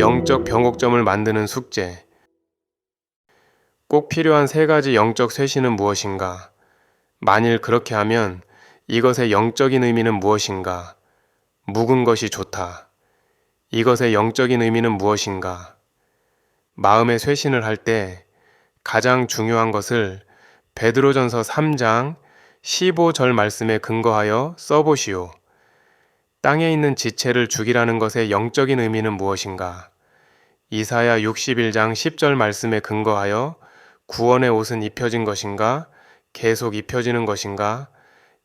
영적 병옥점을 만드는 숙제. 꼭 필요한 3가지 영적 쇄신은 무엇인가? 만일 그렇게 하면 이것의 영적인 의미는 무엇인가? 묵은 것이 좋다. 이것의 영적인 의미는 무엇인가? 마음의 쇄신을 할 때 가장 중요한 것을 베드로전서 3장 15절 말씀에 근거하여 써보시오. 땅에 있는 지체를 죽이라는 것의 영적인 의미는 무엇인가? 이사야 61장 10절 말씀에 근거하여 구원의 옷은 입혀진 것인가? 계속 입혀지는 것인가?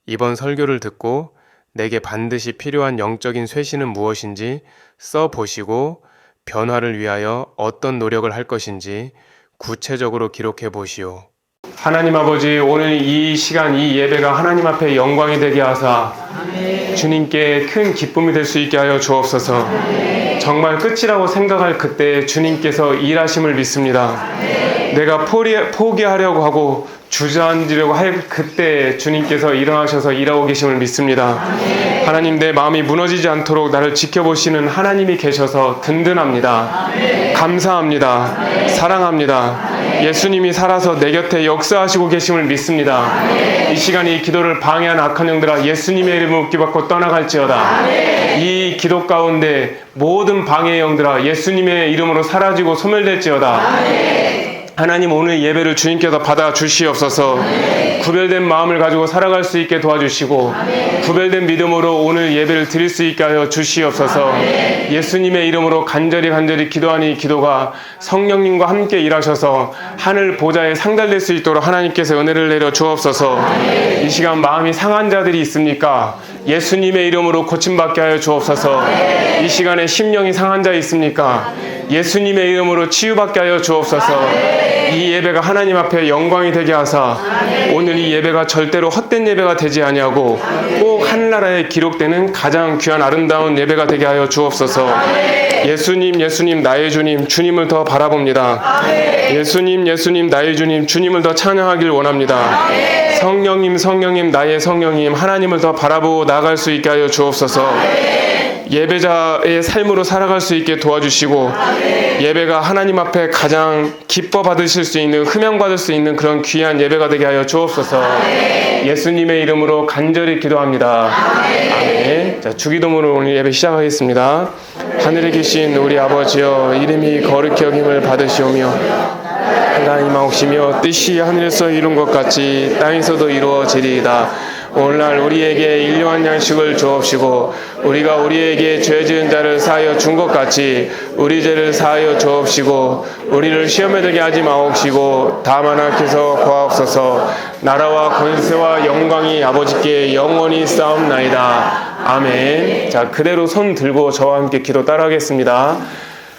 이번 설교를 듣고 내게 반드시 필요한 영적인 쇄신은 무엇인지 써보시고 변화를 위하여 어떤 노력을 할 것인지 구체적으로 기록해 보시오. 하나님 아버지, 오늘 이 시간, 이 예배가 하나님 앞에 영광이 되게 하사 주님께 큰 기쁨이 될 수 있게 하여 주옵소서. 정말 끝이라고 생각할 그때 주님께서 일하심을 믿습니다. 내가 포기하려고 하고 주저앉으려고 할 그때 주님께서 일어나셔서 일하고 계심을 믿습니다. 하나님, 내 마음이 무너지지 않도록 나를 지켜보시는 하나님이 계셔서 든든합니다. 감사합니다. 사랑합니다. 예수님이 살아서 내 곁에 역사하시고 계심을 믿습니다. 이 시간 이 기도를 방해한 악한 영들아, 예수님의 이름을 묵기받고 떠나갈지어다. 이 기도 가운데 모든 방해의 영들아, 예수님의 이름으로 사라지고 소멸될지어다. 하나님, 오늘 예배를 주님께서 받아 주시옵소서. 구별된 마음을 가지고 살아갈 수 있게 도와주시고 구별된 믿음으로 오늘 예배를 드릴 수 있게 하여 주시옵소서. 예수님의 이름으로 간절히 기도하니 기도가 성령님과 함께 일하셔서 하늘 보좌에 상달될 수 있도록 하나님께서 은혜를 내려 주옵소서. 이 시간 마음이 상한 자들이 있습니까? 예수님의 이름으로 고침받게 하여 주옵소서. 이 시간에 심령이 상한 자 있습니까? 예수님의 이름으로 치유받게 하여 주옵소서. 이 예배가 하나님 앞에 영광이 되게 하사 오늘 이 예배가 절대로 헛된 예배가 되지 아니하고 꼭 하늘나라에 기록되는 가장 귀한 아름다운 예배가 되게 하여 주옵소서. 예수님 나의 주님, 주님을 더 바라봅니다. 예수님 나의 주님, 주님을 더 찬양하길 원합니다. 성령님 나의 성령님, 하나님을 더 바라보고 나아갈 수 있게 하여 주옵소서. 예배자의 삶으로 살아갈 수 있게 도와주시고 예배가 하나님 앞에 가장 기뻐 받으실 수 있는, 흠양 받을 수 있는 그런 귀한 예배가 되게 하여 주옵소서. 예수님의 이름으로 간절히 기도합니다. 아멘. 자, 주기도문으로 오늘 예배 시작하겠습니다. 하늘에 계신 우리 아버지여, 이름이 거룩히 여김을 받으시오며 나라가 임하옵시며 뜻이 하늘에서 이룬 것 같이 땅에서도 이루어지리이다. 오늘날 우리에게 일용할 양식을 주옵시고 우리가 우리에게 죄 지은 자를 사하여 준 것 같이 우리 죄를 사하여 주옵시고 우리를 시험에 들게 하지 마옵시고 다만 악에서 구하옵소서. 나라와 권세와 영광이 아버지께 영원히 쌓옵나이다. 아멘. 자, 그대로 손 들고 저와 함께 기도 따라하겠습니다.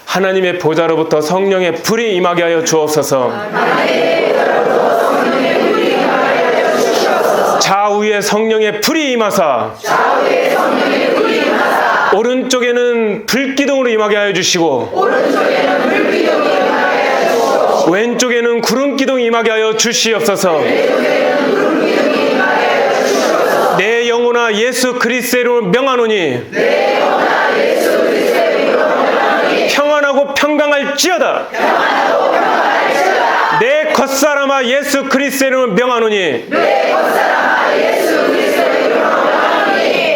하나님의 보좌로부터 성령의 불이 임하게 하여 주옵소서. 좌우에 성령의 불이 임하사 오른쪽에는 불기둥으로 임하게 하여 주시고 왼쪽에는 구름기둥이 임하게 하여 주시옵소서. 내 영혼아 예수 그리스도의 이름으로 명하노니 평안하고 평강할지어다. 내 겉사람아 예수 그리스도의 이름으로 명하노니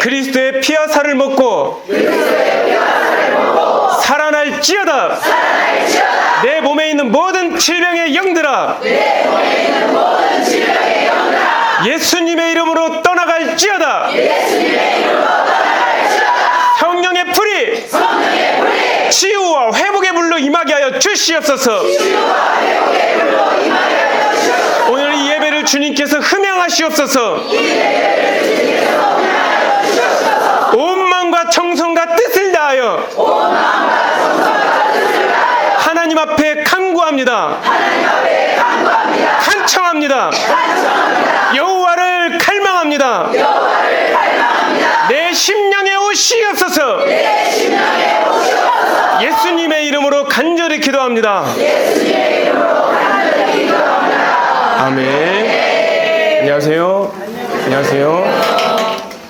그리스도의 피와 살을 먹고 살아날지어다. 내 몸에 있는 모든 질병의 영들아 예수님의 이름으로 떠나갈지어다. 성령의 불이 치유와 회복의 불로 임하게 하여 주시옵소서. 오늘 이 예배를 주님께서 흠양하시옵소서. 온 마음과 정성과 뜻을 다하여 하나님 앞에 간구합니다. 간청합니다. 여호와를 갈망합니다. 내 심령에 오시옵소서. 예수님의 이름으로 간절히 기도합니다. 아멘. 안녕하세요. 안녕하세요.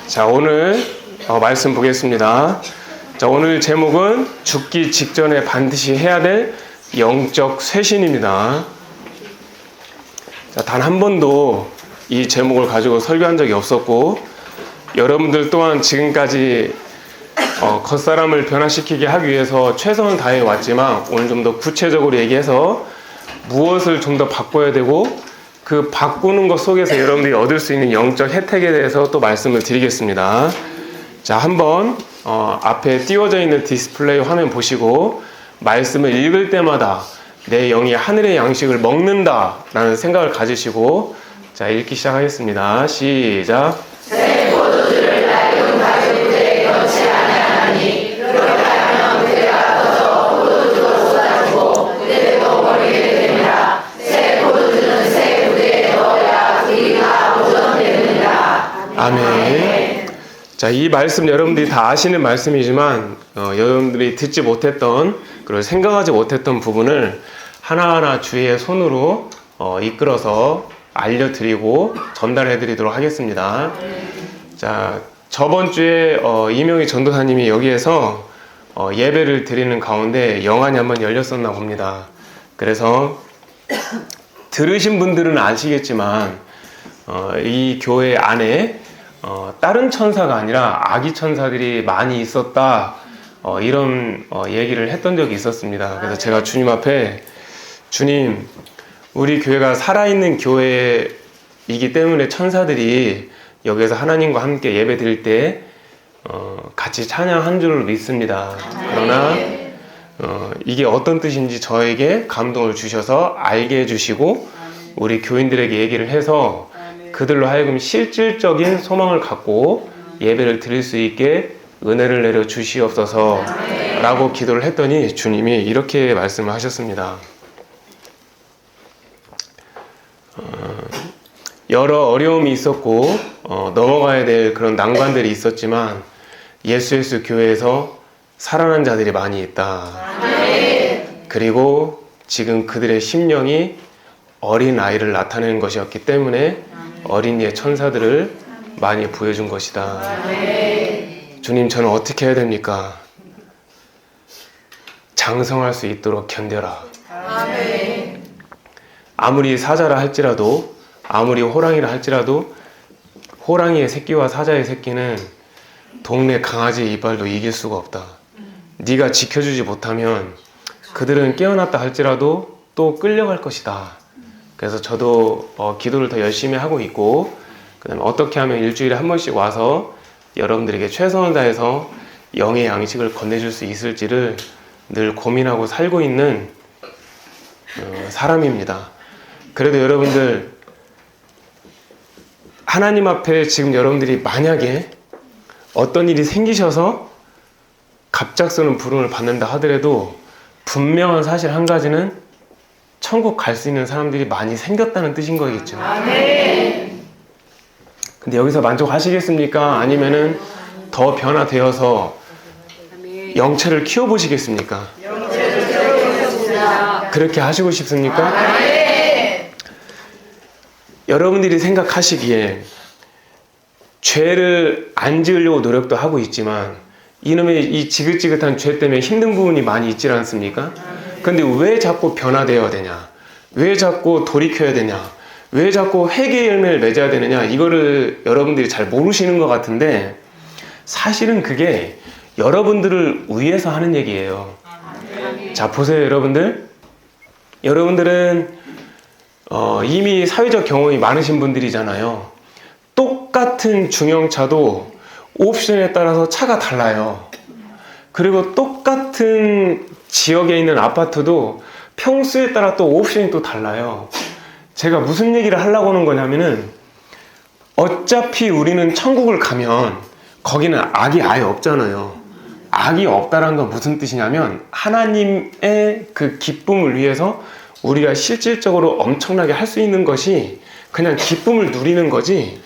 자, 오늘 말씀 보겠습니다. 자, 오늘 제목은 죽기 직전에 반드시 해야 될 영적 쇄신입니다. 자, 단 한 번도 이 제목을 가지고 설교한 적이 없었고, 여러분들 또한 지금까지 겉사람을 변화시키게 하기 위해서 최선을 다해 왔지만, 오늘 좀 더 구체적으로 얘기해서 무엇을 좀 더 바꿔야 되고, 그 바꾸는 것 속에서 여러분들이 얻을 수 있는 영적 혜택에 대해서 또 말씀을 드리겠습니다. 자, 한번 앞에 띄워져 있는 디스플레이 화면 보시고 말씀을 읽을 때마다 내 영이 하늘의 양식을 먹는다 라는 생각을 가지시고, 자, 읽기 시작하겠습니다. 시작. 새 포도주를 낡은 가죽들에 넣지 아니하나니 그렇게 하면 그대가 떠서 포도주로 쏟아지고 그대도 버리게 됩니다. 새 포도주는 새 부대에 넣어야 그리가 보존됩니다. 아멘. 자, 이 말씀 여러분들이 다 아시는 말씀이지만 여러분들이 듣지 못했던, 그리고 생각하지 못했던 부분을 하나하나 주의 손으로 이끌어서 알려드리고 전달해드리도록 하겠습니다. 자, 저번 주에 이명희 전도사님이 여기에서 예배를 드리는 가운데 영안이 한번 열렸었나 봅니다. 그래서 들으신 분들은 아시겠지만 이 교회 안에 다른 천사가 아니라 아기 천사들이 많이 있었다, 이런 얘기를 했던 적이 있었습니다. 그래서 제가 주님 앞에, 주님, 우리 교회가 살아있는 교회이기 때문에 천사들이 여기에서 하나님과 함께 예배 드릴 때 같이 찬양한 줄 믿습니다. 그러나 이게 어떤 뜻인지 저에게 감동을 주셔서 알게 해주시고 우리 교인들에게 얘기를 해서 그들로 하여금 실질적인 소망을 갖고 예배를 드릴 수 있게 은혜를 내려 주시옵소서 라고 기도를 했더니 주님이 이렇게 말씀을 하셨습니다. 여러 어려움이 있었고 넘어가야 될 그런 난관들이 있었지만 예수 교회에서 살아난 자들이 많이 있다. 그리고 지금 그들의 심령이 어린 아이를 나타내는 것이었기 때문에 어린이의 천사들을 많이 부여준 것이다. 주님, 저는 어떻게 해야 됩니까? 장성할 수 있도록 견뎌라. 아무리 사자라 할지라도, 아무리 호랑이라 할지라도 호랑이의 새끼와 사자의 새끼는 동네 강아지의 이빨도 이길 수가 없다. 네가 지켜주지 못하면 그들은 깨어났다 할지라도 또 끌려갈 것이다. 그래서 저도 기도를 더 열심히 하고 있고, 그다음에 어떻게 하면 일주일에 한 번씩 와서 여러분들에게 최선을 다해서 영의 양식을 건네줄 수 있을지를 늘 고민하고 살고 있는 사람입니다. 그래도 여러분들, 하나님 앞에 지금 여러분들이 만약에 어떤 일이 생기셔서 갑작스러운 부름을 받는다 하더라도 분명한 사실 한 가지는 천국 갈 수 있는 사람들이 많이 생겼다는 뜻인 거겠죠. 근데 여기서 만족하시겠습니까? 아니면은 더 변화되어서 영체를 키워보시겠습니까? 그렇게 하시고 싶습니까? 여러분들이 생각하시기에 죄를 안 지으려고 노력도 하고 있지만 이놈의 이 지긋지긋한 죄 때문에 힘든 부분이 많이 있지 않습니까? 근데 왜 자꾸 변화되어야 되냐? 왜 자꾸 돌이켜야 되냐? 왜 자꾸 회개의 열매를 맺어야 되느냐? 이거를 여러분들이 잘 모르시는 것 같은데 사실은 그게 여러분들을 위해서 하는 얘기예요. 자, 보세요, 여러분들. 여러분들은 이미 사회적 경험이 많으신 분들이잖아요. 똑같은 중형차도 옵션에 따라서 차가 달라요. 그리고 똑같은 지역에 있는 아파트도 평수에 따라 또 옵션이 또 달라요. 제가 무슨 얘기를 하려고 하는 거냐면은, 어차피 우리는 천국을 가면 거기는 악이 아예 없잖아요. 악이 없다는 건 무슨 뜻이냐면 하나님의 그 기쁨을 위해서 우리가 실질적으로 엄청나게 할 수 있는 것이 그냥 기쁨을 누리는 거지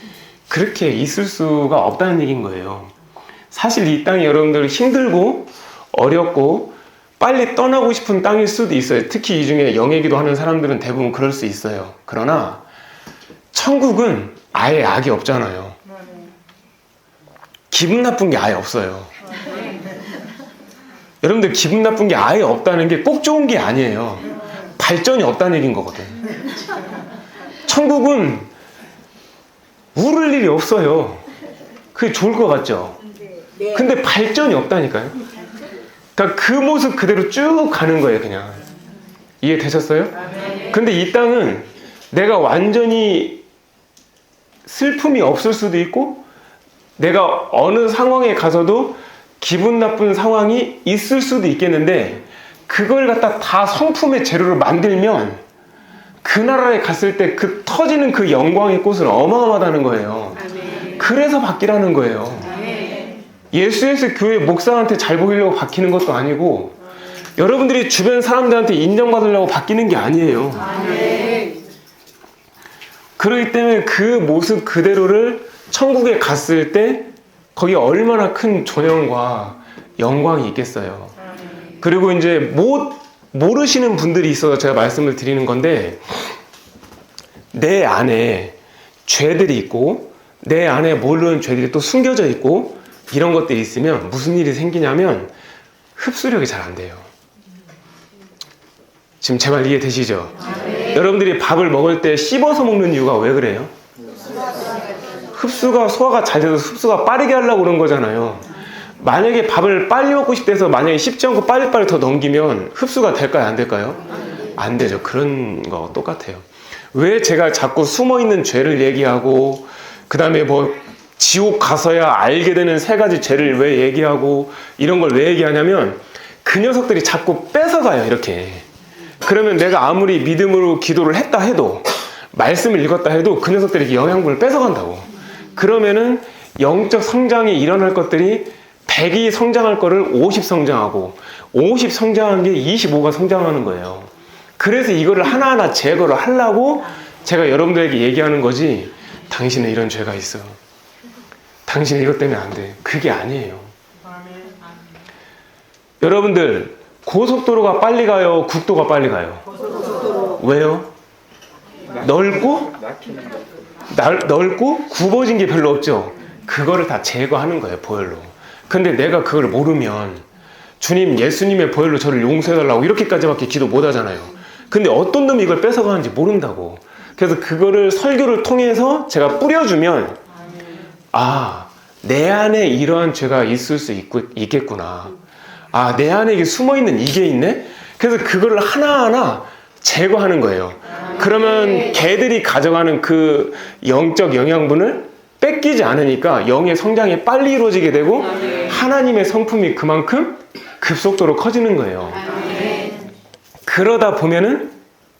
그렇게 있을 수가 없다는 얘기인 거예요. 사실 이 땅이 여러분들 힘들고 어렵고 빨리 떠나고 싶은 땅일 수도 있어요. 특히 이 중에 영예기도 하는 사람들은 대부분 그럴 수 있어요. 그러나 천국은 아예 악이 없잖아요. 기분 나쁜 게 아예 없어요. 여러분들 기분 나쁜 게 아예 없다는 게 꼭 좋은 게 아니에요. 발전이 없다는 얘기인 거거든. 천국은 울을 일이 없어요. 그게 좋을 것 같죠? 근데 발전이 없다니까요. 그러니까 그 모습 그대로 쭉 가는 거예요, 그냥. 이해되셨어요? 근데 이 땅은 내가 완전히 슬픔이 없을 수도 있고, 내가 어느 상황에 가서도 기분 나쁜 상황이 있을 수도 있겠는데, 그걸 갖다 다 성품의 재료로 만들면 그 나라에 갔을 때 그 터지는 그 영광의 꽃은 어마어마하다는 거예요. 그래서 바뀌라는 거예요. 예수에서 교회 목사한테 잘 보이려고 바뀌는 것도 아니고, 여러분들이 주변 사람들한테 인정받으려고 바뀌는 게 아니에요. 그렇기 때문에 그 모습 그대로를 천국에 갔을 때 거기에 얼마나 큰 존영과 영광이 있겠어요. 그리고 이제 모르시는 분들이 있어서 제가 말씀을 드리는 건데, 내 안에 죄들이 있고 내 안에 모르는 죄들이 또 숨겨져 있고 이런 것들이 있으면 무슨 일이 생기냐면 흡수력이 잘 안 돼요. 지금 제 말 이해되시죠? 여러분들이 밥을 먹을 때 씹어서 먹는 이유가 왜 그래요? 소화가 잘 돼서 흡수가 빠르게 하려고 그런 거잖아요. 만약에 밥을 빨리 먹고 싶대서 만약에 씹지 않고 빨리빨리 더 넘기면 흡수가 될까요? 안 될까요? 안 되죠. 그런 거 똑같아요. 왜 제가 자꾸 숨어있는 죄를 얘기하고, 그 다음에 뭐 지옥 가서야 알게 되는 3가지 죄를 왜 얘기하고 이런 걸 왜 얘기하냐면, 그 녀석들이 자꾸 뺏어가요, 이렇게. 그러면 내가 아무리 믿음으로 기도를 했다 해도, 말씀을 읽었다 해도 그 녀석들이 영양분을 뺏어간다고. 그러면은 영적 성장이 일어날 것들이 100이 성장할 거를 50 성장하고 50 성장한 게 25가 성장하는 거예요. 그래서 이거를 하나하나 제거를 하려고 제가 여러분들에게 얘기하는 거지, 당신은 이런 죄가 있어, 당신은 이것 때문에 안 돼, 그게 아니에요. 여러분들 고속도로가 빨리 가요, 국도가 빨리 가요? 왜요? 넓고 굽어진 게 별로 없죠. 그거를 다 제거하는 거예요, 보혈로. 근데 내가 그걸 모르면 주님, 예수님의 보혈로 저를 용서해달라고 이렇게까지밖에 기도 못 하잖아요. 근데 어떤 놈이 이걸 뺏어가는지 모른다고. 그래서 그거를 설교를 통해서 제가 뿌려주면, 아, 내 안에 이러한 죄가 있을 수 있겠구나. 아, 내 안에 이게 숨어있는 이게 있네? 그래서 그거를 하나하나 제거하는 거예요. 그러면 걔들이 가져가는 그 영적 영양분을 뺏기지 않으니까 영의 성장이 빨리 이루어지게 되고 하나님의 성품이 그만큼 급속도로 커지는 거예요. 그러다 보면은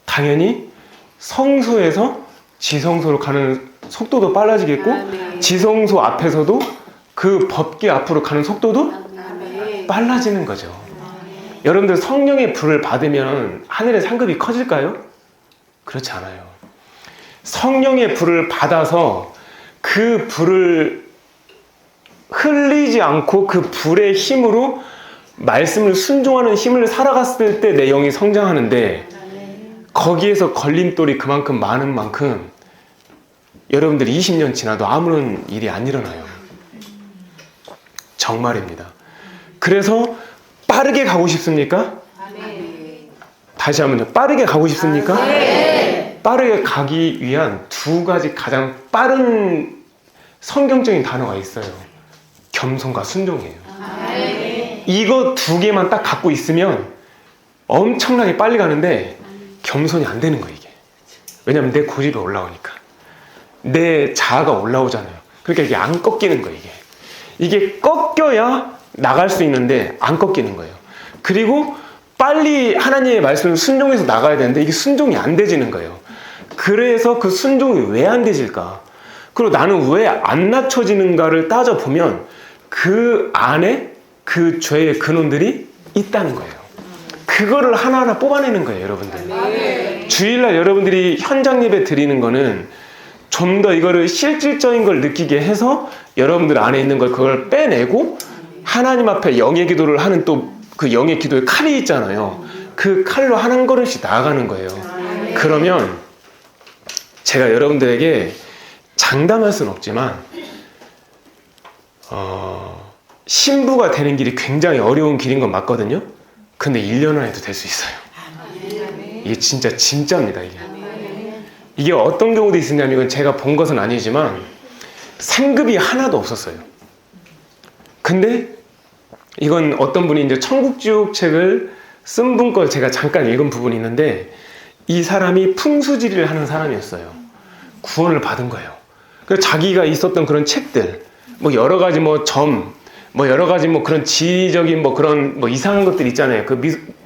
당연히 성소에서 지성소로 가는 속도도 빨라지겠고, 지성소 앞에서도 그 법궤 앞으로 가는 속도도 빨라지는 거죠. 여러분들 성령의 불을 받으면 하늘의 상급이 커질까요? 그렇지 않아요. 성령의 불을 받아서 그 불을 흘리지 않고 그 불의 힘으로 말씀을 순종하는 힘을 살아갔을 때 내 영이 성장하는데, 거기에서 걸림돌이 그만큼 많은 만큼 여러분들이 20년 지나도 아무런 일이 안 일어나요. 정말입니다. 그래서 빠르게 가고 싶습니까? 다시 한번요. 빠르게 가고 싶습니까? 빠르게 가기 위한 2가지 가장 빠른 성경적인 단어가 있어요. 겸손과 순종이에요. 이거 2개만 딱 갖고 있으면 엄청나게 빨리 가는데 겸손이 안 되는 거예요, 이게. 왜냐면 내 고집이 올라오니까. 내 자아가 올라오잖아요. 그러니까 이게 안 꺾이는 거예요, 이게. 이게 꺾여야 나갈 수 있는데 안 꺾이는 거예요. 그리고 빨리 하나님의 말씀을 순종해서 나가야 되는데 이게 순종이 안 되지는 거예요. 그래서 그 순종이 왜 안 되질까? 그리고 나는 왜 안 낮춰지는가를 따져보면 그 안에 그 죄의 근원들이 있다는 거예요. 그거를 하나하나 뽑아내는 거예요, 여러분들. 주일날 여러분들이 현장 예배 드리는 거는 좀 더 이거를 실질적인 걸 느끼게 해서 여러분들 안에 있는 걸 그걸 빼내고 하나님 앞에 영의 기도를 하는 또 그 영의 기도의 칼이 있잖아요. 그 칼로 한 걸음씩 나아가는 거예요. 그러면 제가 여러분들에게 장담할 수는 없지만 신부가 되는 길이 굉장히 어려운 길인 건 맞거든요. 근데 1년 안에도 될 수 있어요. 이게 진짜입니다. 이게 어떤 경우도 있었냐면, 이건 제가 본 것은 아니지만 상급이 하나도 없었어요. 근데 이건 어떤 분이 이제 천국지옥 책을 쓴 분 걸 제가 잠깐 읽은 부분이 있는데, 이 사람이 풍수지리를 하는 사람이었어요. 구원을 받은 거예요. 그래서 자기가 있었던 그런 책들, 뭐 여러 가지 뭐 여러 가지 뭐 그런 지적인 뭐 그런 뭐 이상한 것들 있잖아요. 그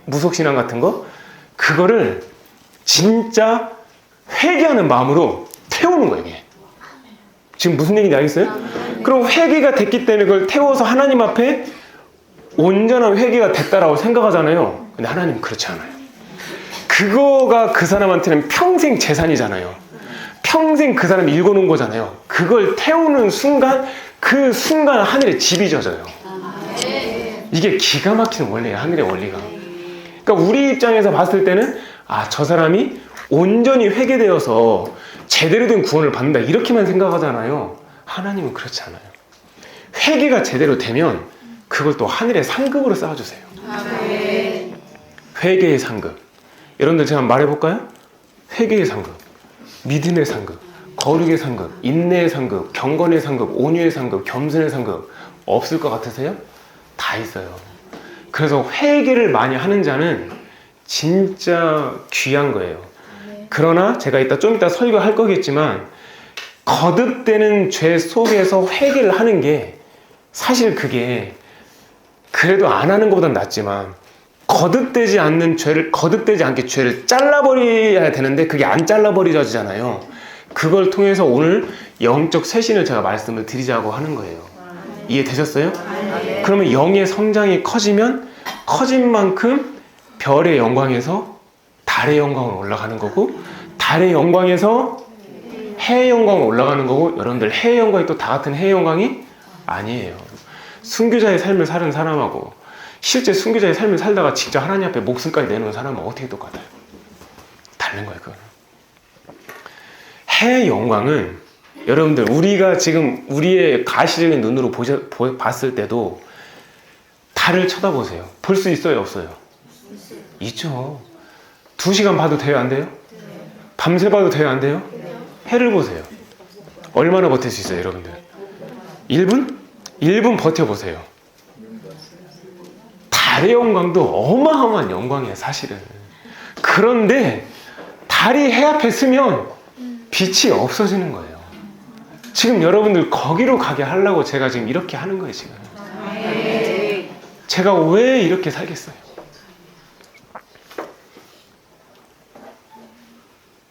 무속신앙 같은 거, 그거를 진짜 회개하는 마음으로 태우는 거예요. 이게 지금 무슨 얘기인지 알겠어요? 그럼 회개가 됐기 때문에 그걸 태워서 하나님 앞에 온전한 회개가 됐다라고 생각하잖아요. 근데 하나님은 그렇지 않아요. 그거가 그 사람한테는 평생 재산이잖아요. 평생 그 사람이 읽어놓은 거잖아요. 그걸 태우는 순간, 그 순간 하늘에 집이 져져요. 이게 기가 막히는 원리예요. 하늘의 원리가. 그러니까 우리 입장에서 봤을 때는, 아, 저 사람이 온전히 회개되어서 제대로 된 구원을 받는다, 이렇게만 생각하잖아요. 하나님은 그렇지 않아요. 회개가 제대로 되면 그걸 또 하늘의 상급으로 쌓아주세요. 회개의 상급. 여러분들 제가 말해볼까요? 회개의 상급, 믿음의 상급, 거룩의 상급, 인내의 상급, 경건의 상급, 온유의 상급, 겸손의 상급 없을 것 같으세요? 다 있어요. 그래서 회개를 많이 하는 자는 진짜 귀한 거예요. 그러나 제가 좀 이따 설교할 거겠지만, 거듭되는 죄 속에서 회개를 하는 게, 사실 그게 그래도 안 하는 것보단 낫지만, 거듭되지 않게 죄를 잘라버려야 되는데 그게 안 잘라버려지잖아요. 그걸 통해서 오늘 영적 쇄신을 제가 말씀을 드리자고 하는 거예요. 이해되셨어요? 그러면 영의 성장이 커지면 커진 만큼 별의 영광에서 달의 영광으로 올라가는 거고, 달의 영광에서 해의 영광으로 올라가는 거고, 여러분들 해의 영광이 또 다 같은 해의 영광이 아니에요. 순교자의 삶을 사는 사람하고 실제 순교자의 삶을 살다가 직접 하나님 앞에 목숨까지 내놓은 사람은 어떻게 똑같아요? 다른 거예요. 그거는. 해의 영광은 여러분들, 우리가 지금 우리의 가시적인 눈으로 봤을 때도 달을 쳐다보세요. 볼 수 있어요, 없어요? 있죠. 2시간 봐도 돼요, 안 돼요? 밤새 봐도 돼요, 안 돼요? 해를 보세요. 얼마나 버틸 수 있어요, 여러분들? 1분? 1분 버텨보세요. 달의 영광도 어마어마한 영광이에요, 사실은. 그런데 달이 해 앞에 서면 빛이 없어지는 거예요. 지금 여러분들 거기로 가게 하려고 제가 지금 이렇게 하는 거예요, 지금. 제가 왜 이렇게 살겠어요?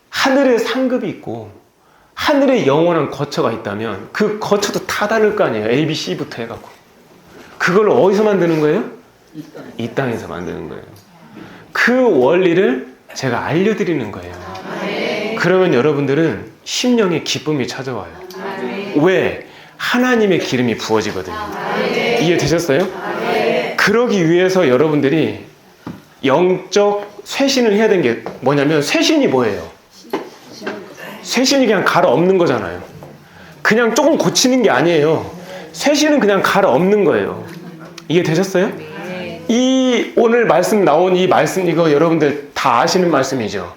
하늘의 상급이 있고 하늘의 영원한 거처가 있다면 그 거처도 다 다를 거 아니에요. A, B, C부터 해갖고. 그걸 어디서 만드는 거예요? 이 땅에서 만드는 거예요. 그 원리를 제가 알려드리는 거예요. 그러면 여러분들은 심령의 기쁨이 찾아와요. 왜? 하나님의 기름이 부어지거든요. 이해되셨어요? 그러기 위해서 여러분들이 영적 쇄신을 해야 되는 게 뭐냐면, 쇄신이 뭐예요? 쇄신이 그냥 갈아엎는 거잖아요. 그냥 조금 고치는 게 아니에요. 쇄신은 그냥 갈아엎는 거예요. 이해되셨어요? 이 오늘 말씀 나온 이 말씀, 이거 여러분들 다 아시는 말씀이죠?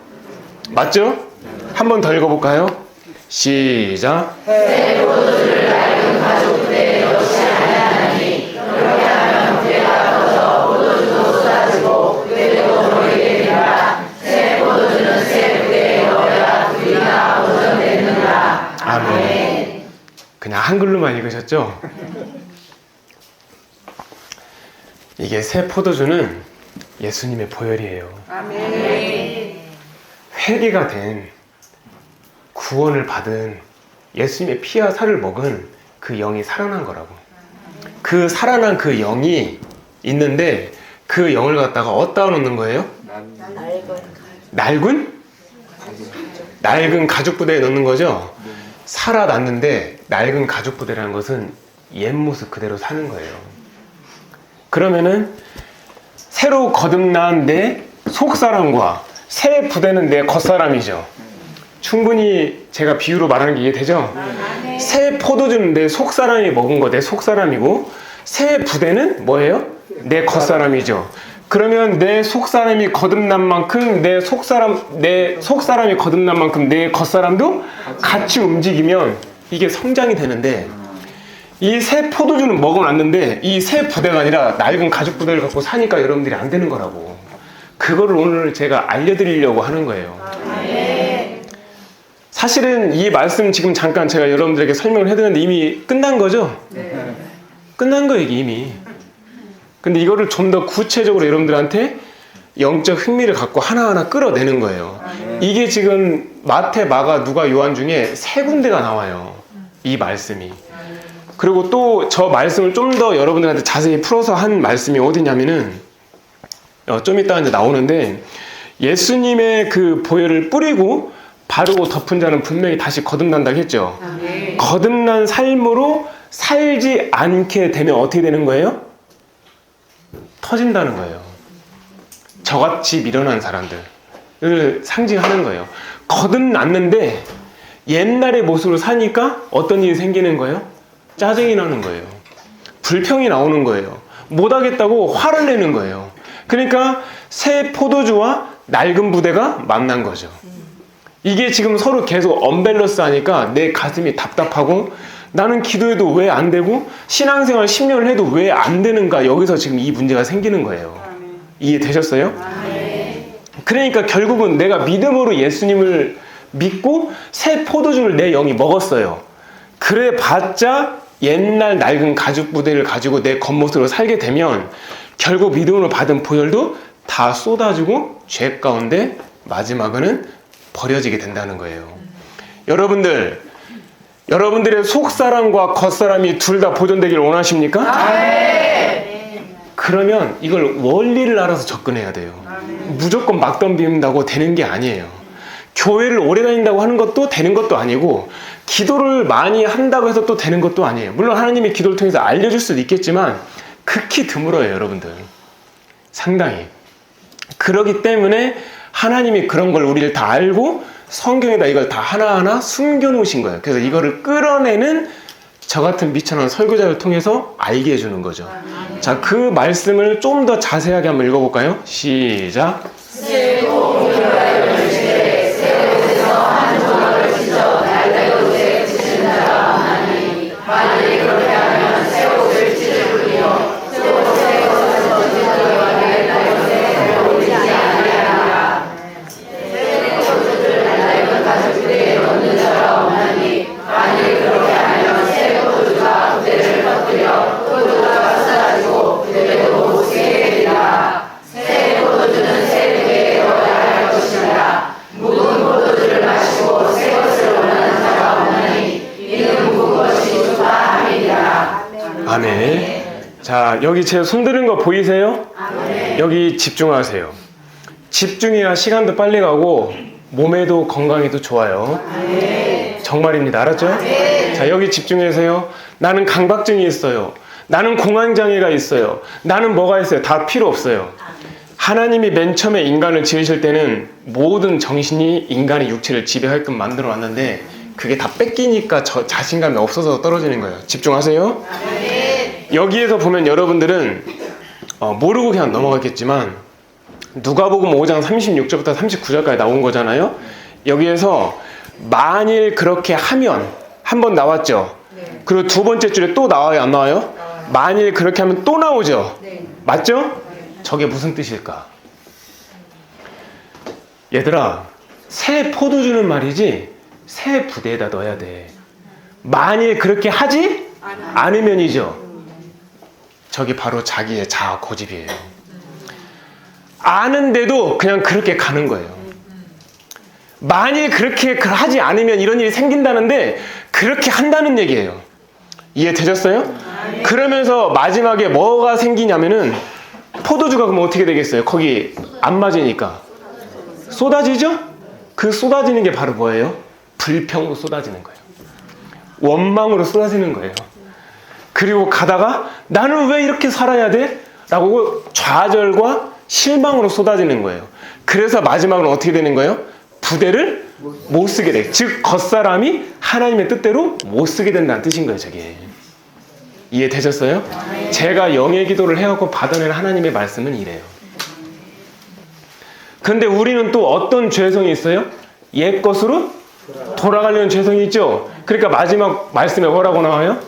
맞죠? 한 번 더 읽어볼까요? 시작. 새 포도주를 낡은 가죽부대에 넣지 아니하나니 그렇게 하면 부대가 터져 포도주도 쏟아지고 부대도 버리게 되리라. 새 포도주는 새 부대에 넣어야 불이나 보존되느니라. 아멘. 그냥 한글로만 읽으셨죠? 이게 새 포도주는 예수님의 보혈이에요. 아멘. 회개가 된, 구원을 받은, 예수님의 피와 살을 먹은 그 영이 살아난 거라고. 그 살아난 그 영이 있는데 그 영을 갖다가 어디다 놓는 거예요? 낡은 가죽 부대에 넣는 거죠. 살아났는데 낡은 가죽 부대라는 것은 옛 모습 그대로 사는 거예요. 그러면은 새로 거듭난 내 속사람과 새 부대는 내 겉사람이죠. 충분히 제가 비유로 말하는 게 이해되죠? 새 포도주는 내 속사람이 먹은 거, 내 속사람이고, 새 부대는 뭐예요? 내 겉사람이죠. 그러면 내 속사람이 거듭난 만큼 내 속사람이 거듭난 만큼 내 겉사람도 같이 움직이면 이게 성장이 되는데, 이 새 포도주는 먹어놨는데 이 새 부대가 아니라 낡은 가죽 부대를 갖고 사니까 여러분들이 안 되는 거라고. 그거를 오늘 제가 알려드리려고 하는 거예요. 사실은 이 말씀 지금 잠깐 제가 여러분들에게 설명을 해드렸는데 이미 끝난 거죠? 끝난 거예요, 이게 이미. 근데 이거를 좀 더 구체적으로 여러분들한테 영적 흥미를 갖고 하나하나 끌어내는 거예요. 이게 지금 마태, 마가, 누가, 요한 중에 세 군데가 나와요, 이 말씀이. 그리고 또 저 말씀을 좀 더 여러분들한테 자세히 풀어서 한 말씀이 어디냐면은 좀 이따 이제 나오는데, 예수님의 그 보혈을 뿌리고 바르고 덮은 자는 분명히 다시 거듭난다고 했죠. 거듭난 삶으로 살지 않게 되면 어떻게 되는 거예요? 터진다는 거예요. 저같이 미련한 사람들을 상징하는 거예요. 거듭났는데 옛날의 모습으로 사니까 어떤 일이 생기는 거예요? 짜증이 나는 거예요. 불평이 나오는 거예요. 못하겠다고 화를 내는 거예요. 그러니까 새 포도주와 낡은 부대가 만난 거죠. 이게 지금 서로 계속 언밸런스 하니까 내 가슴이 답답하고, 나는 기도해도 왜 안 되고 신앙생활 10년을 해도 왜 안 되는가, 여기서 지금 이 문제가 생기는 거예요. 이해되셨어요? 그러니까 결국은 내가 믿음으로 예수님을 믿고 새 포도주를 내 영이 먹었어요. 그래 봤자 옛날 낡은 가죽 부대를 가지고 내 겉모습으로 살게 되면 결국 믿음으로 받은 보혈도 다 쏟아지고 죄 가운데 마지막은 버려지게 된다는 거예요. 여러분들의 속사람과 겉사람이 둘 다 보존되기를 원하십니까? 그러면 이걸 원리를 알아서 접근해야 돼요. 무조건 막 덤빈다고 되는 게 아니에요. 교회를 오래 다닌다고 하는 것도 되는 것도 아니고, 기도를 많이 한다고 해서 또 되는 것도 아니에요. 물론 하나님이 기도를 통해서 알려줄 수도 있겠지만 극히 드물어요, 여러분들. 상당히. 그렇기 때문에 하나님이 그런 걸 우리를 다 알고 성경에다 이걸 다 하나하나 숨겨놓으신 거예요. 그래서 이거를 끌어내는 저 같은 미천한 설교자를 통해서 알게 해주는 거죠. 자, 그 말씀을 좀 더 자세하게 한번 읽어볼까요? 시작. 아멘. 자, 여기 제 손드는 거 보이세요? 여기 집중하세요. 집중해야 시간도 빨리 가고 몸에도 건강에도 좋아요. 정말입니다. 알았죠? 자, 여기 집중하세요. 나는 강박증이 있어요. 나는 공황장애가 있어요. 나는 뭐가 있어요. 다 필요 없어요. 하나님이 맨 처음에 인간을 지으실 때는 모든 정신이 인간의 육체를 지배하게끔 만들어 놨는데 그게 다 뺏기니까 자신감이 없어서 떨어지는 거예요. 집중하세요. 여기에서 보면 여러분들은 모르고 그냥 넘어갔겠지만 누가복음 5장 36절부터 39절까지 나온 거잖아요. 여기에서 만일 그렇게 하면 한 번 나왔죠. 그리고 두 번째 줄에 또 나와요, 안 나와요? 만일 그렇게 하면 또 나오죠. 맞죠? 저게 무슨 뜻일까? 얘들아, 새 포도주는 말이지 새 부대에다 넣어야 돼. 만일 그렇게 하지 않으면이죠. 저게 바로 자기의 자아 고집이에요. 아는데도 그냥 그렇게 가는 거예요. 만일 그렇게 하지 않으면 이런 일이 생긴다는데 그렇게 한다는 얘기예요. 이해되셨어요? 그러면서 마지막에 뭐가 생기냐면은 포도주가 그럼 어떻게 되겠어요? 거기 안 맞으니까 쏟아지죠? 그 쏟아지는 게 바로 뭐예요? 불평으로 쏟아지는 거예요. 원망으로 쏟아지는 거예요. 그리고 가다가 나는 왜 이렇게 살아야 돼? 라고 좌절과 실망으로 쏟아지는 거예요. 그래서 마지막으로 어떻게 되는 거예요? 부대를 못 쓰게 돼. 즉 겉사람이 하나님의 뜻대로 못 쓰게 된다는 뜻인 거예요. 저게. 이해되셨어요? 제가 영의 기도를 해갖고 받아낸 하나님의 말씀은 이래요. 근데 우리는 또 어떤 죄성이 있어요? 옛 것으로 돌아가려는 죄성이 있죠? 그러니까 마지막 말씀에 뭐라고 나와요?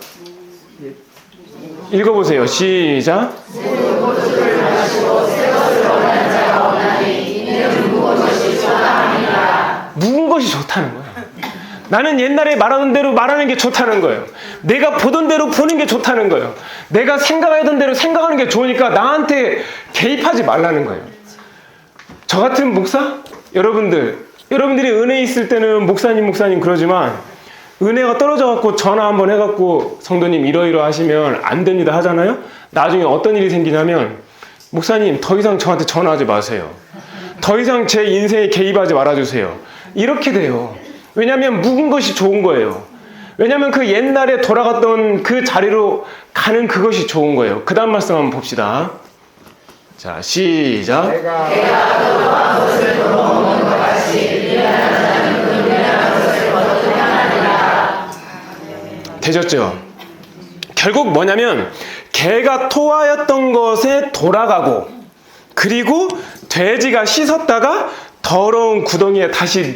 읽어보세요. 시작. 묵은 것이 좋다는 거야. 나는 옛날에 말하던 대로 말하는 게 좋다는 거예요. 내가 보던 대로 보는 게 좋다는 거예요. 내가 생각하던 대로 생각하는 게 좋으니까 나한테 개입하지 말라는 거예요. 저 같은 목사? 여러분들이 은혜 있을 때는 목사님 그러지만 은혜가 떨어져갖고 전화 한번 해갖고 성도님 이러이러 하시면 안 됩니다 하잖아요. 나중에 어떤 일이 생기냐면 목사님 더 이상 저한테 전화하지 마세요. 더 이상 제 인생에 개입하지 말아주세요. 이렇게 돼요. 왜냐하면 묵은 것이 좋은 거예요. 왜냐하면 그 옛날에 돌아갔던 그 자리로 가는 그것이 좋은 거예요. 그 다음 말씀 한번 봅시다. 자, 시작. 되셨죠? 결국 뭐냐면 개가 토하였던 것에 돌아가고 그리고 돼지가 씻었다가 더러운 구덩이에 다시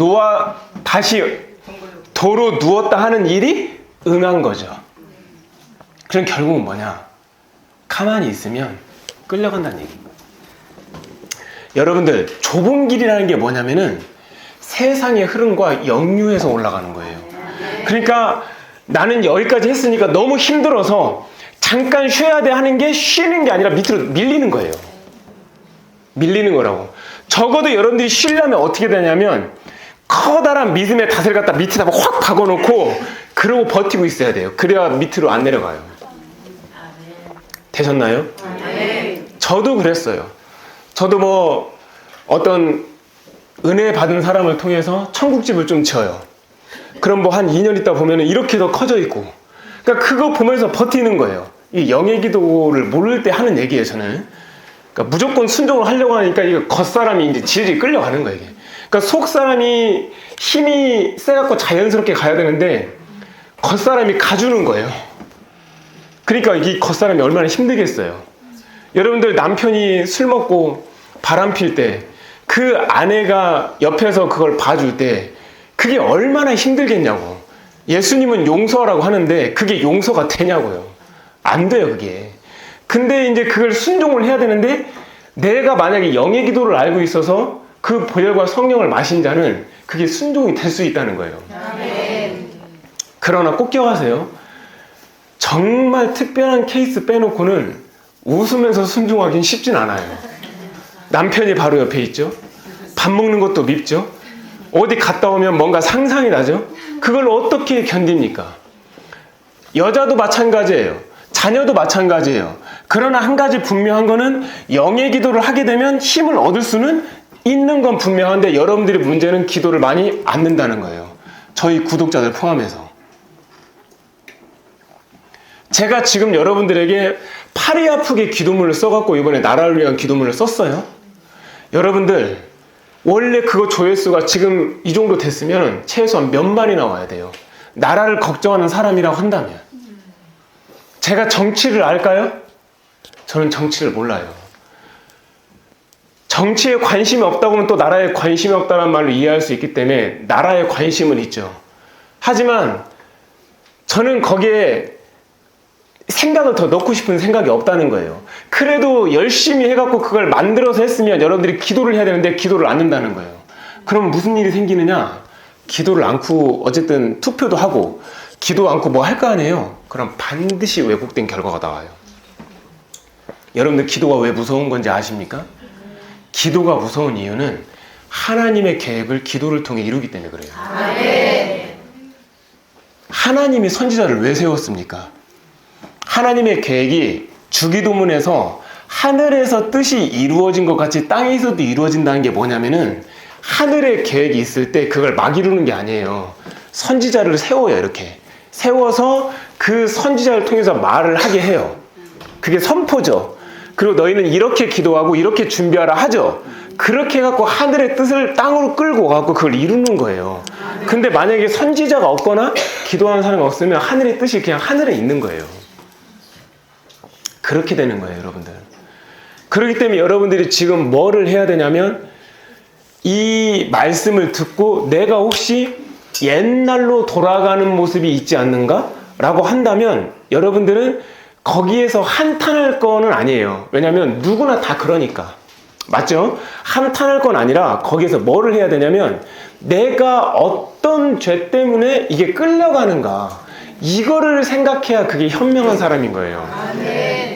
도로 누웠다 하는 일이 응한 거죠. 그럼 결국은 뭐냐? 가만히 있으면 끌려간다는 얘기입니다. 여러분들 좁은 길이라는 게 뭐냐면은 세상의 흐름과 역류해서 올라가는 거예요. 그러니까 나는 여기까지 했으니까 너무 힘들어서 잠깐 쉬어야 돼 하는 게 쉬는 게 아니라 밑으로 밀리는 거예요. 밀리는 거라고. 적어도 여러분들이 쉬려면 어떻게 되냐면 커다란 믿음의 닷을 갖다 밑에다 확 박아놓고 그러고 버티고 있어야 돼요. 그래야 밑으로 안 내려가요. 되셨나요? 저도 그랬어요. 저도 뭐 어떤 은혜 받은 사람을 통해서 천국집을 좀 지어요. 그럼 뭐 한 2년 있다 보면 이렇게 더 커져 있고, 그러니까 그거 보면서 버티는 거예요. 이 영의 기도를 모를 때 하는 얘기예요, 저는. 그러니까 무조건 순종을 하려고 하니까 이거 겉사람이 이제 질질 끌려가는 거예요, 이게. 그러니까 속사람이 힘이 세갖고 자연스럽게 가야 되는데 겉사람이 가주는 거예요. 그러니까 이 겉사람이 얼마나 힘들겠어요. 여러분들 남편이 술 먹고 바람 필 때 그 아내가 옆에서 그걸 봐줄 때 그게 얼마나 힘들겠냐고. 예수님은 용서하라고 하는데 그게 용서가 되냐고요. 안 돼요, 그게. 근데 이제 그걸 순종을 해야 되는데 내가 만약에 영의 기도를 알고 있어서 그 보혈과 성령을 마신 자는 그게 순종이 될 수 있다는 거예요. 그러나 꼭 기억하세요. 정말 특별한 케이스 빼놓고는 웃으면서 순종하긴 쉽진 않아요. 남편이 바로 옆에 있죠. 밥 먹는 것도 밉죠. 어디 갔다 오면 뭔가 상상이 나죠. 그걸 어떻게 견딥니까? 여자도 마찬가지예요. 자녀도 마찬가지예요. 그러나 한 가지 분명한 거는 영의 기도를 하게 되면 힘을 얻을 수는 있는 건 분명한데 여러분들의 문제는 기도를 많이 안 는다는 거예요. 저희 구독자들 포함해서. 제가 지금 여러분들에게 팔이 아프게 기도문을 써갖고 이번에 나라를 위한 기도문을 썼어요. 여러분들 원래 그거 조회수가 지금 이 정도 됐으면 최소한 몇만이 나와야 돼요. 나라를 걱정하는 사람이라고 한다면. 제가 정치를 알까요? 저는 정치를 몰라요. 정치에 관심이 없다고 하면 또 나라에 관심이 없다는 말로 이해할 수 있기 때문에 나라에 관심은 있죠. 하지만 저는 거기에 생각을 더 넣고 싶은 생각이 없다는 거예요. 그래도 열심히 해갖고 그걸 만들어서 했으면 여러분들이 기도를 해야 되는데 기도를 안 한다는 거예요. 그럼 무슨 일이 생기느냐? 기도를 않고 어쨌든 투표도 하고 기도 않고 뭐 할 거 아니에요. 그럼 반드시 왜곡된 결과가 나와요. 여러분들 기도가 왜 무서운 건지 아십니까? 기도가 무서운 이유는 하나님의 계획을 기도를 통해 이루기 때문에 그래요. 하나님이 선지자를 왜 세웠습니까? 하나님의 계획이 주기도문에서 하늘에서 뜻이 이루어진 것 같이 땅에서도 이루어진다는 게 뭐냐면은 하늘의 계획이 있을 때 그걸 막 이루는 게 아니에요. 선지자를 세워요. 이렇게 세워서 그 선지자를 통해서 말을 하게 해요. 그게 선포죠. 그리고 너희는 이렇게 기도하고 이렇게 준비하라 하죠. 그렇게 해갖고 하늘의 뜻을 땅으로 끌고 가고 그걸 이루는 거예요. 근데 만약에 선지자가 없거나 기도하는 사람이 없으면 하늘의 뜻이 그냥 하늘에 있는 거예요. 그렇게 되는 거예요, 여러분들. 그렇기 때문에 여러분들이 지금 뭐를 해야 되냐면 이 말씀을 듣고 내가 혹시 옛날로 돌아가는 모습이 있지 않는가? 라고 한다면 여러분들은 거기에서 한탄할 거는 아니에요. 왜냐하면 누구나 다 그러니까. 맞죠? 한탄할 건 아니라 거기에서 뭐를 해야 되냐면 내가 어떤 죄 때문에 이게 끌려가는가 이거를 생각해야 그게 현명한 사람인 거예요.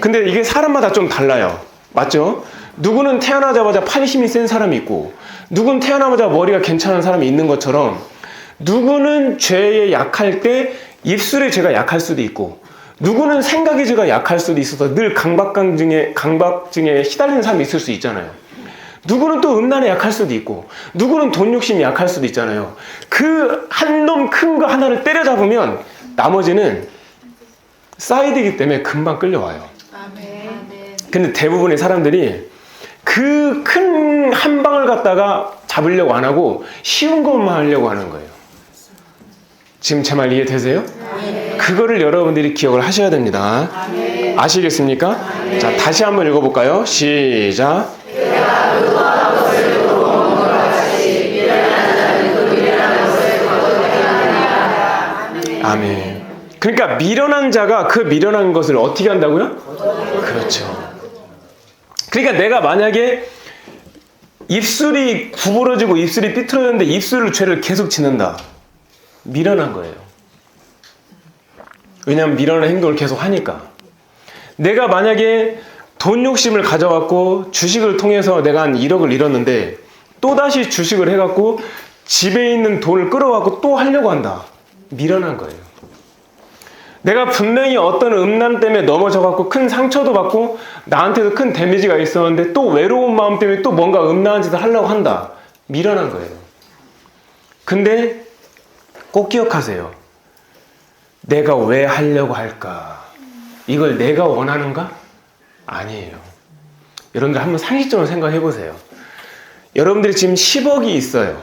근데 이게 사람마다 좀 달라요. 맞죠? 누구는 태어나자마자 팔심이 센 사람이 있고 누구는 태어나자마자 머리가 괜찮은 사람이 있는 것처럼 누구는 죄에 약할 때 입술의 죄가 약할 수도 있고 누구는 생각의 죄가 약할 수도 있어서 늘 강박증에 시달리는 사람이 있을 수 있잖아요. 누구는 또 음란에 약할 수도 있고 누구는 돈 욕심이 약할 수도 있잖아요. 그 한 놈 큰 거 하나를 때려잡으면 나머지는 사이드이기 때문에 금방 끌려와요. 근데 대부분의 사람들이 그 큰 한 방을 갖다가 잡으려고 안 하고 쉬운 것만 하려고 하는 거예요. 지금 제 말 이해되세요? 그거를 여러분들이 기억을 하셔야 됩니다. 아시겠습니까? 자, 다시 한번 읽어볼까요? 시작. 아멘. 그러니까 미련한 자가 그 미련한 것을 어떻게 한다고요? 그렇죠. 그러니까 내가 만약에 입술이 구부러지고 입술이 삐뚤어졌는데 입술로 죄를 계속 짓는다. 미련한 거예요. 왜냐하면 미련한 행동을 계속 하니까. 내가 만약에 돈 욕심을 가져왔고 주식을 통해서 내가 한 1억을 잃었는데 또다시 주식을 해갖고 집에 있는 돈을 끌어와갖고 또 하려고 한다. 미련한 거예요. 내가 분명히 어떤 음란 때문에 넘어져갖고 큰 상처도 받고 나한테도 큰 데미지가 있었는데 또 외로운 마음 때문에 또 뭔가 음란한 짓을 하려고 한다. 미련한 거예요. 근데 꼭 기억하세요. 내가 왜 하려고 할까? 이걸 내가 원하는가? 아니에요. 여러분들 한번 상식적으로 생각해 보세요. 여러분들이 지금 10억이 있어요.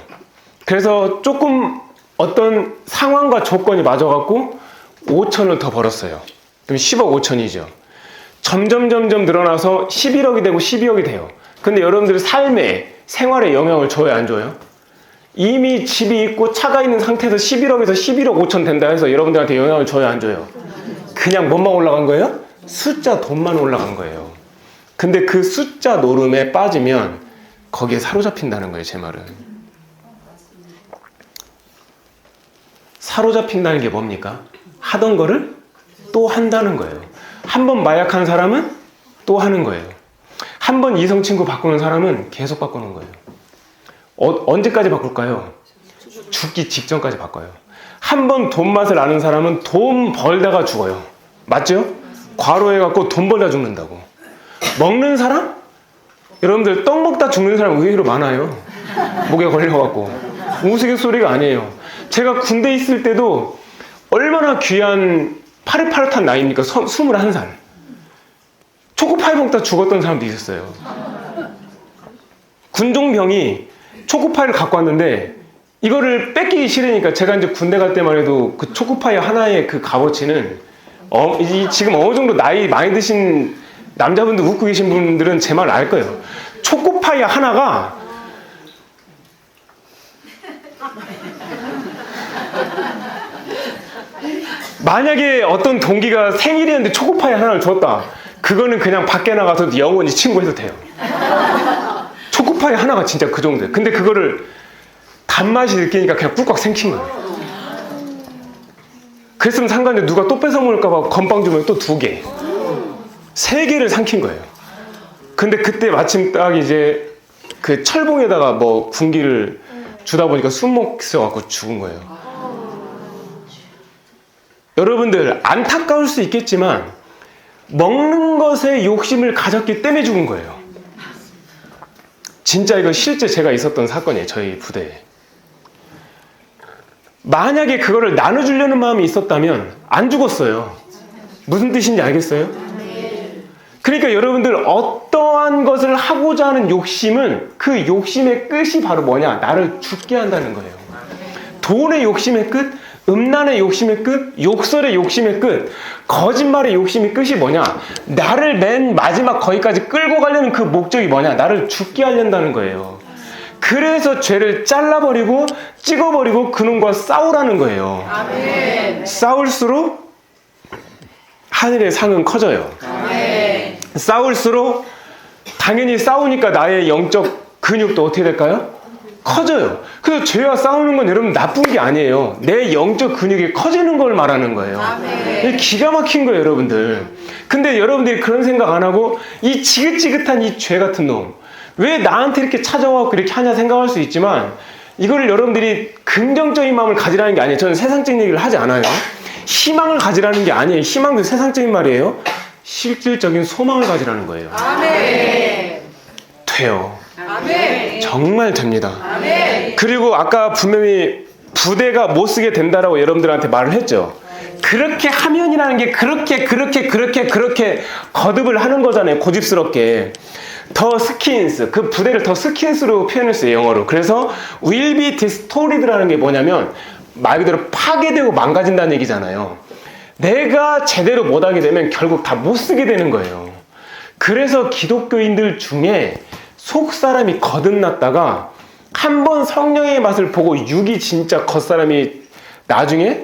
그래서 조금 어떤 상황과 조건이 맞아갖고 5천을 더 벌었어요. 그럼 10억 5천이죠. 점점 늘어나서 11억이 되고 12억이 돼요. 근데 여러분들 삶에 생활에 영향을 줘요, 안 줘요? 이미 집이 있고 차가 있는 상태에서 11억에서 11억 5천 된다 해서 여러분들한테 영향을 줘요, 안 줘요? 그냥 뭐만 올라간 거예요? 숫자 돈만 올라간 거예요. 근데 그 숫자 노름에 빠지면 거기에 사로잡힌다는 거예요, 제 말은. 사로잡힌다는 게 뭡니까? 하던 거를 또 한다는 거예요. 한 번 마약한 사람은 또 하는 거예요. 한 번 이성 친구 바꾸는 사람은 계속 바꾸는 거예요. 언제까지 바꿀까요? 죽기 직전까지 바꿔요. 한 번 돈 맛을 아는 사람은 돈 벌다가 죽어요. 맞죠? 과로해갖고 돈 벌다 죽는다고. 먹는 사람? 여러분들 떡 먹다 죽는 사람 의외로 많아요. 목에 걸려갖고. 우스갯소리가 아니에요. 제가 군대 있을 때도 얼마나 귀한 파릇파릇한 나이입니까? 21살. 초코파이 먹다 죽었던 사람도 있었어요. 군종병이 초코파이를 갖고 왔는데 이거를 뺏기기 싫으니까 제가 이제 군대 갈 때만 해도 그 초코파이 하나의 그 값어치는 지금 어느 정도 나이 많이 드신 남자분들 웃고 계신 분들은 제 말 알 거예요. 초코파이 하나가 만약에 어떤 동기가 생일이었는데 초코파이 하나를 줬다. 그거는 그냥 밖에 나가서 영원히 친구해도 돼요. 초코파이 하나가 진짜 그 정도예요. 근데 그거를 단맛이 느끼니까 그냥 꿀꺽 생긴 거예요. 그랬으면 상관없는데 누가 또 뺏어 먹을까봐 건빵 주면 또 2개, 3개를 삼킨 거예요. 근데 그때 마침 딱 이제 그 철봉에다가 뭐 군기를 주다 보니까 숨 먹혀갖고 죽은 거예요. 여러분들 안타까울 수 있겠지만 먹는 것에 욕심을 가졌기 때문에 죽은 거예요. 진짜 이거 실제 제가 있었던 사건이에요. 저희 부대에. 만약에 그거를 나눠주려는 마음이 있었다면 안 죽었어요. 무슨 뜻인지 알겠어요? 그러니까 여러분들 어떠한 것을 하고자 하는 욕심은 그 욕심의 끝이 바로 뭐냐? 나를 죽게 한다는 거예요. 돈의 욕심의 끝, 음란의 욕심의 끝, 욕설의 욕심의 끝, 거짓말의 욕심의 끝이 뭐냐? 나를 맨 마지막 거기까지 끌고 가려는 그 목적이 뭐냐? 나를 죽게 하려는 거예요. 그래서 죄를 잘라버리고 찍어버리고 그놈과 싸우라는 거예요. 아멘. 싸울수록 하늘의 상은 커져요. 아멘. 싸울수록 당연히 싸우니까 나의 영적 근육도 어떻게 될까요? 커져요. 그래서 죄와 싸우는 건 여러분 나쁜 게 아니에요. 내 영적 근육이 커지는 걸 말하는 거예요. 아멘. 기가 막힌 거예요, 여러분들. 근데 여러분들이 그런 생각 안 하고 이 지긋지긋한 이 죄 같은 놈, 왜 나한테 이렇게 찾아와서 이렇게 하냐 생각할 수 있지만 이거를 여러분들이 긍정적인 마음을 가지라는 게 아니에요. 저는 세상적인 얘기를 하지 않아요. 희망을 가지라는 게 아니에요. 희망도 세상적인 말이에요. 실질적인 소망을 가지라는 거예요. 아멘. 돼요. 아멘. 정말 됩니다. 아멘. 그리고 아까 분명히 부대가 못 쓰게 된다라고 여러분들한테 말을 했죠. 그렇게 하면이라는 게 그렇게 거듭을 하는 거잖아요. 고집스럽게. 더 스킨스, 그 부대를 더 스킨스로 표현했어요, 영어로. 그래서 will be distorted라는 게 뭐냐면 말 그대로 파괴되고 망가진다는 얘기잖아요. 내가 제대로 못하게 되면 결국 다 못 쓰게 되는 거예요. 그래서 기독교인들 중에 속 사람이 거듭났다가 한번 성령의 맛을 보고 육이 진짜 겉사람이 나중에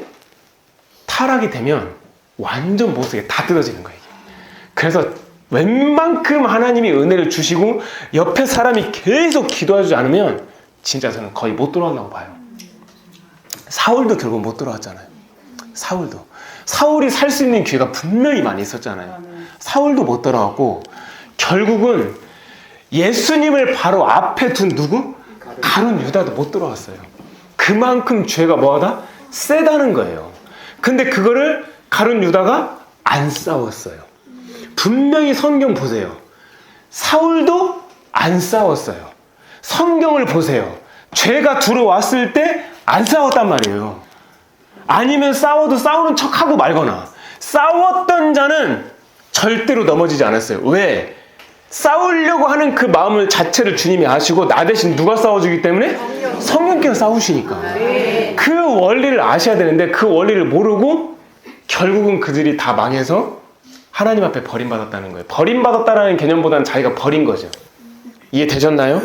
타락이 되면 완전 못 쓰게 다 뜯어지는 거예요. 그래서 웬만큼 하나님이 은혜를 주시고 옆에 사람이 계속 기도하지 않으면 진짜 저는 거의 못 돌아온다고 봐요. 사울도 결국 못 돌아왔잖아요. 사울이 살 수 있는 기회가 분명히 많이 있었잖아요. 사울도 못 돌아왔고 결국은 예수님을 바로 앞에 둔 누구? 가룟 유다도 못 돌아왔어요. 그만큼 죄가 뭐하다? 세다는 거예요. 근데 그거를 가룟 유다가 안 싸웠어요. 분명히 성경 보세요. 사울도 안 싸웠어요. 성경을 보세요. 죄가 들어왔을 때 안 싸웠단 말이에요. 아니면 싸워도 싸우는 척하고 말거나. 싸웠던 자는 절대로 넘어지지 않았어요. 왜? 싸우려고 하는 그 마음을 자체를 주님이 아시고 나 대신 누가 싸워주기 때문에? 성령께서 싸우시니까. 그 원리를 아셔야 되는데 그 원리를 모르고 결국은 그들이 다 망해서 하나님 앞에 버림받았다는 거예요. 버림받았다라는 개념보다는 자기가 버린 거죠. 이해되셨나요?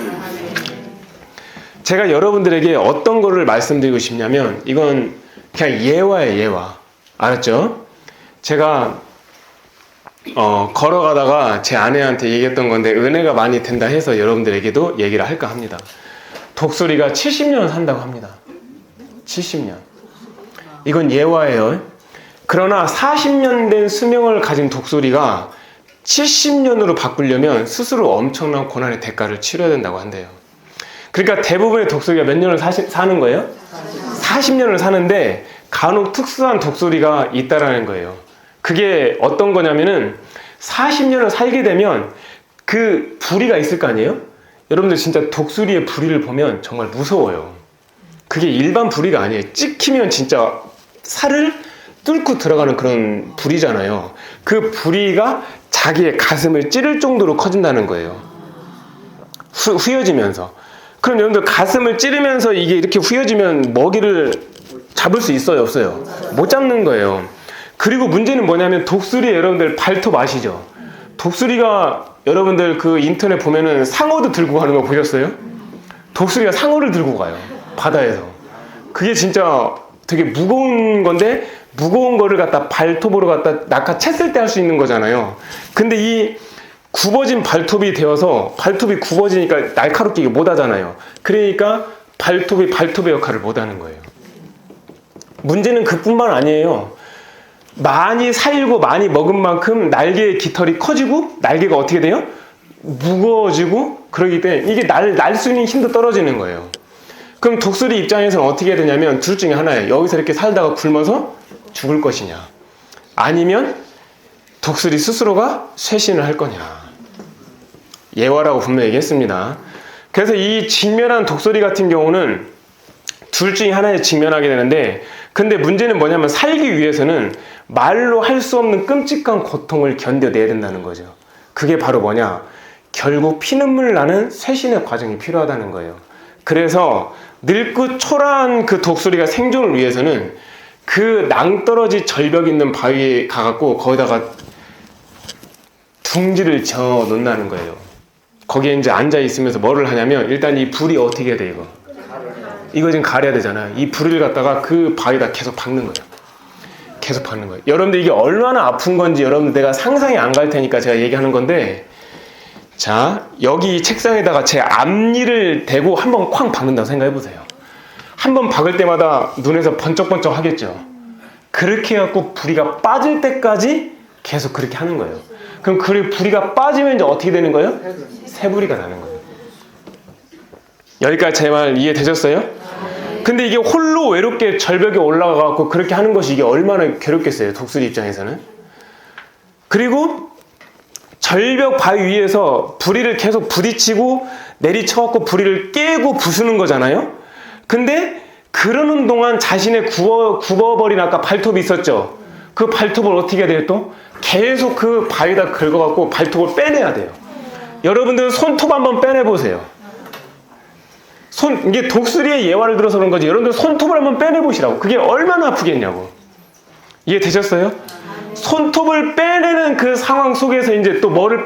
제가 여러분들에게 어떤 거를 말씀드리고 싶냐면 이건 그냥 예화예요, 예화. 알았죠? 제가 걸어가다가 제 아내한테 얘기했던 건데 은혜가 많이 된다 해서 여러분들에게도 얘기를 할까 합니다. 독수리가 70년 산다고 합니다. 70년. 이건 예화예요. 그러나 40년 된 수명을 가진 독수리가 70년으로 바꾸려면 스스로 엄청난 고난의 대가를 치러야 된다고 한대요. 그러니까 대부분의 독수리가 몇 년을 사는 거예요? 40년을 사는데 간혹 특수한 독수리가 있다라는 거예요. 그게 어떤 거냐면은 40년을 살게 되면 그 부리가 있을 거 아니에요? 여러분들 진짜 독수리의 부리를 보면 정말 무서워요. 그게 일반 부리가 아니에요. 찍히면 진짜 살을 뚫고 들어가는 그런 부리잖아요. 그 부리가 자기의 가슴을 찌를 정도로 커진다는 거예요. 휘어지면서. 그럼 여러분들 가슴을 찌르면서 이게 이렇게 휘어지면 먹이를 잡을 수 있어요, 없어요? 못 잡는 거예요. 그리고 문제는 뭐냐면 독수리 여러분들 발톱 아시죠? 독수리가 여러분들 그 인터넷 보면은 상어도 들고 가는 거 보셨어요? 독수리가 상어를 들고 가요. 바다에서. 그게 진짜 되게 무거운 건데 무거운 거를 갖다 발톱으로 갖다 낚아챘을 때 할 수 있는 거잖아요. 근데 이 굽어진 발톱이 되어서 발톱이 굽어지니까 날카롭게 못 하잖아요. 그러니까 발톱의 역할을 못 하는 거예요. 문제는 그뿐만 아니에요. 많이 살고 많이 먹은 만큼 날개의 깃털이 커지고 날개가 어떻게 돼요? 무거워지고 그러기 때문에 이게 날 수 있는 힘도 떨어지는 거예요. 그럼 독수리 입장에서는 어떻게 해야 되냐면 둘 중에 하나예요. 여기서 이렇게 살다가 굶어서 죽을 것이냐 아니면 독수리 스스로가 쇄신을 할 거냐. 예화라고 분명히 얘기했습니다. 그래서 이 직면한 독수리 같은 경우는 둘 중에 하나에 직면하게 되는데 근데 문제는 뭐냐면 살기 위해서는 말로 할 수 없는 끔찍한 고통을 견뎌내야 된다는 거죠. 그게 바로 뭐냐? 결국 피눈물 나는 쇄신의 과정이 필요하다는 거예요. 그래서 늙고 초라한 그 독수리가 생존을 위해서는 그 낭떠러지 절벽 있는 바위에 가갖고 거기다가 둥지를 져 놓는다는 거예요. 거기에 이제 앉아 있으면서 뭐를 하냐면 일단 이 불이 어떻게 해야 돼 이거 지금 가려야 되잖아요. 이 불을 갖다가 그 바위에다 계속 박는 거예요. 계속 박는 거예요. 여러분들 이게 얼마나 아픈 건지 여러분들 내가 상상이 안 갈 테니까 제가 얘기하는 건데, 자 여기 이 책상에다가 제 앞니를 대고 한번 쾅 박는다고 생각해 보세요. 한번 박을 때마다 눈에서 번쩍번쩍 하겠죠. 그렇게 해갖고 부리가 빠질 때까지 계속 그렇게 하는 거예요. 그럼 그 부리가 빠지면 이제 어떻게 되는 거예요? 새부리가 나는 거예요. 여기까지 제 말 이해되셨어요? 근데 이게 홀로 외롭게 절벽에 올라가갖고 그렇게 하는 것이 이게 얼마나 괴롭겠어요, 독수리 입장에서는. 그리고 절벽 바위 위에서 부리를 계속 부딪히고 내리쳐갖고 부리를 깨고 부수는 거잖아요. 근데 그러는 동안 자신의 굽어버린 아까 발톱이 있었죠. 그 발톱을 어떻게 해야 돼요 또? 계속 그 바위에다 긁어갖고 발톱을 빼내야 돼요. 여러분들은 손톱 한번 빼내보세요. 이게 독수리의 예화를 들어서 그런 거지. 여러분들 손톱을 한번 빼내보시라고. 그게 얼마나 아프겠냐고. 이해되셨어요? 손톱을 빼내는 그 상황 속에서 이제 또 뭐를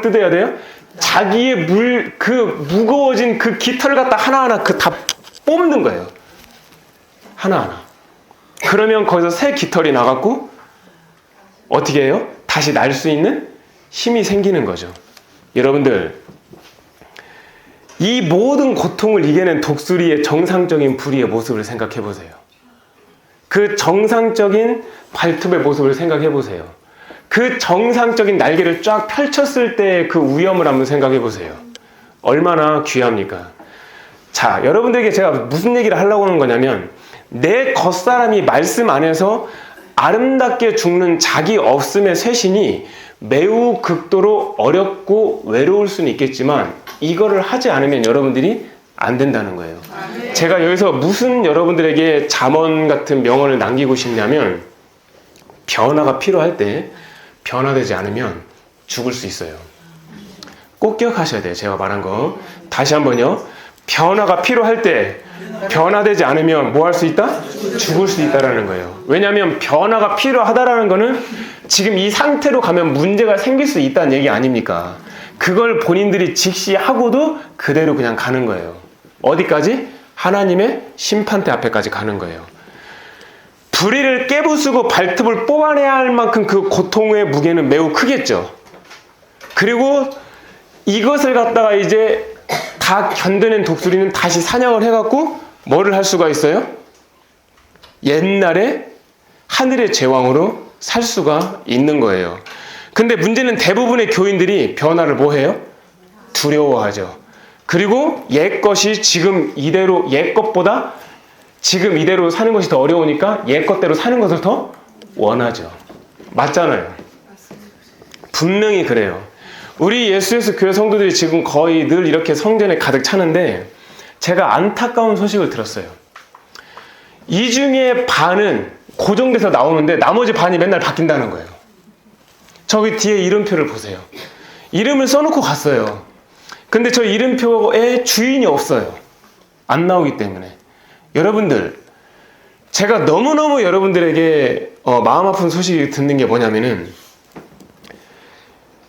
뜯어야 돼요? 자기의 무거워진 그 깃털을 갖다 하나하나 다 뽑는 거예요. 하나하나. 그러면 거기서 새 깃털이 나갖고 어떻게 해요? 다시 날 수 있는 힘이 생기는 거죠. 여러분들, 이 모든 고통을 이겨낸 독수리의 정상적인 부리의 모습을 생각해 보세요. 그 정상적인 발톱의 모습을 생각해 보세요. 그 정상적인 날개를 쫙 펼쳤을 때의 그 위엄을 한번 생각해 보세요. 얼마나 귀합니까? 자, 여러분들에게 제가 무슨 얘기를 하려고 하는 거냐면, 내 겉사람이 말씀 안에서 아름답게 죽는 자기 없음의 쇄신이 매우 극도로 어렵고 외로울 수는 있겠지만 이거를 하지 않으면 여러분들이 안 된다는 거예요. 제가 여기서 무슨 여러분들에게 잠언 같은 명언을 남기고 싶냐면, 변화가 필요할 때 변화되지 않으면 죽을 수 있어요. 꼭 기억하셔야 돼요. 제가 말한 거 다시 한번요. 변화가 필요할 때 변화되지 않으면 뭐 할 수 있다? 죽을 수 있다라는 거예요. 왜냐하면 변화가 필요하다라는 거는 지금 이 상태로 가면 문제가 생길 수 있다는 얘기 아닙니까? 그걸 본인들이 직시하고도 그대로 그냥 가는 거예요. 어디까지? 하나님의 심판대 앞에까지 가는 거예요. 부리를 깨부수고 발톱을 뽑아내야 할 만큼 그 고통의 무게는 매우 크겠죠. 그리고 이것을 갖다가 이제 다 견뎌낸 독수리는 다시 사냥을 해갖고 뭐를 할 수가 있어요? 옛날에 하늘의 제왕으로 살 수가 있는 거예요. 근데 문제는 대부분의 교인들이 변화를 뭐 해요? 두려워하죠. 그리고 옛 것이 지금 이대로, 옛 것보다 지금 이대로 사는 것이 더 어려우니까 옛 것대로 사는 것을 더 원하죠. 맞잖아요. 분명히 그래요. 우리 예수예수 교회 성도들이 지금 거의 늘 이렇게 성전에 가득 차는데, 제가 안타까운 소식을 들었어요. 이 중에 반은 고정돼서 나오는데 나머지 반이 맨날 바뀐다는 거예요. 저기 뒤에 이름표를 보세요. 이름을 써놓고 갔어요. 근데 저 이름표에 주인이 없어요. 안 나오기 때문에. 여러분들, 제가 너무너무 여러분들에게 마음 아픈 소식이 듣는 게 뭐냐면은,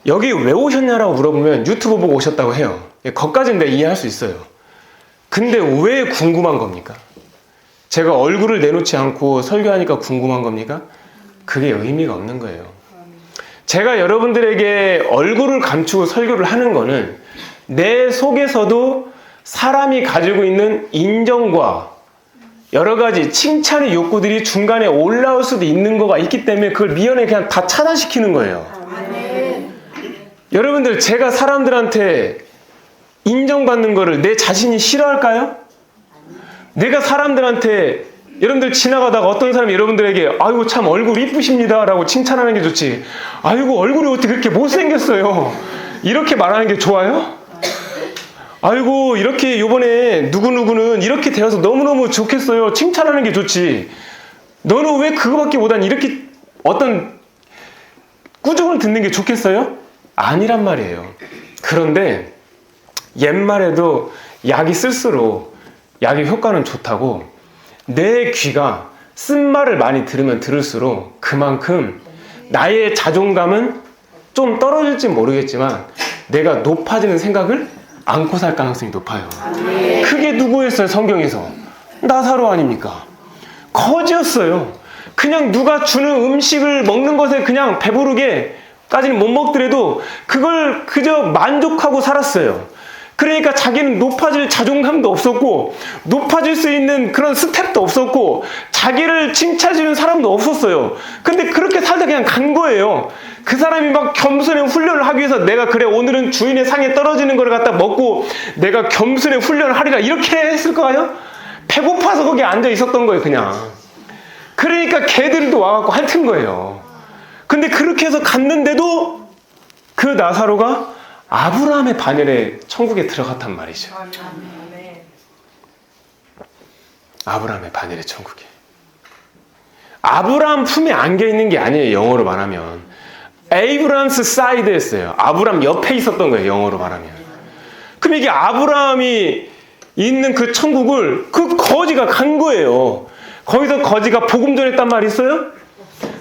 여기 왜 오셨냐라고 물어보면 유튜브 보고 오셨다고 해요. 거기까지는 내가 이해할 수 있어요. 근데 왜 궁금한 겁니까? 제가 얼굴을 내놓지 않고 설교하니까 궁금한 겁니까? 그게 의미가 없는 거예요. 제가 여러분들에게 얼굴을 감추고 설교를 하는 거는 내 속에서도 사람이 가지고 있는 인정과 여러 가지 칭찬의 욕구들이 중간에 올라올 수도 있는 거가 있기 때문에 그걸 미연에 그냥 다 차단시키는 거예요. 여러분들, 제가 사람들한테 인정받는 거를 내 자신이 싫어할까요? 내가 사람들한테, 여러분들 지나가다가 어떤 사람이 여러분들에게 아이고 참 얼굴 이쁘십니다 라고 칭찬하는 게 좋지, 아이고 얼굴이 어떻게 그렇게 못생겼어요 이렇게 말하는 게 좋아요? 아이고 이렇게 요번에 누구누구는 이렇게 되어서 너무너무 좋겠어요 칭찬하는 게 좋지, 너는 왜 그거밖에 못하니 이렇게 어떤 꾸중을 듣는 게 좋겠어요? 아니란 말이에요. 그런데 옛말에도 약이 쓸수록 약의 효과는 좋다고, 내 귀가 쓴말을 많이 들으면 들을수록 그만큼 나의 자존감은 좀 떨어질지 모르겠지만 내가 높아지는 생각을 안고 살 가능성이 높아요. 그게 누구였어요? 성경에서 나사로 아닙니까? 거지였어요. 그냥 누가 주는 음식을 먹는 것에 그냥 배부르게까지는 못 먹더라도 그걸 그저 만족하고 살았어요. 그러니까 자기는 높아질 자존감도 없었고 높아질 수 있는 그런 스텝도 없었고 자기를 칭찬해주는 사람도 없었어요. 근데 그렇게 살다 그냥 간 거예요. 그 사람이 막 겸손의 훈련을 하기 위해서 내가 그래 오늘은 주인의 상에 떨어지는 걸 갖다 먹고 내가 겸손의 훈련을 하리라 이렇게 했을까요? 배고파서 거기 앉아 있었던 거예요 그냥. 그러니까 개들도 와갖고 핥은 거예요. 근데 그렇게 해서 갔는데도 그 나사로가 아브라함의 반열에 천국에 들어갔단 말이죠. 아브라함의 반열에 천국에. 아브라함 품에 안겨 있는 게 아니에요. 영어로 말하면 에이브람스 사이드였어요. 아브라함 옆에 있었던 거예요. 영어로 말하면. 그럼 이게 아브라함이 있는 그 천국을 그 거지가 간 거예요. 거기서 거지가 복음 전했단 말 있어요?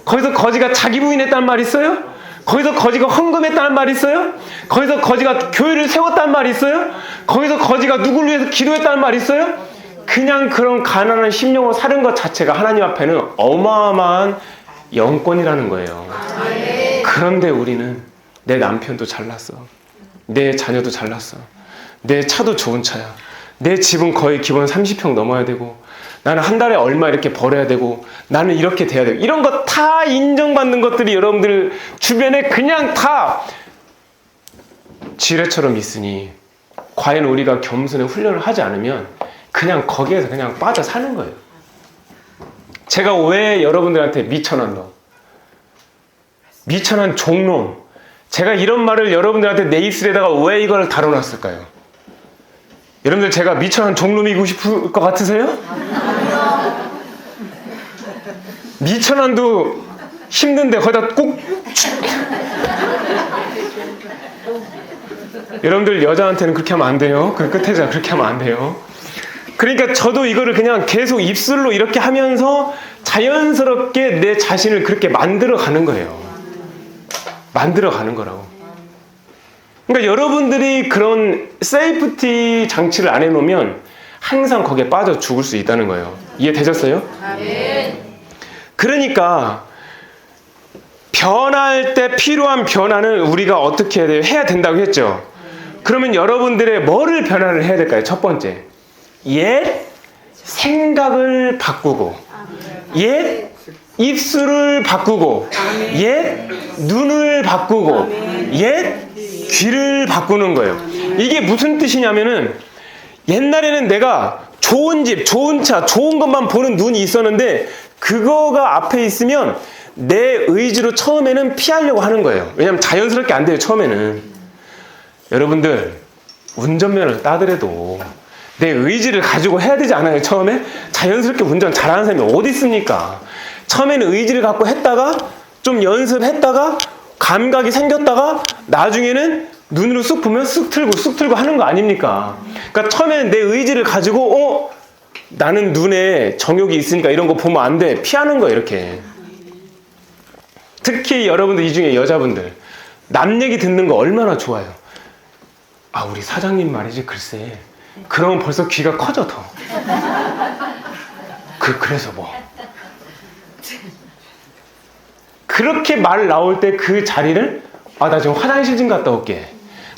거기서 거지가 자기 부인했단 말 있어요? 거기서 거지가 헌금했다는 말 있어요? 거기서 거지가 교회를 세웠다는 말 있어요? 거기서 거지가 누구를 위해서 기도했다는 말 있어요? 그냥 그런 가난한 심령으로 사는 것 자체가 하나님 앞에는 어마어마한 영권이라는 거예요. 그런데 우리는 내 남편도 잘났어. 내 자녀도 잘났어. 내 차도 좋은 차야. 내 집은 거의 기본 30평 넘어야 되고 나는 한 달에 얼마 이렇게 벌어야 되고 나는 이렇게 돼야 되고 이런 거 다 인정받는 것들이 여러분들 주변에 그냥 다 지뢰처럼 있으니 과연 우리가 겸손의 훈련을 하지 않으면 그냥 거기에서 그냥 빠져 사는 거예요. 제가 왜 여러분들한테 미천한 놈, 미천한 종놈, 제가 이런 말을 여러분들한테 내 입술에다가 왜 이걸 다뤄놨을까요? 여러분들 제가 미천한 종놈이고 싶을 것 같으세요? 미천한도 힘든데 거기다 꼭 여러분들 여자한테는 그렇게 하면 안 돼요. 그 끝에자 그렇게 하면 안 돼요. 그러니까 저도 이거를 그냥 계속 입술로 이렇게 하면서 자연스럽게 내 자신을 그렇게 만들어 가는 거예요. 만들어 가는 거라고. 그러니까 여러분들이 그런 세이프티 장치를 안 해놓으면 항상 거기에 빠져 죽을 수 있다는 거예요. 이해되셨어요? 그러니까 변할 때 필요한 변화는 우리가 어떻게 해야 돼요? 해야 된다고 했죠. 그러면 여러분들의 뭐를 변화를 해야 될까요? 첫 번째, 옛 생각을 바꾸고, 옛 입술을 바꾸고, 옛 눈을 바꾸고, 옛 귀를 바꾸는 거예요. 이게 무슨 뜻이냐면은 옛날에는 내가 좋은 집, 좋은 차, 좋은 것만 보는 눈이 있었는데 그거가 앞에 있으면 내 의지로 처음에는 피하려고 하는 거예요. 왜냐하면 자연스럽게 안 돼요. 처음에는. 여러분들 운전면허를 따더라도 내 의지를 가지고 해야 되지 않아요? 처음에? 자연스럽게 운전 잘하는 사람이 어디 있습니까? 처음에는 의지를 갖고 했다가 좀 연습했다가 감각이 생겼다가 나중에는 눈으로 쑥 보면 쑥 틀고 하는 거 아닙니까? 그러니까 처음에는 내 의지를 가지고 나는 눈에 정욕이 있으니까 이런 거 보면 안 돼. 피하는 거예요. 이렇게. 특히 여러분들 이 중에 여자분들 남 얘기 듣는 거 얼마나 좋아요. 아 우리 사장님 말이지 글쎄 그러면 벌써 귀가 커져 더. 그래서 뭐 그렇게 말 나올 때 그 자리를 나 지금 화장실 좀 갔다 올게.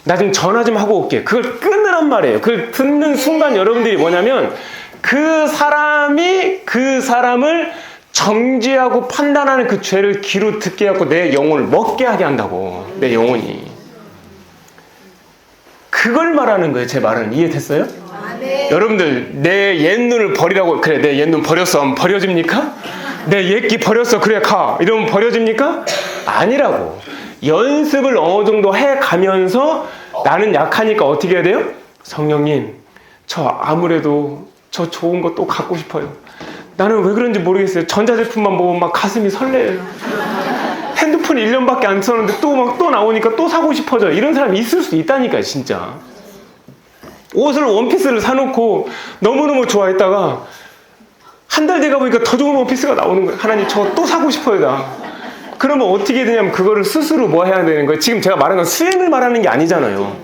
나 지금 전화 좀 하고 올게. 그걸 끊으란 말이에요. 그걸 듣는 순간 여러분들이 뭐냐면 그 사람이 그 사람을 정죄하고 판단하는 그 죄를 귀로 듣게 하고 내 영혼을 먹게 하게 한다고. 내 영혼이. 그걸 말하는 거예요. 제 말은. 이해됐어요? 네. 여러분들 내 옛눈을 버리라고. 그래 내 옛눈 버렸어. 하면 버려집니까? 내 옛기 버렸어. 그래 가. 이러면 버려집니까? 아니라고. 연습을 어느 정도 해가면서 나는 약하니까 어떻게 해야 돼요? 성령님 저 아무래도 저 좋은 거 또 갖고 싶어요. 나는 왜 그런지 모르겠어요. 전자제품만 보면 막 가슴이 설레요. 핸드폰 1년밖에 안 썼는데 또 나오니까 또 사고 싶어져. 이런 사람이 있을 수 있다니까요. 진짜. 옷을 원피스를 사놓고 너무너무 좋아했다가 한 달 돼가 보니까 더 좋은 원피스가 나오는 거예요. 하나님 저 또 사고 싶어요 나. 그러면 어떻게 되냐면 그거를 스스로 뭐 해야 되는 거예요. 지금 제가 말하는 건 수행을 말하는 게 아니잖아요.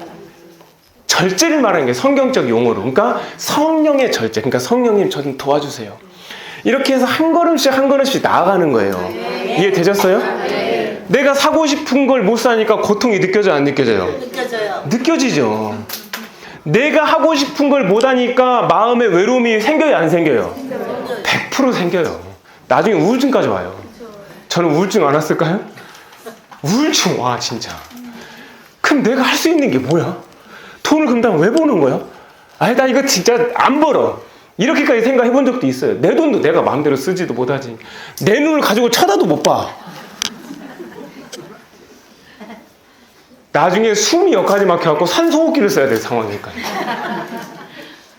절제를 말하는 게 성경적 용어로. 그러니까 성령의 절제. 그러니까 성령님 저 좀 도와주세요. 이렇게 해서 한 걸음씩 한 걸음씩 나아가는 거예요. 이해되셨어요? 내가 사고 싶은 걸 못 사니까 고통이 느껴져요, 안 느껴져요? 느껴져요. 느껴지죠. 내가 하고 싶은 걸 못 하니까 마음에 외로움이 생겨요, 안 생겨요? 100% 생겨요. 나중에 우울증까지 와요. 저는 우울증 안 왔을까요? 우울증 와 진짜. 그럼 내가 할 수 있는 게 뭐야? 돈을 그럼 난 왜 버는 거야? 아니 나 이거 진짜 안 벌어. 이렇게까지 생각해 본 적도 있어요. 내 돈도 내가 마음대로 쓰지도 못하지. 내 눈을 가지고 쳐다도 못 봐. 나중에 숨이 여기까지 막혀갖고 산소호흡기를 써야 될 상황이니까요.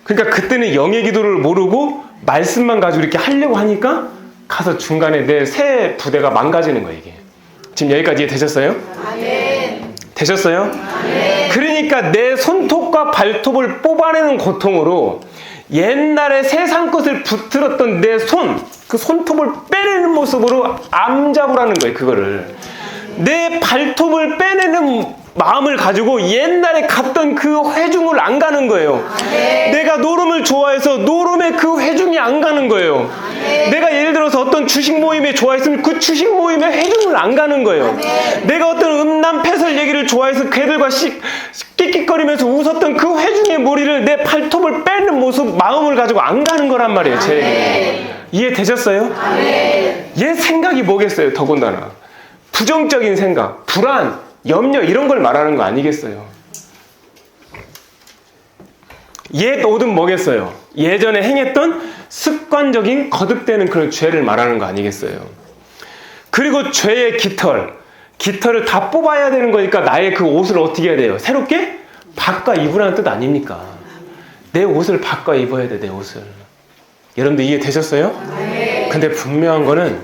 그러니까 그때는 영의 기도를 모르고 말씀만 가지고 이렇게 하려고 하니까 가서 중간에 내 새 부대가 망가지는 거예요. 이게 지금 여기까지 되셨어요? 되셨어요? 그러니까 내 손톱과 발톱을 뽑아내는 고통으로 옛날에 세상 것을 붙들었던 내 손, 그 손톱을 빼내는 모습으로 암잡으라는 거예요. 그거를 내 발톱을 빼내는 마음을 가지고 옛날에 갔던 그 회중을 안 가는 거예요. 내가 노름을 좋아해서 노름의 그 회중이 안 가는 거예요. 내가 예를 들어서 어떤 주식 모임에 좋아했으면 그 주식 모임의 회중을 안 가는 거예요. 내가 어떤 음란 패설 얘기를 좋아해서 걔들과 끽끽거리면서 웃었던 그 회중의 머리를 내 발톱을 빼는 모습, 마음을 가지고 안 가는 거란 말이에요. 제 얘기. 이해되셨어요? 얘 생각이 뭐겠어요? 더군다나 부정적인 생각, 불안, 염려 이런 걸 말하는 거 아니겠어요? 옛 옷은 뭐겠어요? 예전에 행했던 습관적인 거듭되는 그런 죄를 말하는 거 아니겠어요? 그리고 죄의 깃털을 다 뽑아야 되는 거니까 나의 그 옷을 어떻게 해야 돼요? 새롭게 바꿔 입으라는 뜻 아닙니까? 내 옷을 바꿔 입어야 돼, 내 옷을. 여러분들 이해되셨어요? 근데 분명한 거는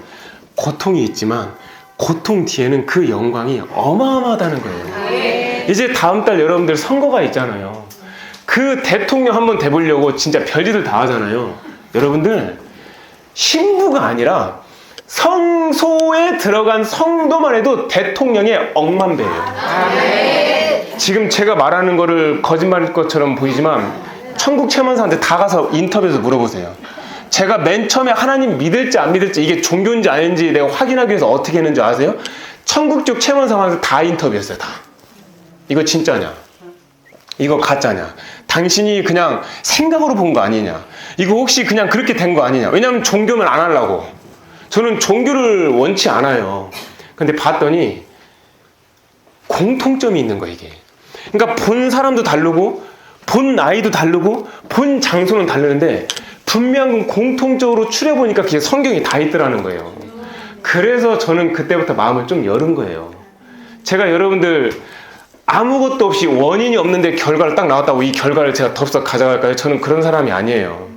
고통이 있지만 고통 뒤에는 그 영광이 어마어마하다는 거예요. 이제 다음 달 여러분들 선거가 있잖아요. 그 대통령 한번 돼보려고 진짜 별짓을 다 하잖아요. 여러분들 신부가 아니라 성소에 들어간 성도만 해도 대통령의 억만 배예요. 지금 제가 말하는 거를 거짓말일 것처럼 보이지만 천국 체험사한테 다 가서 인터뷰에서 물어보세요. 제가 맨 처음에 하나님 믿을지 안 믿을지 이게 종교인지 아닌지 내가 확인하기 위해서 어떻게 했는지 아세요? 천국 쪽 체험사한테 다 인터뷰했어요. 다. 이거 진짜냐? 이거 가짜냐? 당신이 그냥 생각으로 본 거 아니냐? 이거 혹시 그냥 그렇게 된 거 아니냐? 왜냐하면 종교는 안 하려고. 저는 종교를 원치 않아요. 근데 봤더니 공통점이 있는 거예요, 이게. 그러니까 본 사람도 다르고 본 나이도 다르고 본 장소는 다르는데 분명한 건 공통적으로 추려보니까 그게 성경이 다 있더라는 거예요. 그래서 저는 그때부터 마음을 좀 열은 거예요. 제가 여러분들 아무것도 없이 원인이 없는데 결과를 딱 나왔다고 이 결과를 제가 덥석 가져갈까요? 저는 그런 사람이 아니에요.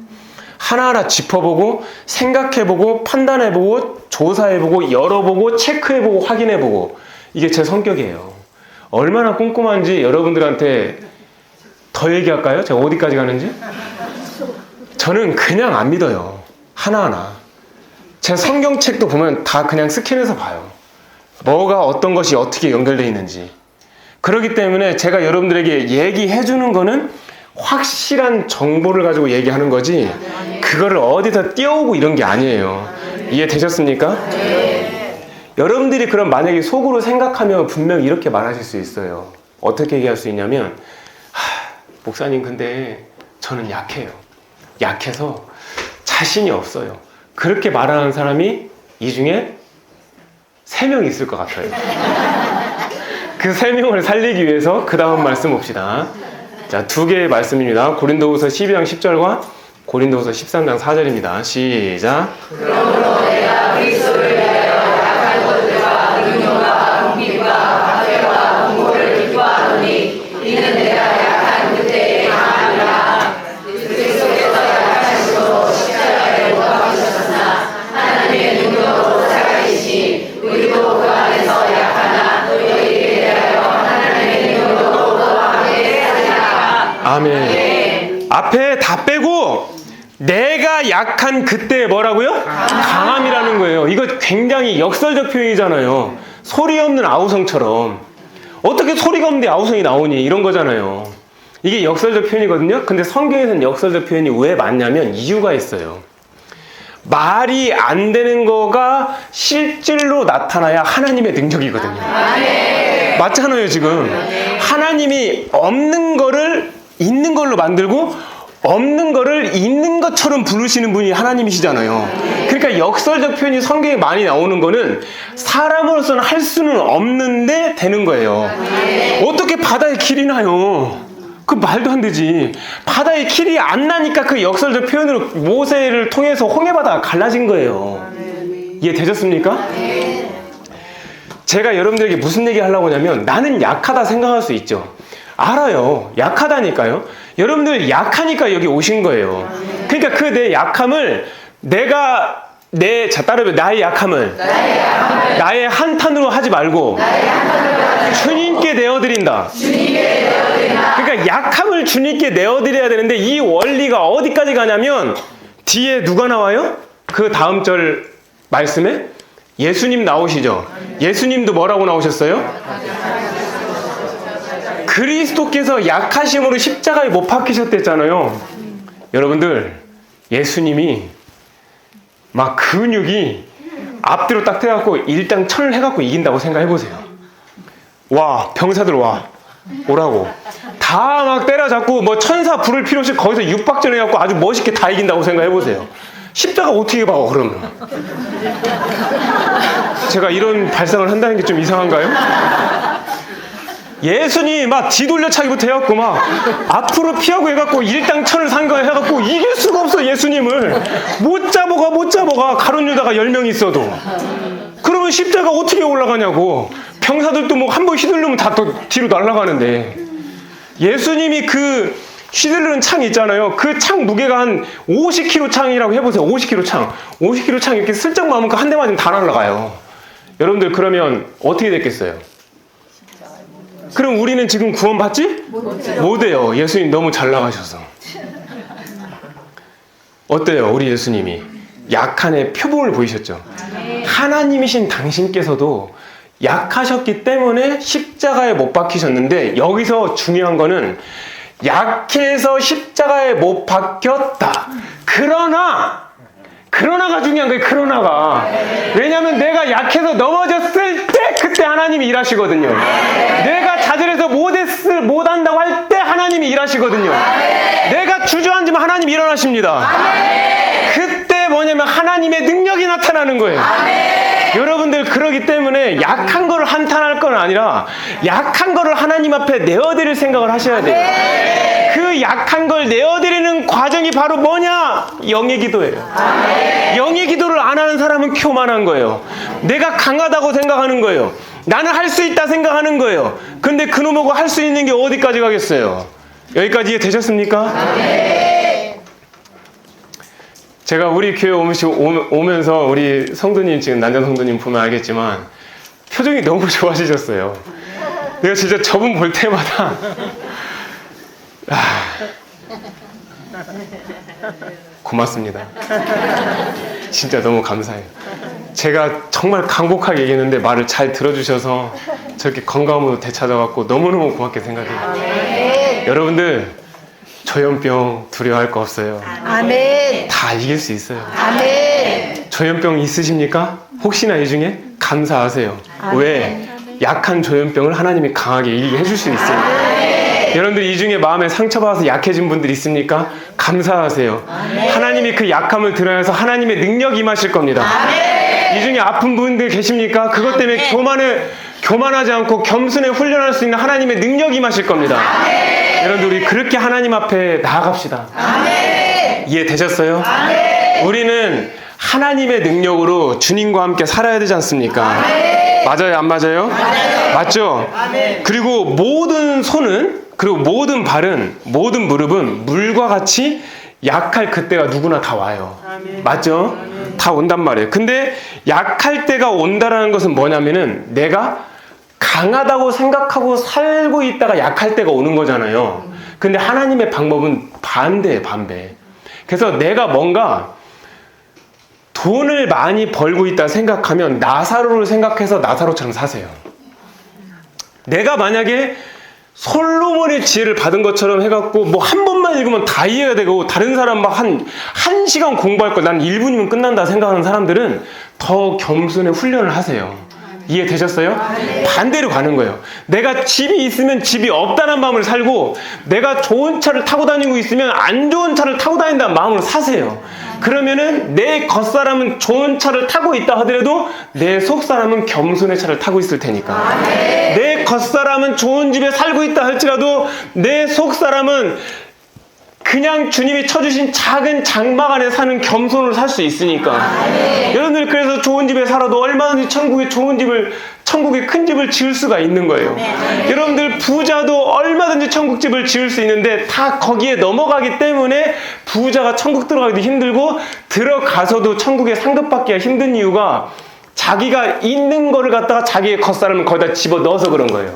하나하나 짚어보고 생각해보고 판단해보고 조사해보고 열어보고 체크해보고 확인해보고 이게 제 성격이에요. 얼마나 꼼꼼한지 여러분들한테 더 얘기할까요? 제가 어디까지 가는지? 저는 그냥 안 믿어요. 하나하나. 제 성경책도 보면 다 그냥 스캔해서 봐요. 뭐가 어떤 것이 어떻게 연결되어 있는지. 그렇기 때문에 제가 여러분들에게 얘기해 주는 거는 확실한 정보를 가지고 얘기하는 거지 그거를 어디서 띄워오고 이런 게 아니에요. 이해되셨습니까? 여러분들이 그럼 만약에 속으로 생각하면 분명히 이렇게 말하실 수 있어요. 어떻게 얘기할 수 있냐면 목사님 근데 저는 약해요. 약해서 자신이 없어요. 그렇게 말하는 사람이 이 중에 3명 있을 것 같아요. 그 3명을 살리기 위해서 그 다음 말씀 봅시다. 자, 2개의 말씀입니다. 고린도후서 12장 10절과 고린도후서 13장 4절입니다. 시작. 그러므로 내가 그리스도를 위하여 약한 것들과 능력과 궁핍과 박해와 공고를 기뻐하노니 이는 내가 약한 그때의 강함이라. 그리스도께서 약하심으로 십자가에 못 박히셨으나 하나님의 능력으로 살아계시니 우리도 그 안에서 약하나 너희에게 대하여 하나님의 능력으로 너와 함께 살리라. 아멘. 앞에 다 빼고 내가 약한 그때 뭐라고요? 강함이라는 거예요. 이거 굉장히 역설적 표현이잖아요. 소리 없는 아우성처럼. 어떻게 소리가 없는데 아우성이 나오니? 이런 거잖아요. 이게 역설적 표현이거든요. 근데 성경에서는 역설적 표현이 왜 맞냐면 이유가 있어요. 말이 안 되는 거가 실질로 나타나야 하나님의 능력이거든요. 맞잖아요, 지금. 하나님이 없는 거를 있는 걸로 만들고 없는 거를 있는 것처럼 부르시는 분이 하나님이시잖아요. 그러니까 역설적 표현이 성경에 많이 나오는 거는 사람으로서는 할 수는 없는데 되는 거예요. 어떻게 바다에 길이 나요? 그 말도 안 되지. 바다에 길이 안 나니까 그 역설적 표현으로 모세를 통해서 홍해바다가 갈라진 거예요. 이해되셨습니까? 제가 여러분들에게 무슨 얘기 하려고 하냐면 나는 약하다 생각할 수 있죠. 알아요. 약하다니까요. 여러분들 약하니까 여기 오신 거예요. 그러니까 그 내 약함을 자 따르면 나의 약함을 나의 한탄으로 하지 말고 주님께 내어드린다. 그러니까 약함을 주님께 내어드려야 되는데 이 원리가 어디까지 가냐면 뒤에 누가 나와요? 그 다음 절 말씀에 예수님 나오시죠. 예수님도 뭐라고 나오셨어요? 그리스도께서 약하심으로 십자가에 못 박히셨댔잖아요. 여러분들 예수님이 막 근육이 앞뒤로 딱 돼갖고 일당천을 해갖고 이긴다고 생각해보세요. 와 병사들 오라고 다 막 때려잡고 뭐 천사 부를 필요 없이 거기서 육박전 해갖고 아주 멋있게 다 이긴다고 생각해보세요. 십자가 어떻게 봐 그러면? 제가 이런 발상을 한다는 게 좀 이상한가요? 예수님이 막 뒤돌려차기부터 해갖고 막 앞으로 피하고 해갖고 일당천을 상거해갖고 이길 수가 없어. 예수님을 못 잡아가 가룟 유다가 10명 있어도. 그러면 십자가 어떻게 올라가냐고. 병사들도 뭐 한 번 휘둘르면 다 또 뒤로 날아가는데 예수님이 그 휘두르는 창 있잖아요. 그 창 무게가 한 50kg 창이라고 해보세요. 50kg 창. 50kg 창 이렇게 슬쩍 맞으면 한 대 맞으면 다 날아가요. 여러분들 그러면 어떻게 됐겠어요? 그럼 우리는 지금 구원받지? 못해요. 예수님 너무 잘 나가셔서. 어때요? 우리 예수님이 약한의 표본을 보이셨죠? 하나님이신 당신께서도 약하셨기 때문에 십자가에 못 박히셨는데 여기서 중요한 거는 약해서 십자가에 못 박혔다. 그러나가 중요한 거예요. 그러나가. 왜냐하면 내가 약해서 넘어졌을 때 그때 하나님이 일하시거든요. 내가 좌절해서 못한다고 할 때 하나님이 일하시거든요. 내가 주저앉으면 하나님이 일어나십니다. 그때 뭐냐면 하나님의 능력이 나타나는 거예요. 여러분들 그러기 때문에 약한 거를 한탄할 건 아니라 약한 거를 하나님 앞에 내어드릴 생각을 하셔야 돼요. 그 약한 걸 내어드리는 과정이 바로 뭐냐? 영의 기도예요. 영의 기도를 안 하는 사람은 교만한 거예요. 내가 강하다고 생각하는 거예요. 나는 할 수 있다 생각하는 거예요. 근데 그놈하고 할 수 있는 게 어디까지 가겠어요? 여기까지 이해되셨습니까? 제가 우리 교회 오면서 우리 성도님 지금 난전 성도님 보면 알겠지만 표정이 너무 좋아지셨어요. 내가 진짜 저분 볼 때마다 고맙습니다. 진짜 너무 감사해요. 제가 정말 강복하게 얘기했는데 말을 잘 들어주셔서 저렇게 건강함으로 되찾아갖고 너무너무 고맙게 생각해요. 여러분들 조현병 두려워할 거 없어요. 아멘. 다 이길 수 있어요. 아멘. 조현병 있으십니까? 혹시나 이 중에 감사하세요. 왜? 약한 조현병을 하나님이 강하게 이기게 해줄 수 있어요. 여러분들 이 중에 마음에 상처받아서 약해진 분들 있습니까? 감사하세요. 하나님이 그 약함을 드러내서 하나님의 능력이 임하실 겁니다. 이 중에 아픈 분들 계십니까? 그것 때문에 교만하지 않고 겸손에 훈련할 수 있는 하나님의 능력이 임하실 겁니다. 여러분들 우리 그렇게 하나님 앞에 나아갑시다. 이해되셨어요? 우리는 하나님의 능력으로 주님과 함께 살아야 되지 않습니까? 맞아요? 안 맞아요? 맞죠? 그리고 모든 손은 그리고 모든 발은 모든 무릎은 물과 같이 약할 그때가 누구나 다 와요. 맞죠? 다 온단 말이에요. 근데 약할 때가 온다라는 것은 뭐냐면은 내가 강하다고 생각하고 살고 있다가 약할 때가 오는 거잖아요. 근데 하나님의 방법은 반대예요. 반대. 그래서 내가 뭔가 돈을 많이 벌고 있다 생각하면 나사로를 생각해서 나사로처럼 사세요. 내가 만약에 솔로몬의 지혜를 받은 것처럼 해갖고 뭐 한 번만 읽으면 다 이해가 되고 다른 사람 막 한 시간 공부할 거 난 1분이면 끝난다 생각하는 사람들은 더 겸손의 훈련을 하세요. 이해되셨어요? 반대로 가는 거예요. 내가 집이 있으면 집이 없다는 마음을 살고 내가 좋은 차를 타고 다니고 있으면 안 좋은 차를 타고 다닌다는 마음으로 사세요. 그러면은 내 겉사람은 좋은 차를 타고 있다 하더라도 내 속사람은 겸손의 차를 타고 있을 테니까. 내 겉사람은 좋은 집에 살고 있다 할지라도 내 속사람은 그냥 주님이 쳐주신 작은 장막 안에 사는 겸손으로 살 수 있으니까. 여러분들 그래서 좋은 집에 살아도 얼마든지 천국에 큰 집을 지을 수가 있는 거예요. 여러분들 부자도 얼마든지 천국집을 지을 수 있는데 다 거기에 넘어가기 때문에 부자가 천국 들어가기도 힘들고 들어가서도 천국에 상급받기가 힘든 이유가 자기가 있는 거를 갖다가 자기의 겉사람을 거기다 집어넣어서 그런 거예요.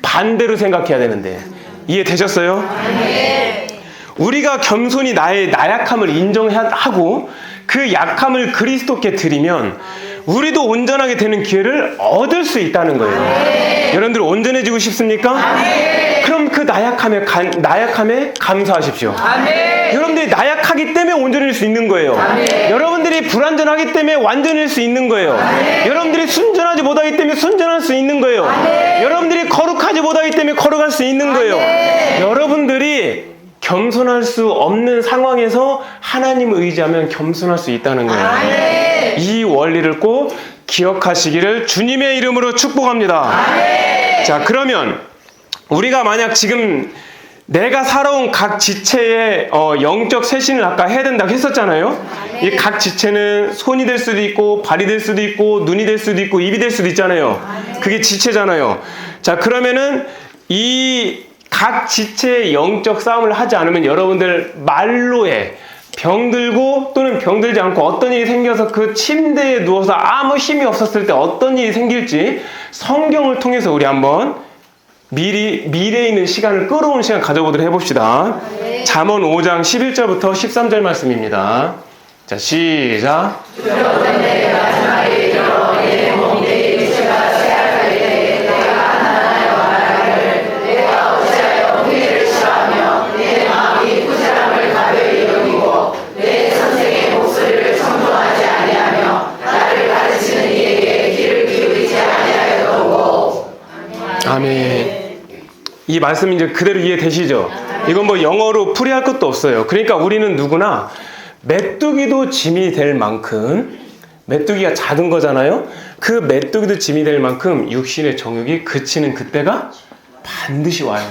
반대로 생각해야 되는데. 이해되셨어요? 우리가 겸손히 나의 나약함을 인정하고 그 약함을 그리스도께 드리면 우리도 온전하게 되는 기회를 얻을 수 있다는 거예요. 여러분들 온전해지고 싶습니까? 그럼 그 나약함에 감사하십시오. 여러분들이 나약하기 때문에 온전해질 수 있는 거예요. 여러분들이 불완전하기 때문에 완전해질 수 있는 거예요. 여러분들이 순전하지 못하기 때문에 순전할 수 있는 거예요. 여러분들이 거룩하지 못하기 때문에 거룩할 수 있는 거예요. 여러분들이 겸손할 수 없는 상황에서 하나님을 의지하면 겸손할 수 있다는 거예요. 이 원리를 꼭 기억하시기를 주님의 이름으로 축복합니다. 자, 그러면 우리가 만약 지금 내가 살아온 각 지체의 영적 쇄신을 아까 해야 된다고 했었잖아요. 이 각 지체는 손이 될 수도 있고 발이 될 수도 있고 눈이 될 수도 있고 입이 될 수도 있잖아요. 그게 지체잖아요. 자, 그러면은 이 각 지체의 영적 싸움을 하지 않으면 여러분들 말로에 병들고 또는 병들지 않고 어떤 일이 생겨서 그 침대에 누워서 아무 힘이 없었을 때 어떤 일이 생길지 성경을 통해서 우리 한번 미래에 있는 시간을 끌어오는 시간 가져보도록 해봅시다. 잠언 5장 11절부터 13절 말씀입니다. 자, 시작. 아멘. 이 말씀 이제 그대로 이해되시죠? 이건 뭐 영어로 풀이할 것도 없어요. 그러니까 우리는 누구나 메뚜기도 짐이 될 만큼, 메뚜기가 작은 거잖아요. 그 메뚜기도 짐이 될 만큼 육신의 정욕이 그치는 그때가 반드시 와요.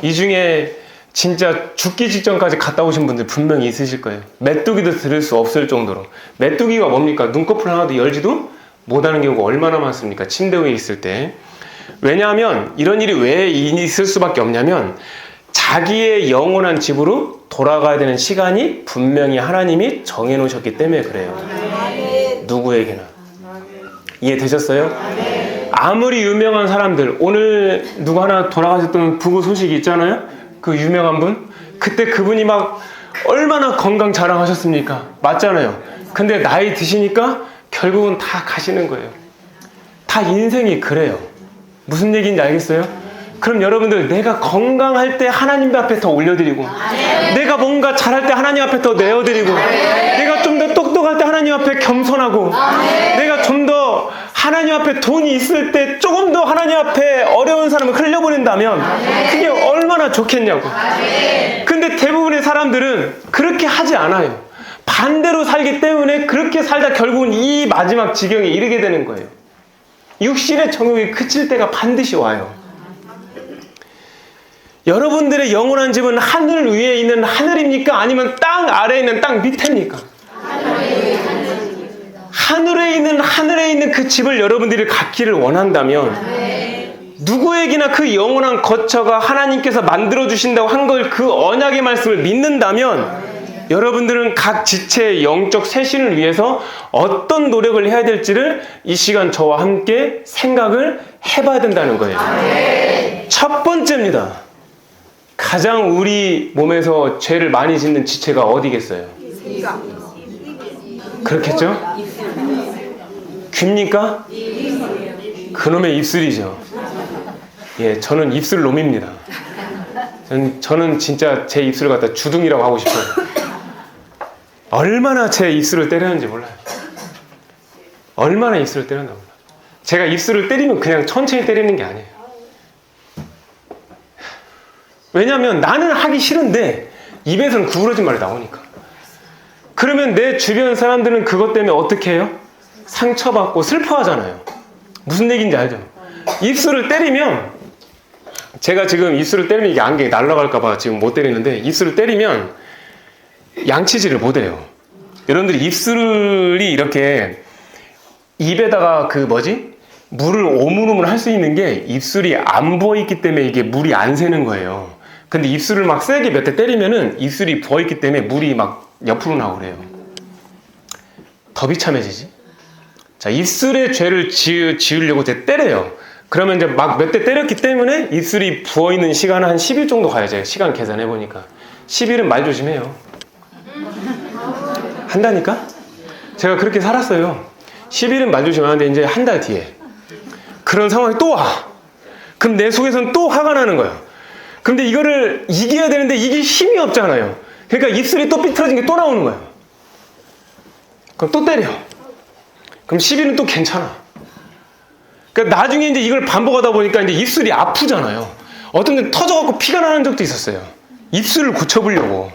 이 중에 진짜 죽기 직전까지 갔다 오신 분들 분명히 있으실 거예요. 메뚜기도 들을 수 없을 정도로. 메뚜기가 뭡니까? 눈꺼풀 하나도 열지도 못하는 경우가 얼마나 많습니까? 침대 위에 있을 때. 왜냐하면 이런 일이 왜 있을 수밖에 없냐면 자기의 영원한 집으로 돌아가야 되는 시간이 분명히 하나님이 정해놓으셨기 때문에 그래요. 누구에게나. 이해되셨어요? 아무리 유명한 사람들, 오늘 누구 하나 돌아가셨던 부부 소식이 있잖아요. 그 유명한 분. 그때 그분이 막 얼마나 건강 자랑하셨습니까? 맞잖아요. 근데 나이 드시니까 결국은 다 가시는 거예요. 다 인생이 그래요. 무슨 얘기인지 알겠어요? 그럼 여러분들 내가 건강할 때 하나님 앞에 더 올려드리고 내가 뭔가 잘할 때 하나님 앞에 더 내어드리고 내가 좀 더 똑똑할 때 하나님 앞에 겸손하고 내가 좀 더 하나님 앞에 돈이 있을 때 조금 더 하나님 앞에 어려운 사람을 흘려보낸다면 그게 얼마나 좋겠냐고. 근데 대부분의 사람들은 그렇게 하지 않아요. 반대로 살기 때문에 그렇게 살다 결국은 이 마지막 지경에 이르게 되는 거예요. 육신의 정욕이 그칠 때가 반드시 와요. 여러분들의 영원한 집은 하늘 위에 있는 하늘입니까? 아니면 땅 아래에 있는 땅 밑입니까? 하늘에 있는 그 집을 여러분들이 갖기를 원한다면 누구에게나 그 영원한 거처가 하나님께서 만들어주신다고 한 걸 그 언약의 말씀을 믿는다면 여러분들은 각 지체의 영적 쇄신을 위해서 어떤 노력을 해야 될지를 이 시간 저와 함께 생각을 해봐야 된다는 거예요. 첫 번째입니다. 가장 우리 몸에서 죄를 많이 짓는 지체가 어디겠어요? 그렇겠죠? 귀입니까? 그놈의 입술이죠. 예, 저는 입술 놈입니다. 저는 진짜 제 입술을 갖다 주둥이라고 하고 싶어요. 얼마나 제 입술을 때렸는지 몰라요. 얼마나 입술을 때렸나 몰라요. 제가 입술을 때리면 그냥 천천히 때리는 게 아니에요. 왜냐하면 나는 하기 싫은데 입에서는 구부러진 말이 나오니까. 그러면 내 주변 사람들은 그것 때문에 어떻게 해요? 상처받고 슬퍼하잖아요. 무슨 얘기인지 알죠? 입술을 때리면, 제가 지금 입술을 때리면 이게 안경이 날아갈까봐 지금 못 때리는데, 입술을 때리면 양치질을 못 해요. 여러분들이 입술이 이렇게 입에다가 물을 오물오물 할 수 있는 게 입술이 안 부어있기 때문에 이게 물이 안 새는 거예요. 근데 입술을 막 세게 몇 대 때리면은 입술이 부어있기 때문에 물이 막 옆으로 나오고 그래요. 더 비참해지지? 자, 입술에 죄를 지으려고 이제 때려요. 그러면 이제 막 몇 대 때렸기 때문에 입술이 부어있는 시간은 한 10일 정도 가요. 제가 시간 계산해보니까. 10일은 말 조심해요. 한다니까? 제가 그렇게 살았어요. 10일은 말 조심하는데 이제 한 달 뒤에 그런 상황이 또 와. 그럼 내 속에서는 또 화가 나는 거예요. 근데 이거를 이겨야 되는데 이길 힘이 없잖아요. 그러니까 입술이 또 삐뚤어진 게 또 나오는 거예요. 그럼 또 때려. 그럼 10일은 또 괜찮아. 그러니까 나중에 이제 이걸 반복하다 보니까 이제 입술이 아프잖아요. 어떤 데 터져갖고 피가 나는 적도 있었어요. 입술을 고쳐보려고.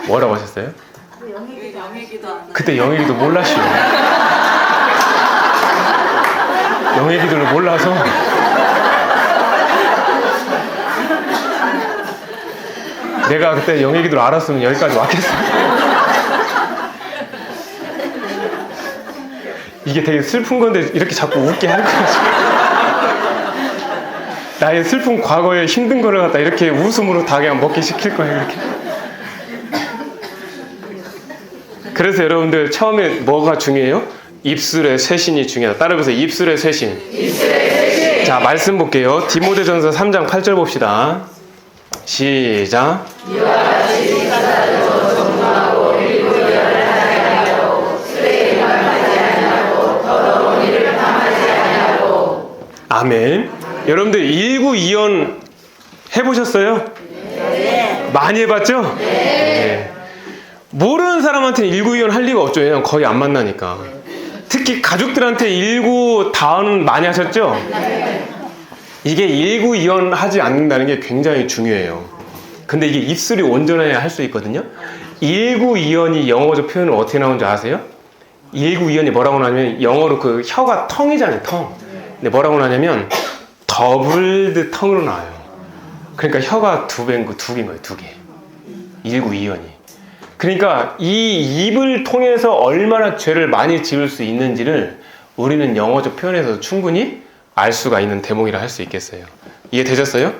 뭐라고 하셨어요? 그때 영애기도 몰랐시오. 영애기들을 몰라서. 내가 그때 영애기들 알았으면 여기까지 왔겠어. 이게 되게 슬픈 건데 이렇게 자꾸 웃게 할 거야. 나의 슬픈 과거에 힘든 거를 갖다 이렇게 웃음으로 다 그냥 먹게 시킬 거예요. 이렇게. 그래서 여러분들 처음에 뭐가 중요해요? 입술의 쇄신이 중요하다. 따라해보세요. 입술의 쇄신. 자, 말씀 볼게요. 디모데전서 3장 8절 봅시다. 시작. 아멘. 여러분들 일구이연 해보셨어요? 네. 많이 해봤죠? 네. 모르는 사람한테는 일구이연 할 리가 없죠. 왜냐면 거의 안 만나니까. 특히 가족들한테 일구다은 많이 하셨죠? 이게 일구이연 하지 않는다는 게 굉장히 중요해요. 근데 이게 입술이 온전해야 할 수 있거든요. 일구이연이 영어적 표현을 어떻게 나오는지 아세요? 일구이연이 뭐라고 나냐면 영어로 그 혀가 텅이잖아요. 텅. 근데 뭐라고 나냐면 더블드 텅으로 나와요. 그러니까 혀가 두 개인 거예요. 두 개. 일구이연이. 그러니까 이 입을 통해서 얼마나 죄를 많이 지을 수 있는지를 우리는 영어적 표현에서 충분히 알 수가 있는 대목이라 할 수 있겠어요. 이해되셨어요?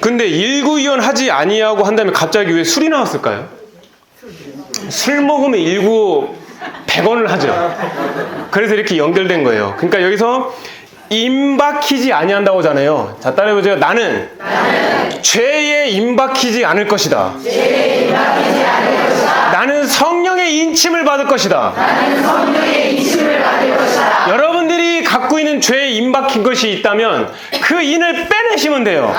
근데 일구이연 하지 아니하고 한 다음에 갑자기 왜 술이 나왔을까요? 술 먹으면 일구 100원을 하죠. 그래서 이렇게 연결된 거예요. 그러니까 여기서 임박히지 아니한다고 하잖아요. 자, 따라해보세요. 나는 죄에 임박히지 않을 것이다. 나는 성령의 인침을 받을 것이다. 여러분들이 갖고 있는 죄에 임박힌 것이 있다면 그 인을 빼내시면 돼요.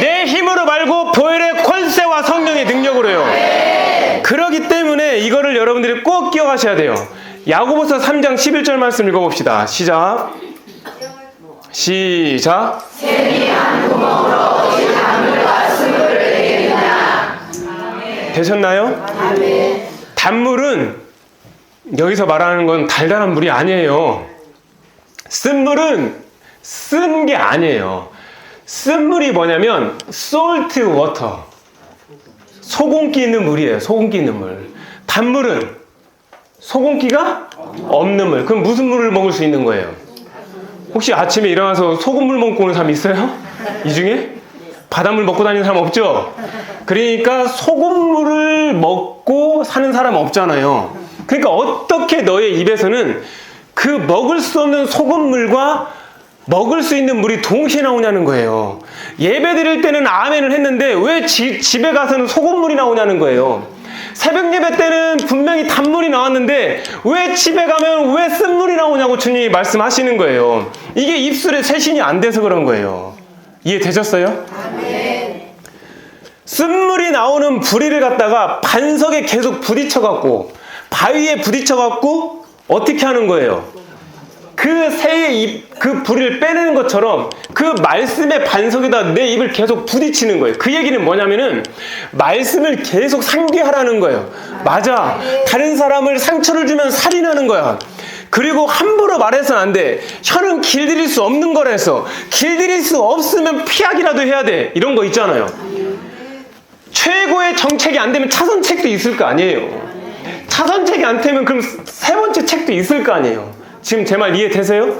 내 힘으로 말고 보혈의 권세와 성령의 능력으로요. 그렇기 때문에 이거를 여러분들이 꼭 기억하셔야 돼요. 야고보서 3장 11절 말씀 읽어봅시다. 시작. 샘이 한 구멍으로 단물과 쓴물을 내겠느냐. 되셨나요? 단물은 여기서 말하는 건 달달한 물이 아니에요. 쓴물은 쓴 게 아니에요. 쓴물이 뭐냐면 salt water, 소금기 있는 물이에요. 소금기 있는 물. 단물은 소금기가 없는 물. 그럼 무슨 물을 먹을 수 있는 거예요? 혹시 아침에 일어나서 소금물 먹고 오는 사람 있어요? 이 중에? 바닷물 먹고 다니는 사람 없죠? 그러니까 소금물을 먹고 사는 사람 없잖아요. 그러니까 어떻게 너의 입에서는 그 먹을 수 없는 소금물과 먹을 수 있는 물이 동시에 나오냐는 거예요. 예배 드릴 때는 아멘을 했는데 왜 집에 가서는 소금물이 나오냐는 거예요. 새벽 예배 때는 분명히 단물이 나왔는데 왜 집에 가면 왜 쓴물이 나오냐고 주님이 말씀하시는 거예요. 이게 입술에 쇄신이 안 돼서 그런 거예요. 이해되셨어요? 아멘. 쓴물이 나오는 부리를 갖다가 반석에 계속 부딪혀갖고 바위에 부딪혀갖고 어떻게 하는 거예요? 그 새의 그 부리를 빼내는 것처럼 그 말씀의 반석에다 내 입을 계속 부딪히는 거예요. 그 얘기는 뭐냐면은 말씀을 계속 상기하라는 거예요. 맞아. 다른 사람을 상처를 주면 살인하는 거야. 그리고 함부로 말해서는 안 돼. 혀는 길들일 수 없는 거라서 길들일 수 없으면 피하기라도 해야 돼. 이런 거 있잖아요. 최고의 정책이 안 되면 차선책도 있을 거 아니에요. 차선책이 안 되면 그럼 세 번째 책도 있을 거 아니에요. 지금 제 말 이해되세요?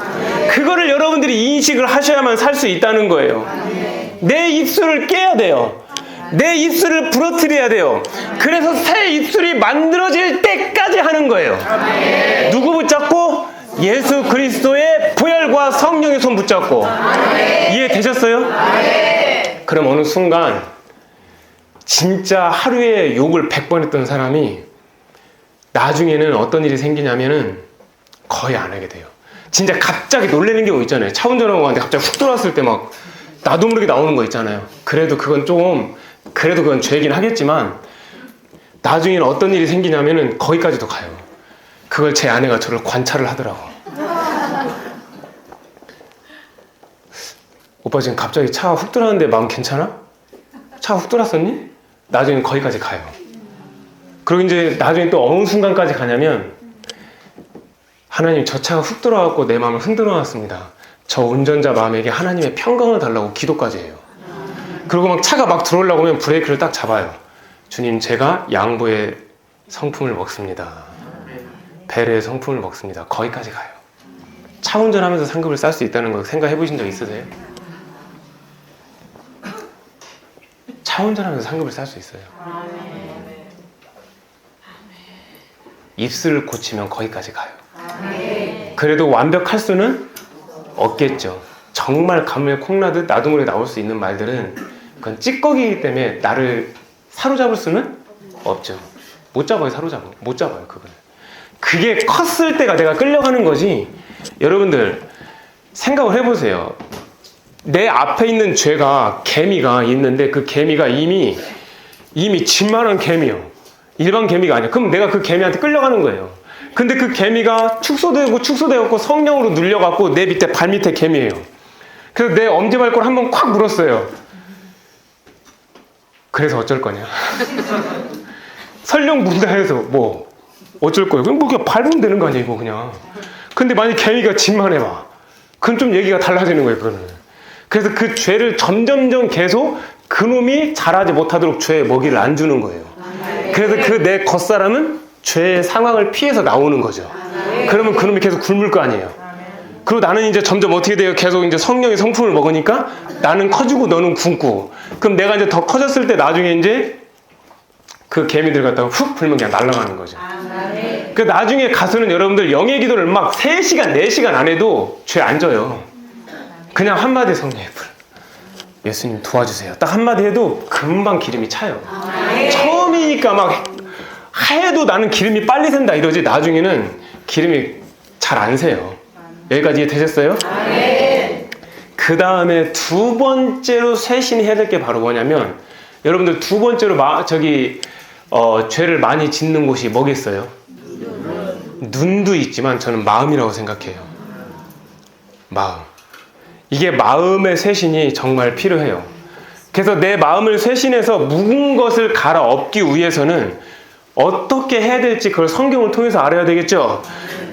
그거를 여러분들이 인식을 하셔야만 살 수 있다는 거예요. 내 입술을 깨야 돼요. 내 입술을 부러뜨려야 돼요. 그래서 새 입술이 만들어질 때까지 하는 거예요. 누구 붙잡고? 예수 그리스도의 보혈과 성령의 손 붙잡고. 이해되셨어요? 그럼 어느 순간 진짜 하루에 욕을 100번 했던 사람이 나중에는 어떤 일이 생기냐면은 거의 안 하게 돼요. 진짜 갑자기 놀라는 경우 있잖아요. 차 운전하고 가는데 갑자기 훅 들어왔을 때 막 나도 모르게 나오는 거 있잖아요. 그래도 그건 죄이긴 하겠지만 나중에는 어떤 일이 생기냐면은 거기까지도 가요. 그걸 제 아내가 저를 관찰을 하더라고. 오빠 지금 갑자기 차가 훅 들어왔는데 마음 괜찮아? 차가 훅 들어왔었니? 나중엔 거기까지 가요. 그리고 이제 나중에 또 어느 순간까지 가냐면 하나님 저 차가 훅 들어와갖고 내 마음을 흔들어 놨습니다. 저 운전자 마음에게 하나님의 평강을 달라고 기도까지 해요. 그리고 막 차가 막 들어오려고 하면 브레이크를 딱 잡아요. 주님 제가 양보의 성품을 먹습니다. 배려의 성품을 먹습니다. 거기까지 가요. 차 운전하면서 상급을 쌓을 수 있다는 거 생각해 보신 적 있으세요? 차 운전하면서 상급을 쌓을 수 있어요. 입술을 고치면 거기까지 가요. 그래도 완벽할 수는 없겠죠. 정말 가물에 콩나듯 나도 모르게 나올 수 있는 말들은 그건 찌꺼기이기 때문에 나를 사로잡을 수는 없죠. 못 잡아요. 못 잡아요. 그게 컸을 때가 내가 끌려가는 거지. 여러분들 생각을 해보세요. 내 앞에 있는 죄가 개미가 있는데 그 개미가 이미 진만한 개미요. 일반 개미가 아니야. 그럼 내가 그 개미한테 끌려가는 거예요. 근데 그 개미가 축소되고 성령으로 눌려갖고 내 밑에 발 밑에 개미예요. 그래서 내 엄지발가락을 한번 콱 물었어요. 그래서 어쩔 거냐? 설령 문다 해서 뭐 어쩔 거예요? 그럼 뭐 그냥 밟으면 되는 거 아니에요, 이거 그냥. 근데 만약 개미가 진만해봐. 그럼 좀 얘기가 달라지는 거예요, 그거는. 그래서 그 죄를 점점점 계속 그놈이 자라지 못하도록 죄의 먹이를 안 주는 거예요. 그래서 그 내 겉사람은 죄의 상황을 피해서 나오는 거죠. 그러면 그놈이 계속 굶을 거 아니에요. 그리고 나는 이제 점점 어떻게 돼요? 계속 이제 성령의 성품을 먹으니까 나는 커지고 너는 굶고. 그럼 내가 이제 더 커졌을 때 나중에 이제 그 개미들 갖다가 훅 불면 그냥 날아가는 거죠. 그 나중에 가서는 여러분들 영의 기도를 막 3시간, 4시간 안 해도 죄 안 져요. 그냥 한마디 성령의 불. 예수님 도와주세요. 딱 한마디 해도 금방 기름이 차요. 처음이니까 막 해도 나는 기름이 빨리 샌다 이러지 나중에는 기름이 잘 안 새요. 여기까지 이해되셨어요? 그 다음에 두 번째로 쇄신해야 될 게 바로 뭐냐면 여러분들 두 번째로 죄를 많이 짓는 곳이 뭐겠어요? 눈도 있지만 저는 마음이라고 생각해요. 마음. 이게 마음의 쇄신이 정말 필요해요. 그래서 내 마음을 쇄신해서 묵은 것을 갈아엎기 위해서는 어떻게 해야 될지 그걸 성경을 통해서 알아야 되겠죠.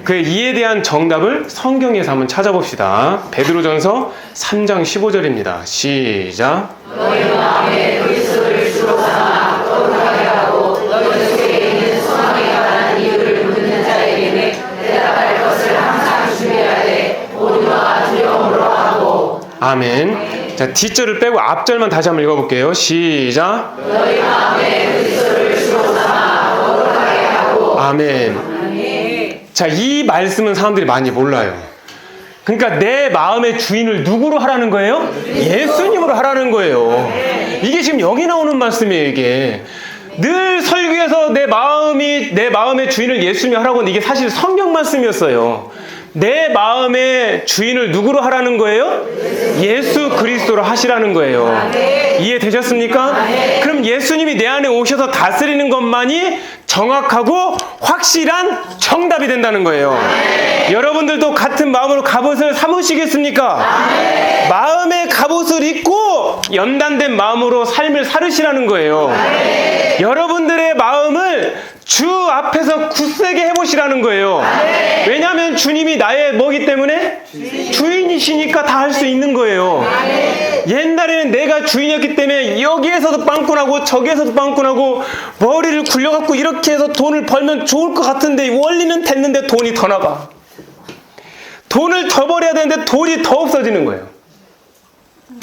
그 이에 대한 정답을 성경에서 한번 찾아봅시다. 베드로전서 3장 15절입니다. 시작. 너희 마음에 그리스도를 주로 삼아 거룩하게 하고 너희 속에 있는 소망에 관한 이유를 묻는 자에게는 대답할 것을 항상 준비하되 온유와 두려움으로 하고. 아멘. 자, 뒷절을 빼고 앞절만 다시 한번 읽어볼게요. 시작. 너희 마음에 그리스도를 주로 삼아 거룩하게 하고. 아멘. 자, 이 말씀은 사람들이 많이 몰라요. 그러니까 내 마음의 주인을 누구로 하라는 거예요? 예수님으로 하라는 거예요. 이게 지금 여기 나오는 말씀이에요, 이게. 늘 설교에서 내 마음의 주인을 예수님이 하라고 하는데 이게 사실 성경 말씀이었어요. 내 마음의 주인을 누구로 하라는 거예요? 예수 그리스도로 하시라는 거예요. 이해되셨습니까? 그럼 예수님이 내 안에 오셔서 다스리는 것만이 정확하고 확실한 정답이 된다는 거예요. 여러분들도 같은 마음으로 갑옷을 삼으시겠습니까? 마음의 갑옷을 입고 연단된 마음으로 삶을 살으시라는 거예요. 여러분들의 마음을 주 앞에서 굳세게 해보시라는 거예요. 왜냐하면 주님이 나의 뭐기 때문에? 주인이시니까 다 할 수 있는 거예요. 옛날에는 내가 주인이었기 때문에 여기에서도 빵꾸나고 저기에서도 빵꾸나고 머리를 굴려갖고 이렇게 해서 돈을 벌면 좋을 것 같은데 원리는 됐는데 돈이 더 나가. 돈을 더 벌어야 되는데 돈이 더 없어지는 거예요.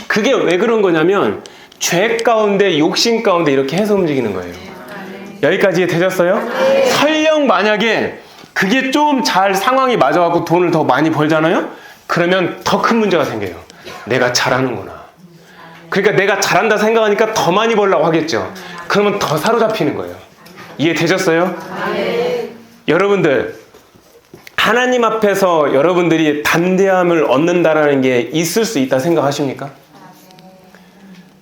그게 왜 그런 거냐면 죄 가운데 욕심 가운데 이렇게 해서 움직이는 거예요. 여기까지 되셨어요? 설령 만약에 그게 좀 잘 상황이 맞아갖고 돈을 더 많이 벌잖아요? 그러면 더 큰 문제가 생겨요. 내가 잘하는구나. 그러니까 내가 잘한다 생각하니까 더 많이 벌려고 하겠죠. 그러면 더 사로잡히는 거예요. 이해되셨어요? 여러분들, 하나님 앞에서 여러분들이 담대함을 얻는다라는 게 있을 수 있다 생각하십니까?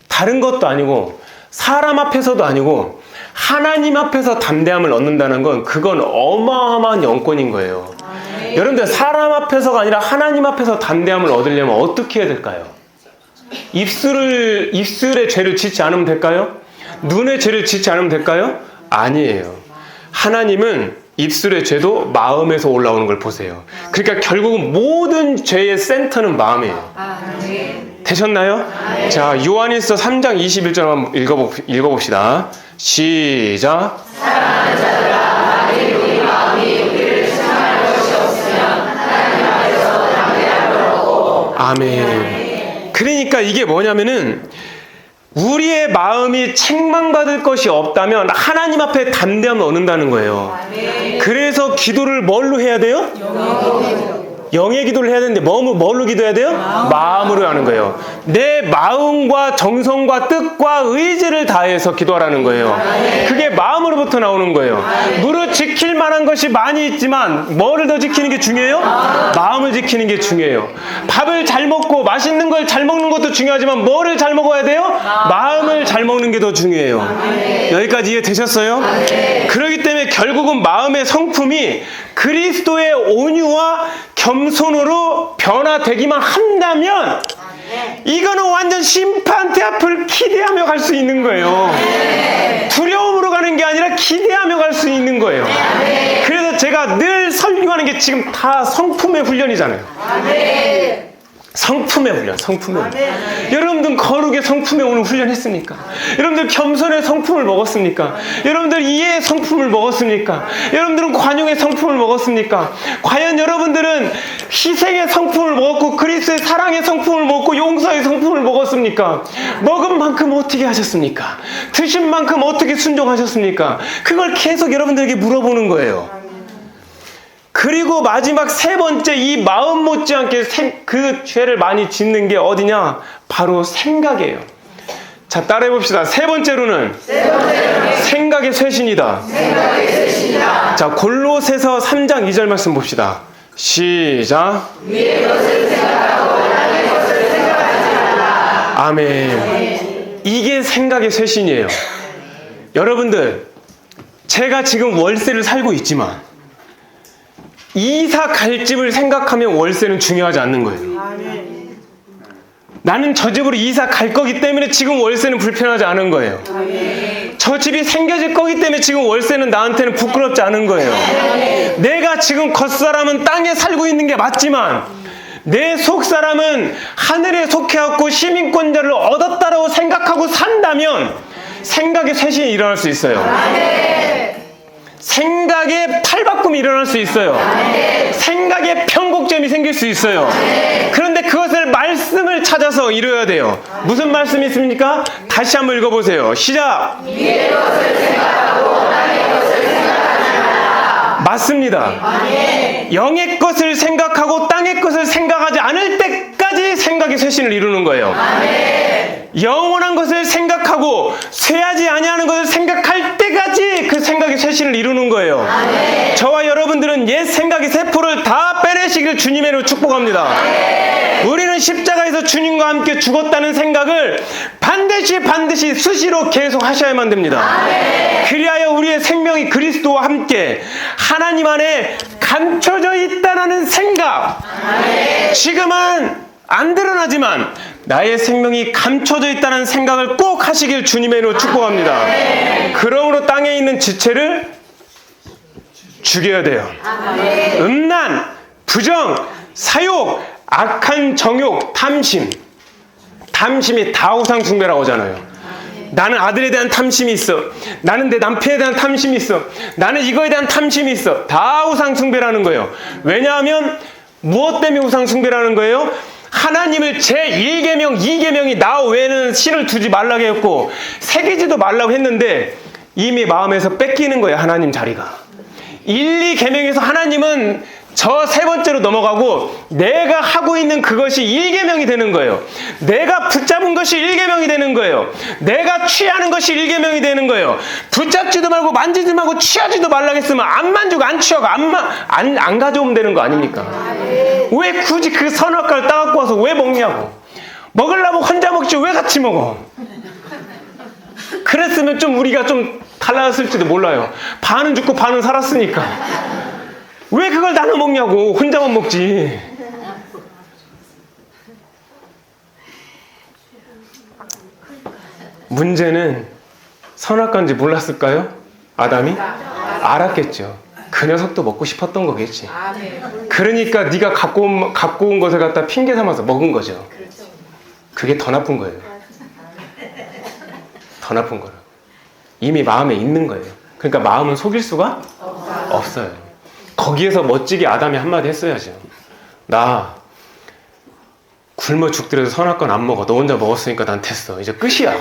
다른 것도 아니고 사람 앞에서도 아니고 하나님 앞에서 담대함을 얻는다는 건 그건 어마어마한 영권인 거예요. 여러분들, 사람 앞에서가 아니라 하나님 앞에서 담대함을 얻으려면 어떻게 해야 될까요? 입술에 죄를 짓지 않으면 될까요? 눈에 죄를 짓지 않으면 될까요? 아니에요. 하나님은 입술의 죄도 마음에서 올라오는 걸 보세요. 그러니까 결국은 모든 죄의 센터는 마음이에요. 되셨나요? 자, 요한일서 3장 21절 한번 읽어봅시다. 시작. 사랑하는 자들아, 만일 우리 마음이 우리를 시험할 것이 없으면 하나님 앞에서 담대함을 얻고. 아멘. 그러니까 이게 뭐냐면은 우리의 마음이 책망받을 것이 없다면 하나님 앞에 담대함을 얻는다는 거예요. 그래서 기도를 뭘로 해야 돼요? 영의 기도를 해야 되는데 뭘로 기도해야 돼요? 마음으로 하는 거예요. 내 마음과 정성과 뜻과 의지를 다해서 기도하라는 거예요. 그게 마음으로부터 나오는 거예요. 무릇 지킬 만한 것이 많이 있지만 뭐를 더 지키는 게 중요해요? 마음을 지키는 게 중요해요. 밥을 잘 먹고 맛있는 걸 잘 먹는 것도 중요하지만 뭐를 잘 먹어야 돼요? 마음을 잘 먹는 게 더 중요해요. 여기까지 이해되셨어요? 그렇기 때문에 결국은 마음의 성품이 그리스도의 온유와 겸손으로 변화되기만 한다면 이거는 완전 심판대 앞을 기대하며 갈 수 있는 거예요. 두려움으로 가는 게 아니라 기대하며 갈 수 있는 거예요. 그래서 제가 늘 설교하는 게 지금 다 성품의 훈련이잖아요. 성품의 훈련, 성품의 훈련. 여러분들 거룩의 성품에 오는 훈련 했습니까? 여러분들 겸손의 성품을 먹었습니까? 여러분들 이해의 성품을 먹었습니까? 여러분들은 관용의 성품을 먹었습니까? 과연 여러분들은 희생의 성품을 먹었고 그리스도의 사랑의 성품을 먹고 용서의 성품을 먹었습니까? 먹은 만큼 어떻게 하셨습니까? 드신 만큼 어떻게 순종하셨습니까? 그걸 계속 여러분들에게 물어보는 거예요. 그리고 마지막 세 번째, 이 마음 못지않게 그 죄를 많이 짓는 게 어디냐? 바로 생각이에요. 자, 따라해 봅시다. 세 번째로는 생각의 쇄신이다. 자, 골로새서 3장 2절 말씀 봅시다. 시작. 위의 것을 생각하고 땅의 것을 생각하지 말라. 아멘. 이게 생각의 쇄신이에요. 여러분들, 제가 지금 월세를 살고 있지만 이사 갈 집을 생각하면 월세는 중요하지 않는 거예요. 나는 저 집으로 이사 갈 거기 때문에 지금 월세는 불편하지 않은 거예요. 저 집이 생겨질 거기 때문에 지금 월세는 나한테는 부끄럽지 않은 거예요. 내가 지금 겉사람은 땅에 살고 있는 게 맞지만 내 속사람은 하늘에 속해왔고 시민권자를 얻었다라고 생각하고 산다면 생각의 쇄신이 일어날 수 있어요. 생각에 탈바꿈이 일어날 수 있어요. 생각에 편곡점이 생길 수 있어요. 그런데 그것을 말씀을 찾아서 이루어야 돼요. 무슨 말씀이 있습니까? 다시 한번 읽어보세요. 시작. 위의 것을 생각하고 땅의 것을 생각하지 말라. 맞습니다. 영의 것을 생각하고 땅의 것을 생각하지 않을 때까지 생각이 쇄신을 이루는 거예요. 영원한 것을 생각하고 쇠하지 아니하는 것을 생각할 때까지 그 생각이 쇄신을 이루는 거예요. 저와 여러분들은 옛 생각의 세포를 다 빼내시길 주님의 이름으로 축복합니다. 우리는 십자가에서 주님과 함께 죽었다는 생각을 반드시 수시로 계속 하셔야만 됩니다. 그리하여 우리의 생명이 그리스도와 함께 하나님 안에 감춰져 있다는 생각, 지금은 안 드러나지만 나의 생명이 감춰져 있다는 생각을 꼭 하시길 주님의 이름으로 축복합니다. 그러므로 땅에 있는 지체를 죽여야 돼요. 음란, 부정, 사욕, 악한 정욕, 탐심이 다 우상 숭배라고 하잖아요. 나는 아들에 대한 탐심이 있어. 나는 내 남편에 대한 탐심이 있어. 나는 이거에 대한 탐심이 있어. 다 우상 숭배라는 거예요. 왜냐하면 무엇 때문에 우상 숭배라는 거예요? 하나님을 제1계명, 2계명이 나 외에는 신을 두지 말라고 했고 새기지도 말라고 했는데 이미 마음에서 뺏기는 거예요. 하나님 자리가. 1, 2계명에서 하나님은 저 세 번째로 넘어가고 내가 하고 있는 그것이 1계명이 되는 거예요. 내가 붙잡은 것이 1계명이 되는 거예요. 내가 취하는 것이 1계명이 되는 거예요. 붙잡지도 말고 만지지 말고 취하지도 말라고 했으면 안 만지고 안 취하고 안 가져오면 되는 거 아닙니까? 왜 굳이 그 선악과를 따갖고 와서 왜 먹냐고. 먹으려면 혼자 먹지 왜 같이 먹어. 그랬으면 좀 우리가 좀 달라졌을지도 몰라요. 반은 죽고 반은 살았으니까. 왜 그걸 나눠 먹냐고. 혼자만 먹지. 문제는 선악과인지 몰랐을까요? 아담이? 알았겠죠. 그 녀석도 먹고 싶었던 거겠지. 그러니까 네가 갖고 온 것을 갖다 핑계 삼아서 먹은 거죠. 그게 더 나쁜 거예요. 더 나쁜 거라고. 이미 마음에 있는 거예요. 그러니까 마음은 속일 수가 없어요. 거기에서 멋지게 아담이 한마디 했어야죠. 나 굶어 죽더라도 선악과는 안 먹어. 너 혼자 먹었으니까 난 됐어. 이제 끝이야.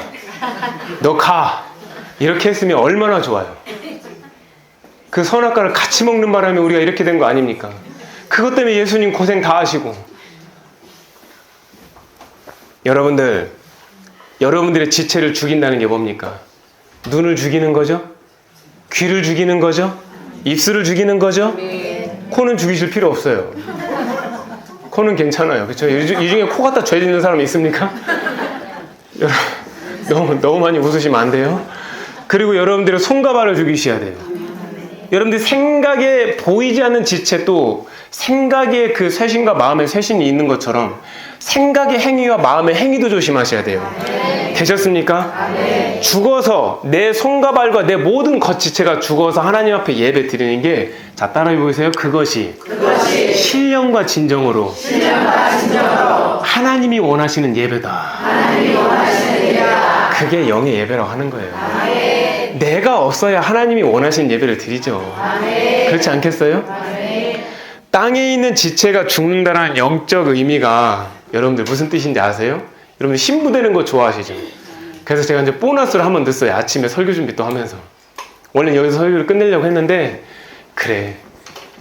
너 가. 이렇게 했으면 얼마나 좋아요. 그 선악과를 같이 먹는 바람에 우리가 이렇게 된 거 아닙니까? 그것 때문에 예수님 고생 다 하시고. 여러분들의 지체를 죽인다는 게 뭡니까? 눈을 죽이는 거죠? 귀를 죽이는 거죠? 입술을 죽이는 거죠? 코는 죽이실 필요 없어요. 코는 괜찮아요. 그렇죠? 이 중에 코 갖다 죄짓는 사람이 있습니까? 너무 많이 웃으시면 안 돼요. 그리고 여러분들의 손과 발을 죽이셔야 돼요. 여러분들 생각에 보이지 않는 지체 또 생각에 그 쇄신과 마음의 쇄신이 있는 것처럼 생각의 행위와 마음의 행위도 조심하셔야 돼요. 되셨습니까? 죽어서 내 손과 발과 내 모든 것 지체가 죽어서 하나님 앞에 예배 드리는 게, 자 따라해 보세요. 그것이 신령과 진정으로 하나님이 원하시는 예배다. 그게 영의 예배라고 하는 거예요. 내가 없어야 하나님이 원하시는 예배를 드리죠. 그렇지 않겠어요? 땅에 있는 지체가 죽는다는 영적 의미가 여러분들 무슨 뜻인지 아세요? 여러분들 신부되는 거 좋아하시죠? 그래서 제가 이제 보너스를 한번 넣었어요. 아침에 설교 준비 또 하면서. 원래 여기서 설교를 끝내려고 했는데, 그래,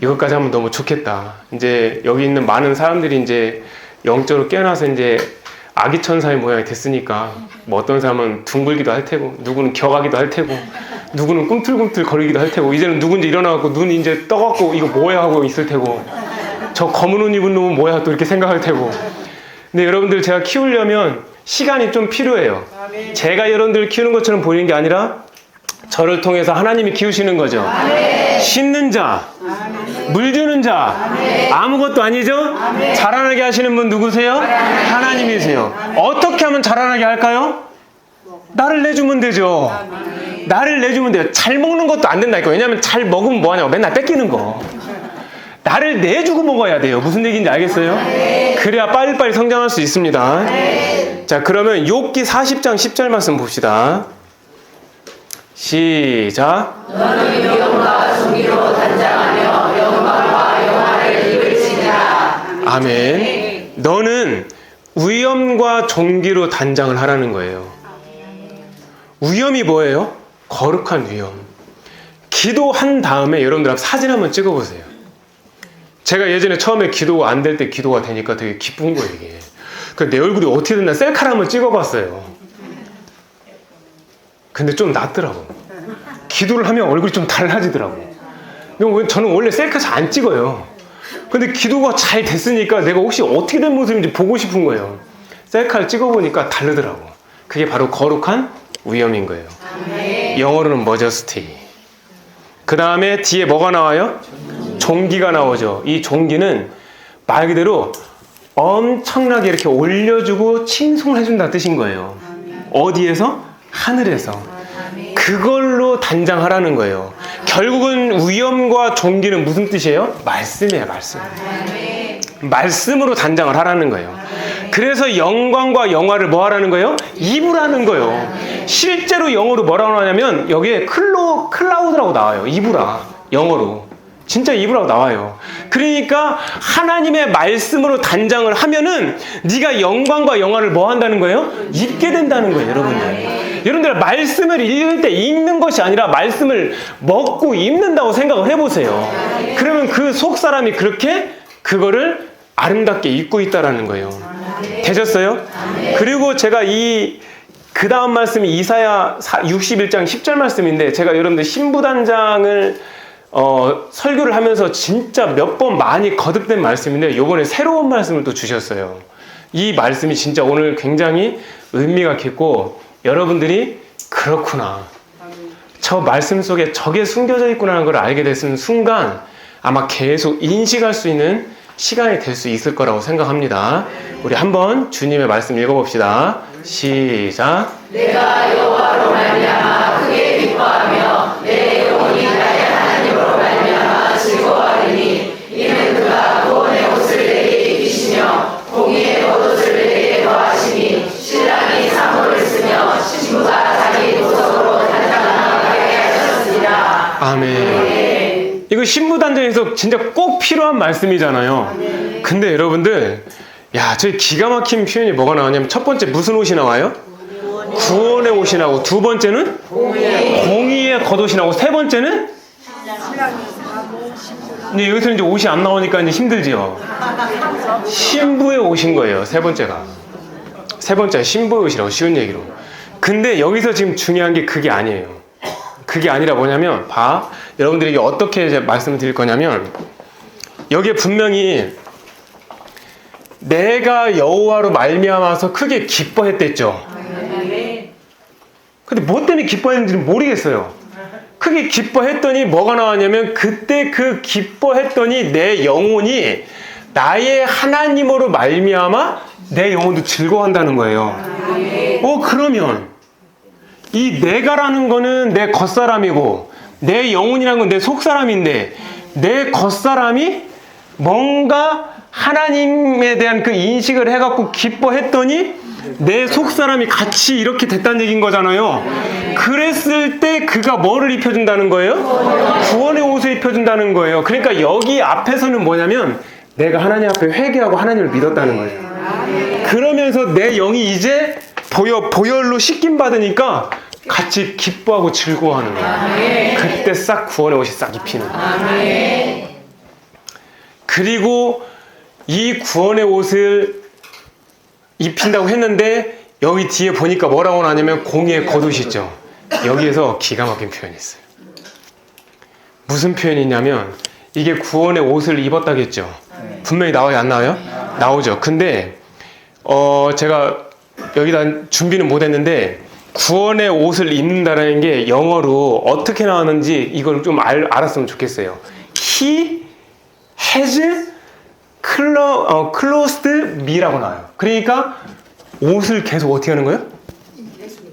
이것까지 하면 너무 좋겠다. 이제 여기 있는 많은 사람들이 이제 영적으로 깨어나서 이제 아기 천사의 모양이 됐으니까, 뭐 어떤 사람은 둥글기도 할 테고, 누구는 겨가기도 할 테고, 누구는 꿈틀꿈틀 거리기도 할 테고, 이제는 누군지 일어나갖고 눈이 이제 떠갖고 이거 뭐야 하고 있을 테고, 저 검은 옷 입은 놈은 뭐야 또 이렇게 생각할 테고. 근데 여러분들 제가 키우려면 시간이 좀 필요해요. 제가 여러분들 키우는 것처럼 보이는 게 아니라 저를 통해서 하나님이 키우시는 거죠. 씻는 자, 물 주는 자, 아무것도 아니죠? 자라나게 하시는 분 누구세요? 하나님이세요. 어떻게 하면 자라나게 할까요? 나를 내주면 되죠. 나를 내주면 돼요. 잘 먹는 것도 안 된다니까. 왜냐하면 잘 먹으면 뭐하냐고. 맨날 뺏기는 거. 나를 내주고 먹어야 돼요. 무슨 얘기인지 알겠어요? 그래야 빨리빨리 성장할 수 있습니다. 자, 그러면 욥기 40장 10절 말씀 봅시다. 시작. 너는 위엄과 존귀로 단장하며 영광과 영화를 입을지니라. 아멘. 너는 위엄과 존귀로 단장을 하라는 거예요. 위엄이 뭐예요? 거룩한 위엄. 기도한 다음에 여러분들 사진 한번 찍어보세요. 제가 예전에 처음에 기도가 안 될 때 기도가 되니까 되게 기쁜 거예요, 이게. 내 얼굴이 어떻게 됐나 셀카를 한번 찍어봤어요. 근데 좀 낫더라고. 기도를 하면 얼굴이 좀 달라지더라고. 저는 원래 셀카 잘 안 찍어요. 근데 기도가 잘 됐으니까 내가 혹시 어떻게 된 모습인지 보고 싶은 거예요. 셀카를 찍어보니까 다르더라고. 그게 바로 거룩한 위엄인 거예요. 영어로는 머저스티. 그 다음에 뒤에 뭐가 나와요? 종기가 나오죠. 이 종기는 말 그대로 엄청나게 이렇게 올려주고 칭송을 해준다는 뜻인 거예요. 어디에서? 하늘에서. 그걸로 단장하라는 거예요. 결국은 위엄과 종기는 무슨 뜻이에요? 말씀이에요, 말씀. 말씀으로 단장을 하라는 거예요. 그래서 영광과 영화를 뭐 하라는 거예요? 입으라는 거예요. 실제로 영어로 뭐라고 하냐면 여기에 클라우드라고 나와요. 입으라. 영어로. 진짜 입으라고 나와요. 그러니까 하나님의 말씀으로 단장을 하면은 네가 영광과 영화를 뭐 한다는 거예요? 입게 된다는 거예요, 여러분들. 여러분들 말씀을 읽을 때 읽는 것이 아니라 말씀을 먹고 읽는다고 생각을 해보세요. 그러면 그 속 사람이 그렇게 그거를 아름답게 읽고 있다라는 거예요. 되셨어요? 그리고 제가 그 다음 말씀이 이사야 61장 10절 말씀인데 제가 여러분들 신부단장을 설교를 하면서 진짜 몇 번 많이 거듭된 말씀인데 요번에 새로운 말씀을 또 주셨어요. 이 말씀이 진짜 오늘 굉장히 의미가 깊고 여러분들이 그렇구나. 저 말씀 속에 저게 숨겨져 있구나라는 걸 알게 됐는 순간 아마 계속 인식할 수 있는 시간이 될 수 있을 거라고 생각합니다. 우리 한번 주님의 말씀 읽어봅시다. 시작. 내가 여호와로 말미암아 크게 기뻐하며 내 영혼이 나의 하나님으로 말미암아 즐거워하리니 이는 그가 구원의 옷을 내게 입히시며 공의의 겉옷을 내게 더하시니 신랑이 사모를 쓰며 신부가 자기 보석으로 단장하게 하셨으리라. 아멘. 이거 신부단장에서 진짜 꼭 필요한 말씀이잖아요. 근데 여러분들 저희 기가 막힌 표현이 뭐가 나오냐면 첫 번째 무슨 옷이 나와요? 구원의 옷이 나오고 두 번째는 공의의 겉옷이 나오고 세 번째는 근데 여기서 이제 옷이 안 나오니까 이제 힘들지요. 신부의 옷인 거예요. 세 번째가 신부의 옷이라고 쉬운 얘기로. 근데 여기서 지금 중요한 게 그게 아니에요. 그게 아니라 뭐냐면 여러분들에게 어떻게 이제 말씀을 드릴 거냐면 여기에 분명히 내가 여호와로 말미암아서 크게 기뻐했댔죠. 근데 뭐 때문에 기뻐했는지는 모르겠어요. 크게 기뻐했더니 뭐가 나왔냐면 그때 그 기뻐했더니 내 영혼이 나의 하나님으로 말미암아 내 영혼도 즐거워한다는 거예요. 그러면 이 내가라는 거는 내 겉사람이고 내 영혼이라는 건 내 속사람인데 내 겉사람이 뭔가 하나님에 대한 그 인식을 해갖고 기뻐했더니 내 속사람이 같이 이렇게 됐다는 얘기인 거잖아요. 그랬을 때 그가 뭐를 입혀준다는 거예요? 구원의 옷을 입혀준다는 거예요. 그러니까 여기 앞에서는 뭐냐면 내가 하나님 앞에 회개하고 하나님을 믿었다는 거예요. 그러면서 내 영이 이제 보혈로 씻김 받으니까 같이 기뻐하고 즐거워하는 거예요. 그때 싹 구원의 옷이 싹 입히는 거예요. 그리고 이 구원의 옷을 입힌다고 했는데 여기 뒤에 보니까 뭐라고 나냐면 공의의 겉옷이 있죠. 여기에서 기가 막힌 표현이 있어요. 무슨 표현이 있냐면 이게 구원의 옷을 입었다겠죠. 분명히 나와요, 안 나와요? 나오죠. 근데 제가 여기다 준비는 못했는데 구원의 옷을 입는다는 게 영어로 어떻게 나왔는지 이걸 좀 알았으면 좋겠어요. He has clothed me라고 나와요. 그러니까 옷을 계속 어떻게 하는 거예요?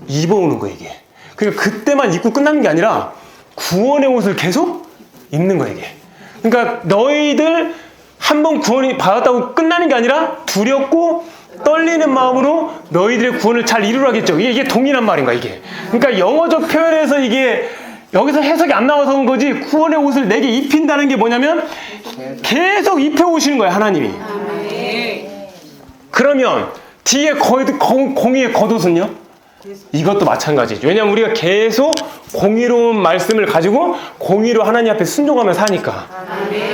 입어오는 거예요, 이게. 그러니까 그때만 입고 끝나는 게 아니라 구원의 옷을 계속 입는 거예요, 이게. 그러니까 너희들 한번 구원이 받았다고 끝나는 게 아니라 두렵고 떨리는 마음으로 너희들의 구원을 잘 이루라겠죠. 이게 동일한 말인가, 이게. 그러니까 영어적 표현에서 이게 여기서 해석이 안 나와서 온 거지 구원의 옷을 내게 입힌다는 게 뭐냐면 계속 입혀오시는 거예요, 하나님이. 그러면 뒤에 공의의 겉옷은요? 이것도 마찬가지죠. 왜냐하면 우리가 계속 공의로운 말씀을 가지고 공의로 하나님 앞에 순종하며 사니까.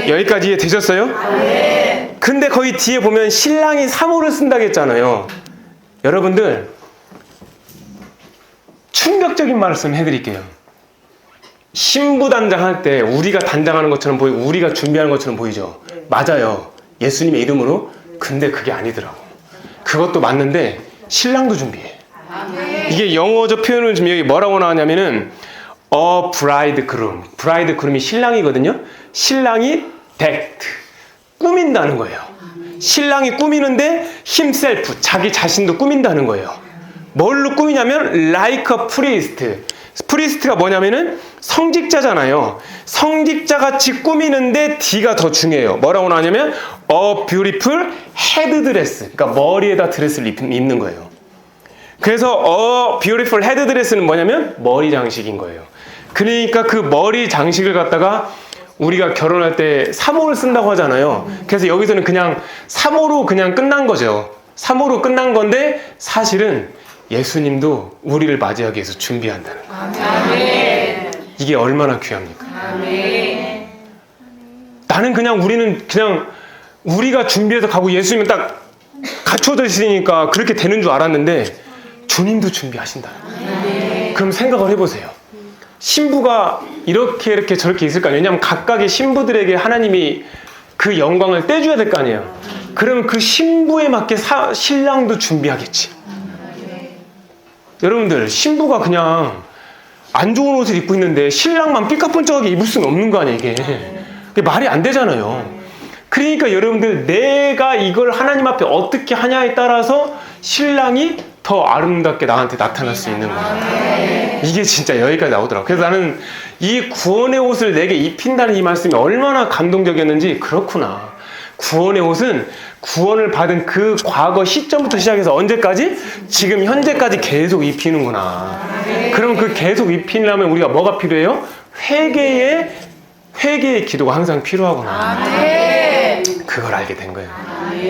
여기까지 이해 되셨어요? 근데 거기 뒤에 보면 신랑이 사모를 쓴다고 했잖아요. 여러분들 충격적인 말씀 해드릴게요. 신부 단장할 때 우리가 단장하는 것처럼 보이고 우리가 준비하는 것처럼 보이죠. 맞아요. 예수님의 이름으로. 근데 그게 아니더라고. 그것도 맞는데 신랑도 준비해. 이게 영어적 표현을 좀 여기 뭐라고 나왔냐면은 a bride groom. bride groom이 신랑이거든요. 신랑이 decked. 꾸민다는 거예요. 신랑이 꾸미는데 himself. 자기 자신도 꾸민다는 거예요. 뭘로 꾸미냐면 like a priest. 프리스트가 뭐냐면은 성직자잖아요. 성직자같이 꾸미는데 D가 더 중요해요. 뭐라고 나왔냐면 a beautiful head dress. 그러니까 머리에다 드레스를 입는 거예요. 그래서 a beautiful head dress는 뭐냐면 머리 장식인 거예요. 그러니까 그 머리 장식을 갖다가 우리가 결혼할 때 사모를 쓴다고 하잖아요. 그래서 여기서는 그냥 사모로 그냥 끝난 거죠. 사모로 끝난 건데 사실은 예수님도 우리를 맞이하기 위해서 준비한다는 거예요. 이게 얼마나 귀합니까? 나는 그냥 우리는 그냥 우리가 준비해서 가고 예수님은 딱 갖춰져 있으니까 그렇게 되는 줄 알았는데 주님도 준비하신다는 거예요. 그럼 생각을 해보세요. 신부가 이렇게 저렇게 있을 거 아니에요. 왜냐하면 각각의 신부들에게 하나님이 그 영광을 떼줘야 될 거 아니에요. 그러면 그 신부에 맞게 신랑도 준비하겠지. 여러분들 신부가 그냥 안 좋은 옷을 입고 있는데 신랑만 삐까뻔쩍하게 입을 수는 없는 거 아니에요. 이게 말이 안 되잖아요. 그러니까 여러분들 내가 이걸 하나님 앞에 어떻게 하냐에 따라서 신랑이 더 아름답게 나한테 나타날 수 있는 거예요. 이게 진짜 여기까지 나오더라고요. 그래서 나는 이 구원의 옷을 내게 입힌다는 이 말씀이 얼마나 감동적이었는지. 그렇구나. 구원의 옷은 구원을 받은 그 과거 시점부터 시작해서 언제까지? 지금 현재까지 계속 입히는구나. 그럼 그 계속 입히려면 우리가 뭐가 필요해요? 회개의 기도가 항상 필요하구나. 그걸 알게 된 거예요.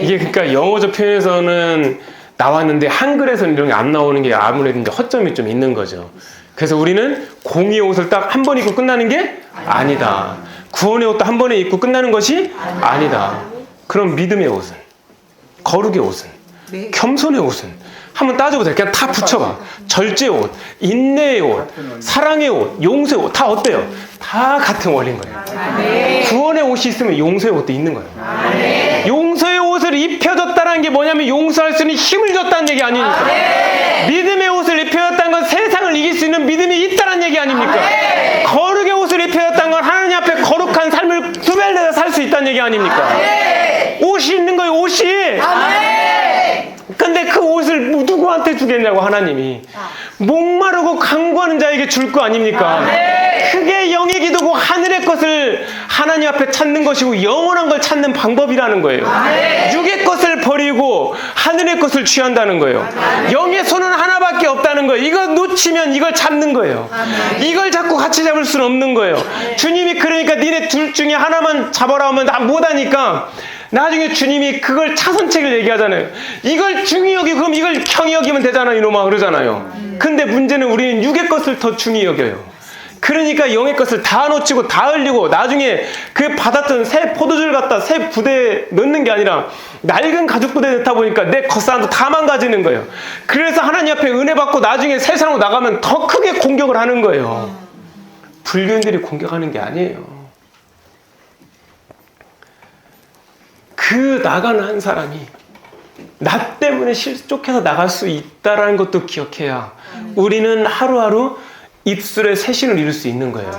이게 그러니까 영어적 표현에서는 나왔는데 한글에서는 이런 게 안 나오는 게 아무래도 이제 허점이 좀 있는 거죠. 그래서 우리는 공의의 옷을 딱 한 번 입고 끝나는 게 아니다. 구원의 옷도 한 번에 입고 끝나는 것이 아니다. 그럼 믿음의 옷은, 거룩의 옷은, 겸손의 옷은 한번 따져보세요. 그냥 다 붙여봐. 절제의 옷, 인내의 옷, 사랑의 옷, 용서의 옷 다 어때요? 다 같은 원리인 거예요. 구원의 옷이 있으면 용서의 옷도 있는 거예요. 용서의 옷을 입혀줬다는 게 뭐냐면 용서할 수 있는 힘을 줬다는 얘기 아닙니까? 믿음의 옷을 입혀줬다는 건 세상을 이길 수 있는 믿음이 있다는 얘기 아닙니까? 거룩의 옷을 입혀줬다는 건 하나님 앞에 거룩한 삶을 수별내서 살 수 있다는 얘기 아닙니까? 옷이 있는 거예요. 옷이. 근데 그 옷을 누구한테 주겠냐고 하나님이. 목마르고 간구하는 자에게 줄 거 아닙니까? 그게 영의 기도고 하늘의 것을 하나님 앞에 찾는 것이고 영원한 걸 찾는 방법이라는 거예요. 육의 것을 버리고 하늘의 것을 취한다는 거예요. 영의 손은 하나밖에 없다는 거예요. 이걸 놓치면 이걸 잡는 거예요. 이걸 잡고 같이 잡을 수는 없는 거예요. 주님이 그러니까 니네 둘 중에 하나만 잡아라 하면 나 못하니까 나중에 주님이 그걸 차선책을 얘기하잖아요. 이걸 중히 여기고 그럼 이걸 경히 여기면 되잖아요. 이놈아 그러잖아요. 근데 문제는 우리는 육의 것을 더 중히 여겨요. 그러니까 영의 것을 다 놓치고 다 흘리고 나중에 그 받았던 새 포도주를 갖다 새 부대에 넣는 게 아니라 낡은 가죽 부대에 넣다 보니까 내 겉사람도 다 망가지는 거예요. 그래서 하나님 앞에 은혜 받고 나중에 세상으로 나가면 더 크게 공격을 하는 거예요. 불교인들이 공격하는 게 아니에요. 그 나가는 한 사람이 나 때문에 실족해서 나갈 수 있다는 것도 기억해야 우리는 하루하루 입술에 새신을 이룰 수 있는 거예요.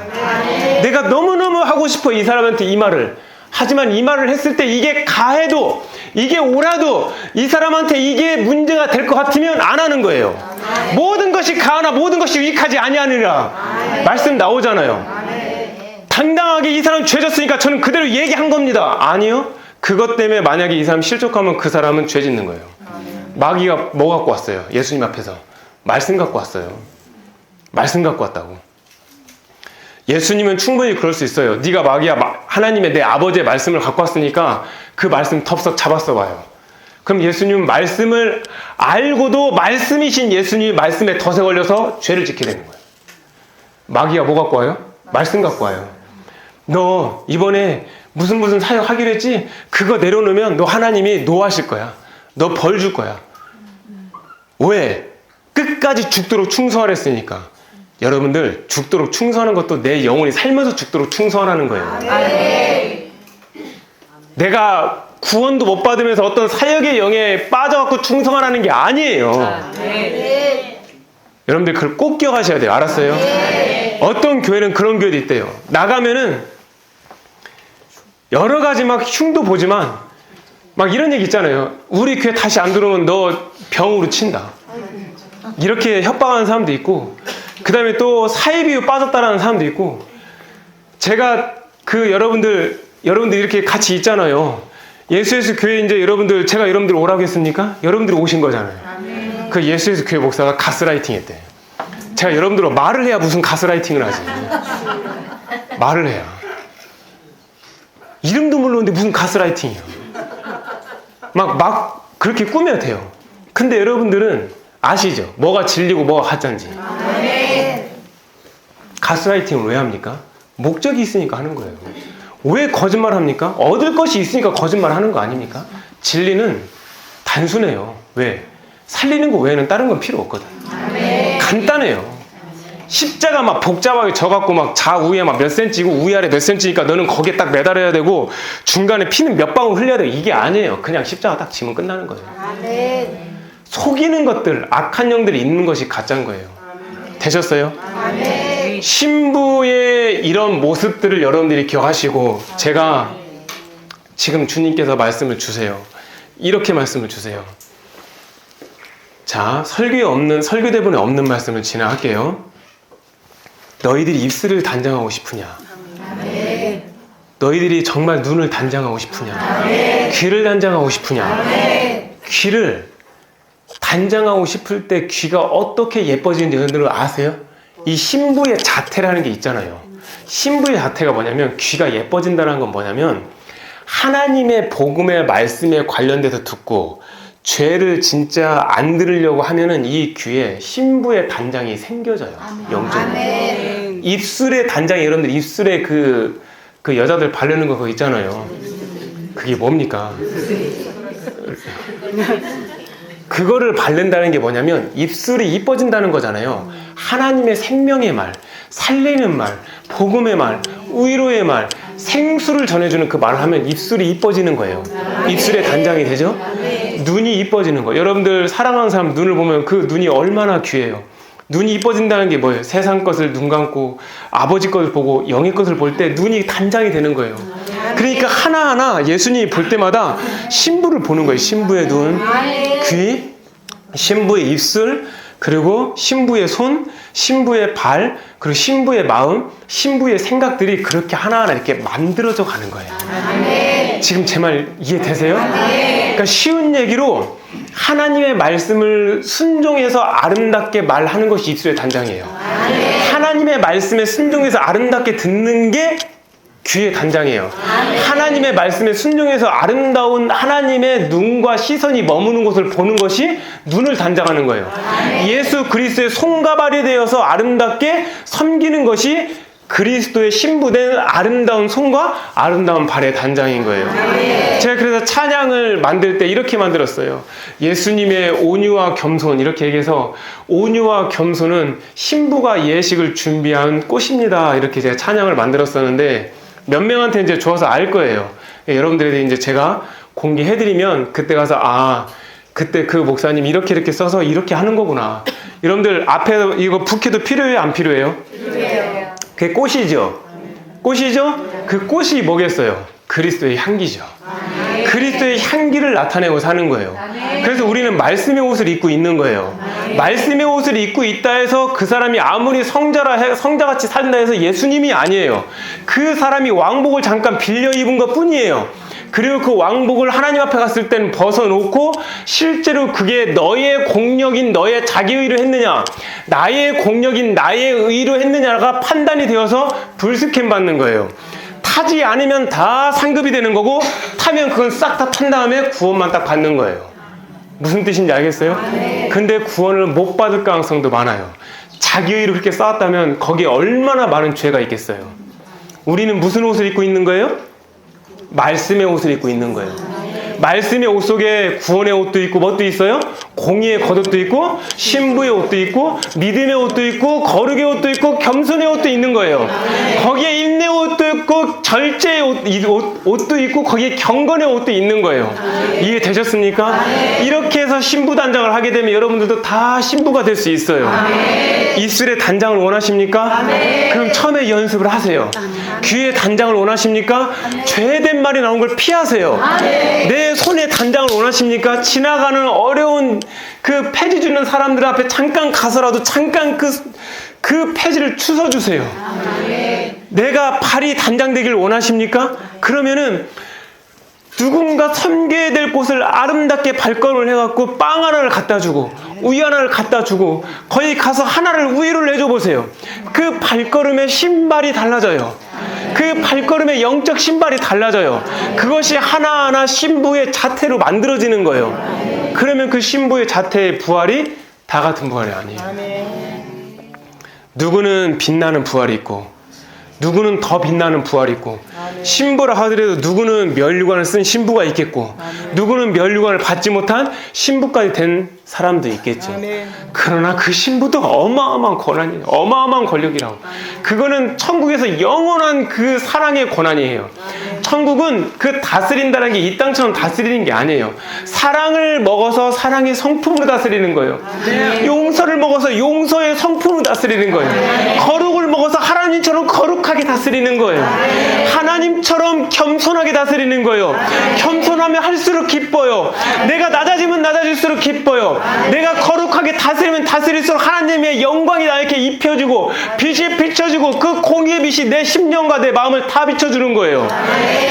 내가 너무너무 하고 싶어 이 사람한테 이 말을. 하지만 이 말을 했을 때 이게 가해도 이게 옳아도 이 사람한테 이게 문제가 될 것 같으면 안 하는 거예요. 모든 것이 가하나 모든 것이 유익하지 아니하니라. 말씀 나오잖아요. 당당하게 이 사람 죄졌으니까 저는 그대로 얘기한 겁니다. 아니요. 그것 때문에 만약에 이 사람 실족하면 그 사람은 죄 짓는 거예요. 마귀가 뭐 갖고 왔어요? 예수님 앞에서 말씀 갖고 왔어요. 말씀 갖고 왔다고. 예수님은 충분히 그럴 수 있어요. 네가 마귀야 하나님의 내 아버지의 말씀을 갖고 왔으니까 그 말씀 덥석 잡았어 봐요. 그럼 예수님은 말씀을 알고도 말씀이신 예수님이 말씀에 덫에 걸려서 죄를 짓게 되는 거예요. 마귀가 뭐 갖고 와요? 말씀 갖고 와요. 너 이번에 무슨 사역 하기로 했지? 그거 내려놓으면 너 하나님이 노하실 거야. 너 벌 줄 거야. 왜? 끝까지 죽도록 충성하랬으니까. 여러분들, 죽도록 충성하는 것도 내 영혼이 살면서 죽도록 충성하라는 거예요. 내가 구원도 못 받으면서 어떤 사역의 영에 빠져갖고 충성하라는 게 아니에요. 여러분들 그걸 꼭 기억하셔야 돼요. 알았어요? 어떤 교회는 그런 교회도 있대요. 나가면은 여러 가지 막 흉도 보지만 막 이런 얘기 있잖아요. 우리 교회 다시 안 들어오면 너 병으로 친다. 이렇게 협박하는 사람도 있고, 그 다음에 또 사이비유 빠졌다라는 사람도 있고. 제가 여러분들 이렇게 같이 있잖아요. 예수예수 교회 이제 제가 여러분들 오라고 했습니까? 여러분들이 오신 거잖아요. 그 예수예수 교회 목사가 가스라이팅 했대. 제가 여러분들 말을 해야 무슨 가스라이팅을 하지. 말을 해야. 이름도 모르는데 무슨 가스라이팅이야. 막 그렇게 꾸며도 돼요. 근데 여러분들은 아시죠? 뭐가 진리고 뭐가 가짜인지. 가스라이팅을 왜 합니까? 목적이 있으니까 하는 거예요. 왜 거짓말 합니까? 얻을 것이 있으니까 거짓말 하는 거 아닙니까? 진리는 단순해요. 왜? 살리는 거 외에는 다른 건 필요 없거든. 간단해요. 십자가 막 복잡하게 져갖고 막 좌우에 막 몇 센치고 우위 아래 몇 센치니까 너는 거기에 딱 매달아야 되고 중간에 피는 몇 방울 흘려야 되고 이게 아니에요. 그냥 십자가 딱 지면 끝나는 거예요. 속이는 것들, 악한 영들이 있는 것이 가짜인 거예요. 되셨어요? 신부의 이런 모습들을 여러분들이 기억하시고, 제가 지금 주님께서 말씀을 주세요. 이렇게 말씀을 주세요. 자, 설교대본에 없는 말씀을 진행할게요. 너희들이 입술을 단장하고 싶으냐? 너희들이 정말 눈을 단장하고 싶으냐? 귀를 단장하고 싶으냐? 귀를 단장하고 싶을 때 귀가 어떻게 예뻐지는지 여러분들 아세요? 이 신부의 자태라는 게 있잖아요. 신부의 자태가 뭐냐면, 귀가 예뻐진다는 건 뭐냐면, 하나님의 복음의 말씀에 관련돼서 듣고 죄를 진짜 안 들으려고 하면은 이 귀에 신부의 단장이 생겨져요. 영적으로. 입술의 단장이, 여러분들 입술에 그 여자들 바르는 거 그거 있잖아요. 그게 뭡니까? 그거를 바른다는 게 뭐냐면 입술이 이뻐진다는 거잖아요. 하나님의 생명의 말, 살리는 말, 복음의 말, 위로의 말, 생수를 전해주는 그 말을 하면 입술이 이뻐지는 거예요. 입술에 단장이 되죠? 눈이 이뻐지는 거예요. 여러분들 사랑하는 사람 눈을 보면 그 눈이 얼마나 귀해요. 눈이 이뻐진다는 게 뭐예요? 세상 것을 눈 감고 아버지 것을 보고 영의 것을 볼 때 눈이 단장이 되는 거예요. 그러니까 하나하나 예수님이 볼 때마다 신부를 보는 거예요. 신부의 눈, 귀, 신부의 입술, 그리고 신부의 손, 신부의 발, 그리고 신부의 마음, 신부의 생각들이 그렇게 하나하나 이렇게 만들어져 가는 거예요. 지금 제 말 이해되세요? 그러니까 쉬운 얘기로 하나님의 말씀을 순종해서 아름답게 말하는 것이 입술의 단장이에요. 하나님의 말씀에 순종해서 아름답게 듣는 게 귀의 단장이에요. 하나님의 말씀에 순종해서 아름다운 하나님의 눈과 시선이 머무는 곳을 보는 것이 눈을 단장하는 거예요. 예수 그리스도의 손과 발이 되어서 아름답게 섬기는 것이 그리스도의 신부된 아름다운 손과 아름다운 발의 단장인 거예요. 제가 그래서 찬양을 만들 때 이렇게 만들었어요. 예수님의 온유와 겸손, 이렇게 얘기해서 온유와 겸손은 신부가 예식을 준비한 꽃입니다. 이렇게 제가 찬양을 만들었었는데 몇 명한테 이제 줘서 알 거예요. 여러분들에게 이제 제가 공개해드리면 그때 가서 그때 그 목사님 이렇게 써서 이렇게 하는 거구나. 여러분들 앞에 이거 부케도 필요해요? 안 필요해요? 필요해요. 그게 꽃이죠? 꽃이죠? 그 꽃이 뭐겠어요? 그리스도의 향기죠. 그리스도의 향기를 나타내고 사는 거예요. 그래서 우리는 말씀의 옷을 입고 있는 거예요. 말씀의 옷을 입고 있다 해서 그 사람이 아무리 성자같이 산다 해서 예수님이 아니에요. 그 사람이 왕복을 잠깐 빌려 입은 것 뿐이에요. 그리고 그 왕복을 하나님 앞에 갔을 때는 벗어놓고 실제로 그게 너의 공력인 너의 자기의로 했느냐, 나의 공력인 나의 의로 했느냐가 판단이 되어서 불스캔 받는 거예요. 타지 않으면 다 상급이 되는 거고, 타면 그건 싹 다 탄 다음에 구원만 딱 받는 거예요. 무슨 뜻인지 알겠어요? 근데 구원을 못 받을 가능성도 많아요. 자기 의로 그렇게 쌓았다면 거기에 얼마나 많은 죄가 있겠어요. 우리는 무슨 옷을 입고 있는 거예요? 말씀의 옷을 입고 있는 거예요. 말씀의 옷 속에 구원의 옷도 있고 뭣도 있어요? 공의의 겉옷도 있고 신부의 옷도 있고 믿음의 옷도 있고 거룩의 옷도 있고 겸손의 옷도 있는 거예요. 거기에 인내의 옷도 있고 절제의 옷도 있고 거기에 경건의 옷도 있는 거예요. 이해되셨습니까? 이렇게 해서 신부 단장을 하게 되면 여러분들도 다 신부가 될 수 있어요. 입술의 단장을 원하십니까? 그럼 처음에 연습을 하세요. 귀의 단장을 원하십니까? 죄된 말이 나온 걸 피하세요. 내 손의 단장을 원하십니까? 지나가는 어려운 그 폐지 주는 사람들 앞에 잠깐 가서라도 잠깐 그 폐지를 주워주세요. 내가 발이 단장되기를 원하십니까? 그러면은 누군가 섬겨야 될 곳을 아름답게 발걸음을 해갖고 빵 하나를 갖다 주고 우유 하나를 갖다 주고 거기 가서 하나를 우유를 내줘 보세요. 그 발걸음의 신발이 달라져요. 그 발걸음의 영적 신발이 달라져요. 그것이 하나하나 신부의 자태로 만들어지는 거예요. 그러면 그 신부의 자태의 부활이 다 같은 부활이 아니에요. 누구는 빛나는 부활이 있고 누구는 더 빛나는 부활이 있고 신부라 하더라도 누구는 멸류관을 쓴 신부가 있겠고 누구는 멸류관을 받지 못한 신부까지 된 사람도 있겠죠. 그러나 그 신부도 어마어마한 권한이에요. 어마어마한 권력이라고. 그거는 천국에서 영원한 그 사랑의 권한이에요. 천국은 그 다스린다는 게 이 땅처럼 다스리는 게 아니에요. 사랑을 먹어서 사랑의 성품으로 다스리는 거예요. 용서를 먹어서 용서의 성품으로 다스리는 거예요. 거룩을 먹어서 하나님처럼 거룩하게 다스리는 거예요. 하나님처럼 겸손하게 다스리는 거예요. 겸손하면 할수록 기뻐요. 내가 낮아지면 낮아질수록 기뻐요. 내가 거룩하게 다스리면 다스릴수록 하나님의 영광이 나에게 입혀지고 빛이 비춰지고 그 공의의 빛이 내 심령과 내 마음을 다 비춰주는 거예요.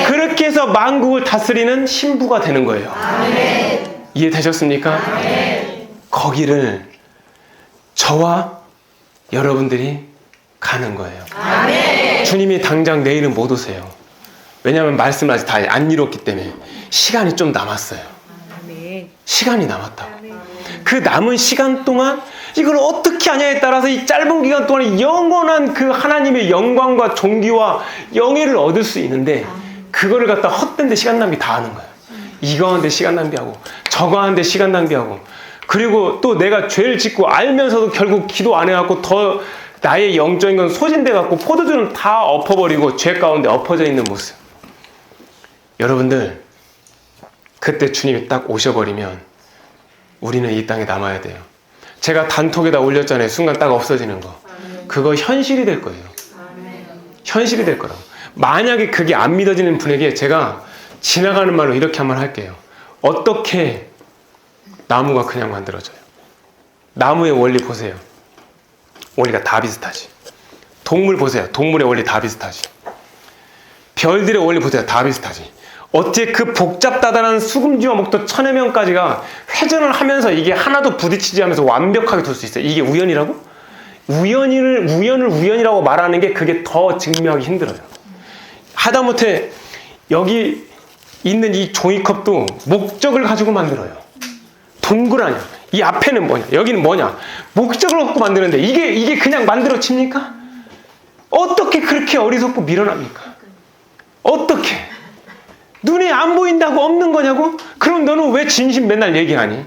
그렇게 해서 만국을 다스리는 신부가 되는 거예요. 이해되셨습니까? 거기를 저와 여러분들이 가는 거예요. 주님이 당장 내일은 못 오세요. 왜냐하면 말씀을 아직 다 안 이뤘기 때문에 시간이 좀 남았어요. 시간이 남았다고. 그 남은 시간 동안 이걸 어떻게 하냐에 따라서 이 짧은 기간 동안에 영원한 그 하나님의 영광과 존귀와 영예를 얻을 수 있는데 그거를 갖다 헛된 데 시간 낭비 다 하는 거예요. 이거 하는데 시간 낭비하고 저거 하는데 시간 낭비하고 그리고 또 내가 죄를 짓고 알면서도 결국 기도 안 해갖고 더 나의 영적인 건 소진돼갖고 포도주는 다 엎어버리고 죄 가운데 엎어져 있는 모습. 여러분들 그때 주님이 딱 오셔버리면 우리는 이 땅에 남아야 돼요. 제가 단톡에다 올렸잖아요. 순간 딱 없어지는 거. 그거 현실이 될 거예요. 현실이 될 거라고. 만약에 그게 안 믿어지는 분에게 제가 지나가는 말로 이렇게 한번 할게요. 어떻게 나무가 그냥 만들어져요? 나무의 원리 보세요. 원리가 다 비슷하지. 동물 보세요. 동물의 원리 다 비슷하지. 별들의 원리 보세요. 다 비슷하지. 어째 그 복잡다단한 수금지와 목도 천여 명까지가 회전을 하면서 이게 하나도 부딪히지 않으면서 완벽하게 둘 수 있어요. 이게 우연이라고? 우연을 우연이라고 말하는 게 그게 더 증명하기 힘들어요. 하다못해 여기 있는 이 종이컵도 목적을 가지고 만들어요. 동그라냐? 이 앞에는 뭐냐? 여기는 뭐냐? 목적을 갖고 만드는데 이게 그냥 만들어집니까? 어떻게 그렇게 어리석고 미련합니까? 어떻게? 눈에 안 보인다고 없는 거냐고? 그럼 너는 왜 진심 맨날 얘기하니?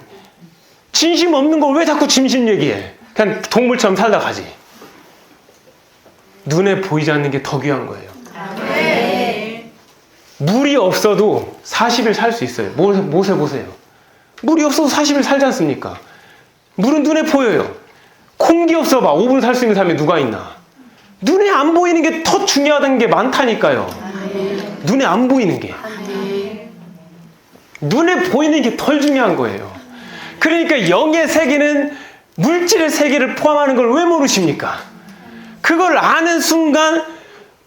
진심 없는 걸 왜 자꾸 진심 얘기해? 그냥 동물처럼 살다 가지. 눈에 보이지 않는 게 더 귀한 거예요. 물이 없어도 40일 살 수 있어요. 못해 보세요. 물이 없어도 40일 살지 않습니까? 물은 눈에 보여요. 공기 없어 봐. 5분 살 수 있는 사람이 누가 있나? 눈에 안 보이는 게 더 중요하다는 게 많다니까요. 눈에 안 보이는 게. 눈에 보이는 게 덜 중요한 거예요. 그러니까 영의 세계는 물질의 세계를 포함하는 걸 왜 모르십니까? 그걸 아는 순간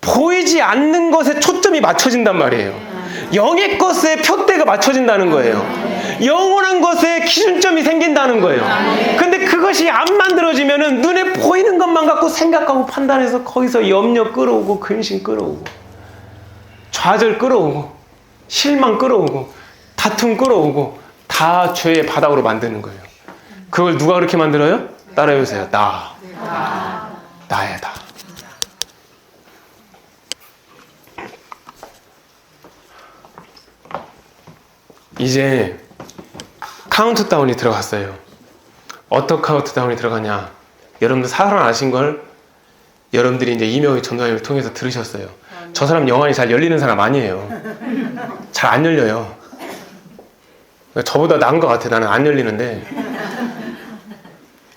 보이지 않는 것에 초점이 맞춰진단 말이에요. 영의 것에 표대가 맞춰진다는 거예요. 영원한 것에 기준점이 생긴다는 거예요. 근데 그것이 안 만들어지면은 눈에 보이는 것만 갖고 생각하고 판단해서 거기서 염려 끌어오고 근심 끌어오고 좌절 끌어오고 실망 끌어오고 다툼 끌어오고 다 죄의 바닥으로 만드는 거예요. 그걸 누가 그렇게 만들어요? 따라해보세요. 나. 나야다. 이제 카운트다운이 들어갔어요. 어떤 카운트다운이 들어가냐? 여러분들 사람 아신 걸 여러분들이 이제 이명희 전도사님을 통해서 들으셨어요. 저 사람 영안이 잘 열리는 사람 아니에요. 잘 안 열려요. 저보다 나은 것 같아. 나는 안 열리는데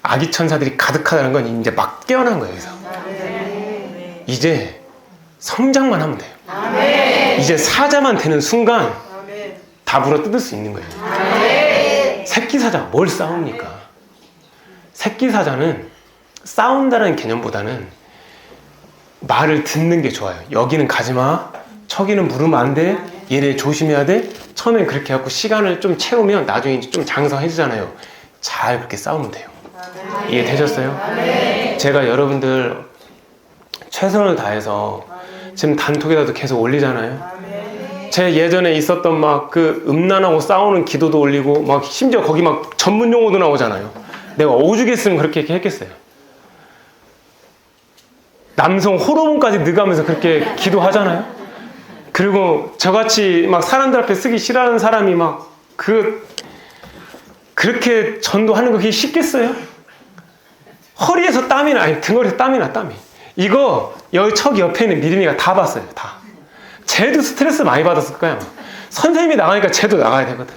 아기 천사들이 가득하다는 건 이제 막 깨어난 거예요. 그래서 이제 성장만 하면 돼요. 이제 사자만 되는 순간 다 물어 뜯을 수 있는 거예요. 새끼 사자 뭘 싸웁니까? 새끼 사자는 싸운다는 개념보다는 말을 듣는 게 좋아요. 여기는 가지마, 저기는 물으면 안 돼, 얘네 조심해야 돼. 처음엔 그렇게 해갖고 시간을 좀 채우면 나중에 이제 좀 장성해지잖아요. 잘 그렇게 싸우면 돼요. 이해되셨어요? 제가 여러분들 최선을 다해서 지금 단톡에다도 계속 올리잖아요. 제 예전에 있었던 막 그 음란하고 싸우는 기도도 올리고 막 심지어 거기 막 전문 용어도 나오잖아요. 내가 오죽했으면 그렇게 했겠어요. 남성 호르몬까지 넣어가면서 그렇게 기도하잖아요. 그리고 저같이 막 사람들 앞에 쓰기 싫어하는 사람이 막 그렇게 전도하는 거 그게 쉽겠어요? 허리에서 땀이 나, 아니 등허리에서 땀이 나, 땀이. 이거 여기 척 옆에 있는 믿음이가 다 봤어요. 다. 쟤도 스트레스 많이 받았을 거야. 선생님이 나가니까 쟤도 나가야 되거든.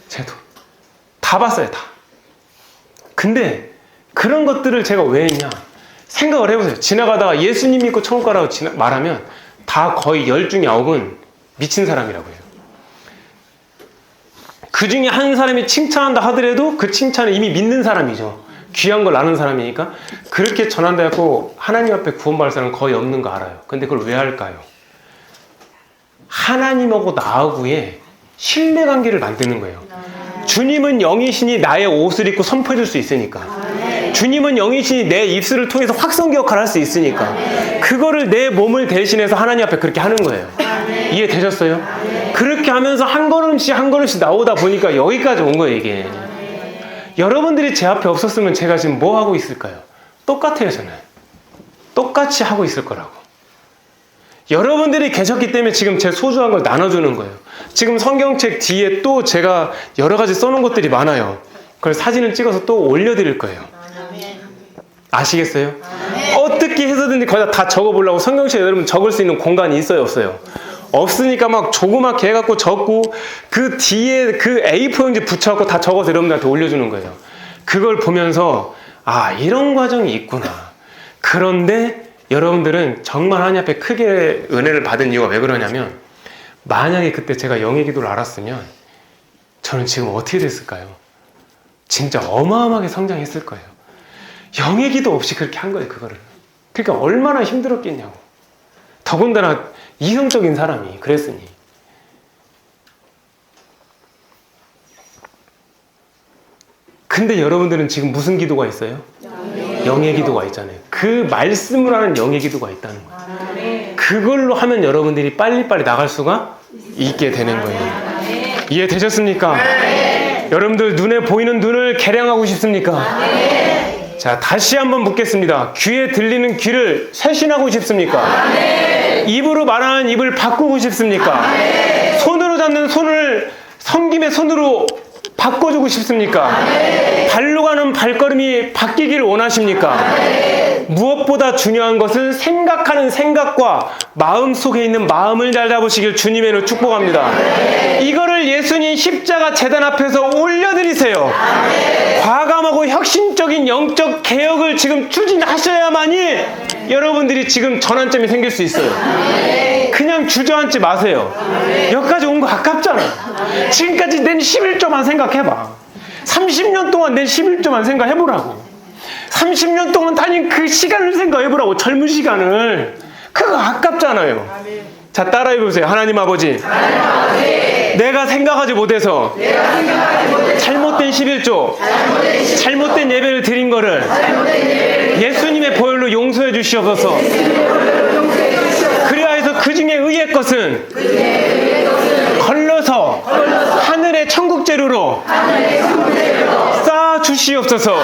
쟤도. 다 봤어요. 다. 근데 그런 것들을 제가 왜 했냐. 생각을 해보세요. 지나가다가 예수님 믿고 천국 가라고 말하면 다 거의 10 중에 9은 미친 사람이라고 해요. 그 중에 한 사람이 칭찬한다 하더라도 그 칭찬은 이미 믿는 사람이죠. 귀한 걸 아는 사람이니까. 그렇게 전한다 해서 하나님 앞에 구원받을 사람은 거의 없는 거 알아요. 근데 그걸 왜 할까요? 하나님하고 나하고의 신뢰관계를 만드는 거예요. 주님은 영이시니 나의 옷을 입고 선포해 줄 수 있으니까. 주님은 영이시니 내 입술을 통해서 확성기 역할을 할 수 있으니까. 그거를 내 몸을 대신해서 하나님 앞에 그렇게 하는 거예요. 이해되셨어요? 그렇게 하면서 한 걸음씩 한 걸음씩 나오다 보니까 여기까지 온 거예요, 이게. 여러분들이 제 앞에 없었으면 제가 지금 뭐 하고 있을까요? 똑같아요, 저는. 똑같이 하고 있을 거라고. 여러분들이 계셨기 때문에 지금 제 소중한 걸 나눠주는 거예요. 지금 성경책 뒤에 또 제가 여러 가지 써놓은 것들이 많아요. 그걸 사진을 찍어서 또 올려드릴 거예요. 아시겠어요? 어떻게 해서든지 거기다 다 적어보려고 성경책에 여러분 적을 수 있는 공간이 있어요, 없어요? 없으니까 막 조그맣게 해갖고 적고 그 뒤에 그 A4용지 붙여갖고 다 적어서 여러분들한테 올려주는 거예요. 그걸 보면서 아, 이런 과정이 있구나. 그런데 여러분들은 정말 하나님 앞에 크게 은혜를 받은 이유가 왜 그러냐면 만약에 그때 제가 영의 기도를 알았으면 저는 지금 어떻게 됐을까요? 진짜 어마어마하게 성장했을 거예요. 영의 기도 없이 그렇게 한 거예요, 그거를. 그러니까 얼마나 힘들었겠냐고. 더군다나 이성적인 사람이 그랬으니. 근데 여러분들은 지금 무슨 기도가 있어요? 영의 기도가 있잖아요. 그 말씀을 하는 영의 기도가 있다는 거예요. 그걸로 하면 여러분들이 빨리빨리 나갈 수가 있게 되는 거예요. 이해되셨습니까? 여러분들 눈에 보이는 눈을 개량하고 싶습니까? 자, 다시 한번 묻겠습니다. 귀에 들리는 귀를 쇄신하고 싶습니까? 입으로 말하는 입을 바꾸고 싶습니까? 손으로 잡는 손을 섬김의 손으로 바꿔주고 싶습니까? 발로 가는 발걸음이 바뀌길 원하십니까? 무엇보다 중요한 것은 생각하는 생각과 마음속에 있는 마음을 잘 잡으시길 주님의 이름으로 축복합니다. 이거를 예수님 십자가 제단 앞에서 올려드리세요. 과감하고 혁신적인 영적 개혁을 지금 추진하셔야만이 여러분들이 지금 전환점이 생길 수 있어요. 그냥 주저앉지 마세요. 여기까지 온 거 아깝잖아. 지금까지 낸 11조만 생각해봐. 30년 동안 낸 11조만 생각해보라고. 30년 동안 다닌 그 시간을 생각해보라고. 젊은 시간을. 그거 아깝잖아요. 자, 따라해보세요. 하나님 아버지, 내가 생각하지 못해서 잘못된 11조, 잘못된 예배를 드린 거를 예수님의 보혈로 용서해 주시옵소서. 그리하여서 그 중에 의의 것은 걸러서 하늘의 천국 재료로 쌓아 주시옵소서.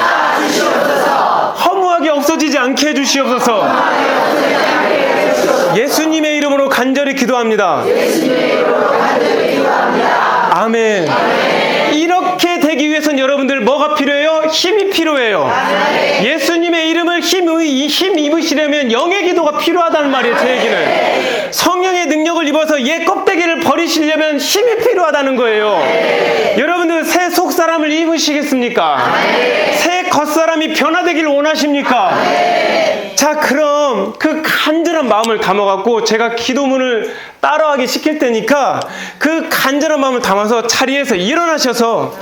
허무 공허하게 없어지지 않게 해주시옵소서. 예수님의 이름으로 간절히 기도합니다. 아멘. 이렇게 되기 위해서는 여러분들 뭐가 필요해요? 힘이 필요해요. 예수님의 이름을 힘 입으시려면 영의 기도가 필요하다는 말이에요. 제 얘기는 성령의 능력을 입어서 옛 껍데기를 버리시려면 힘이 필요하다는 거예요. 여러분들 새 속사람을 입으시겠습니까? 새 겉사람이 변화되기를 원하십니까? 자, 그럼 그 간절한 마음을 담아갖고 제가 기도문을 따라하게 시킬 테니까 그 간절한 마음을 담아서 자리에서 일어나셔서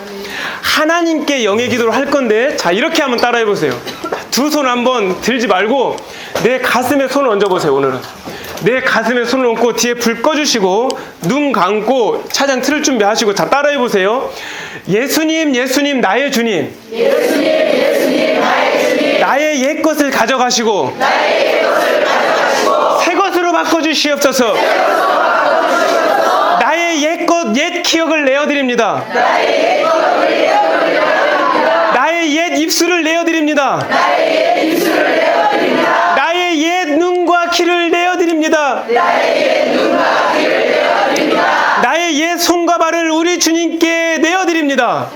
하나님께 영의 기도를 할 건데, 자, 이렇게 한번 따라해 보세요. 두 손 한번 들지 말고 내 가슴에 손을 얹어보세요. 오늘은 내 가슴에 손을 얹고 뒤에 불 꺼주시고 눈 감고 차장 틀을 준비하시고, 자, 따라해 보세요. 예수님, 예수님, 나의 주님. 예수님, 예수님, 나의 주님. 나의 옛 것을 가져가시고 새 것으로 바꿔주시옵소서. 나의 옛 것, 옛 기억을 내어드립니다. 나의 옛 입술을 내어드립니다. 나의 옛 눈과 귀를 내어드립니다. 나의 옛 손과 발을 우리 주님께 내어드립니다.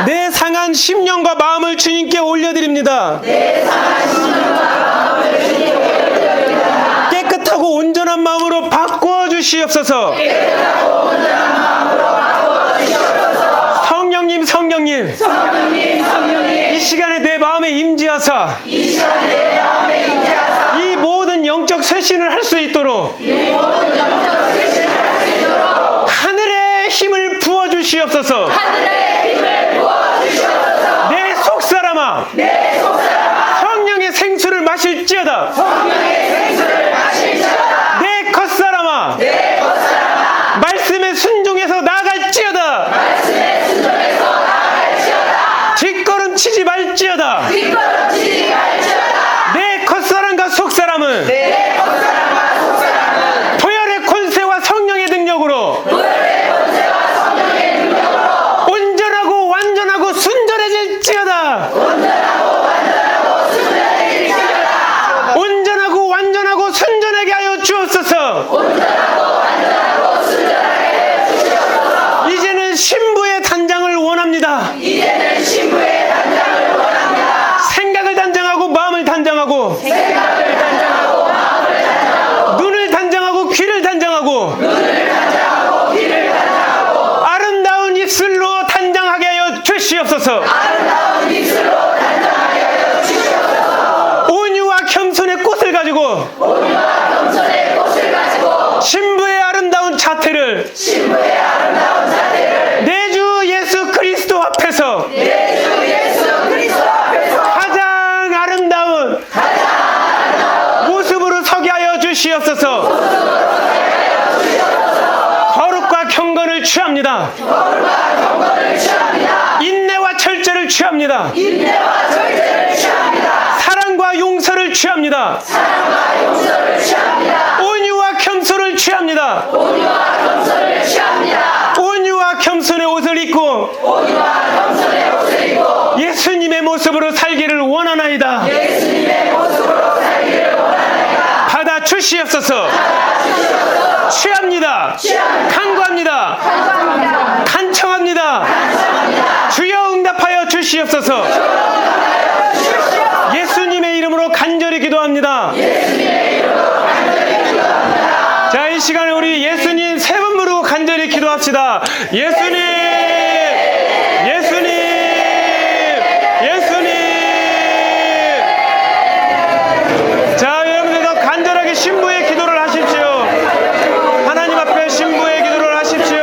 내 상한 심령과 마음을 주님께 올려드립니다. 깨끗하고 온전한 마음으로 바꾸어 주시옵소서. 성령님, 성령님, 이 시간에 내 마음에 임재하사 이 모든 영적 쇄신을 할 수 있도록 하늘의 힘을 부어 주시옵소서. 내 속사람아, 성령의 생수를 마실지어다. 내 겉사람아, 말씀에 순종해서 나아갈지어다. 뒷걸음치지 말지어다. 내 겉사람과 속사람은 보혈의 권세와 성령의 능력으로 온전하고 완전하고 순전해질지어다. 온전하고 완전하고 순전하게 하여 주옵소서. 이제는 신부의 단장을 원합니다. 생각을 단장하고 마음을 단장하고 눈을 단장하고 귀를 단장하고 아름다운 입술로 단장하게 하여 주시옵소서. 온유와 겸손의 꽃을 가지고 신부의 아름다운 자태를 내 주 예수 그리스도 앞에서 가장 아름다운 모습으로 서게 하여 주시옵소서. 거룩과 경건을 취합니다. 인내와 절제를 취합니다. 사랑과 용서를 취합니다. 온유와 겸손을 취합니다. 온유와 겸손의 옷을 입고 예수님의 모습으로 살기를 원하나이다. 받아 주시옵소서. 취합니다. 간구합니다. 간청합니다. 주여 응답하여 주시옵소서. 예수님의 이름으로 간절히 기도합니다. 자, 이 시간에 우리 예수님 세 번 부르고 간절히 기도합시다. 예수님, 예수님, 예수님. 자, 여러분들 더 간절하게 신부의 기도를 하십시오. 하나님 앞에 신부의 기도를 하십시오.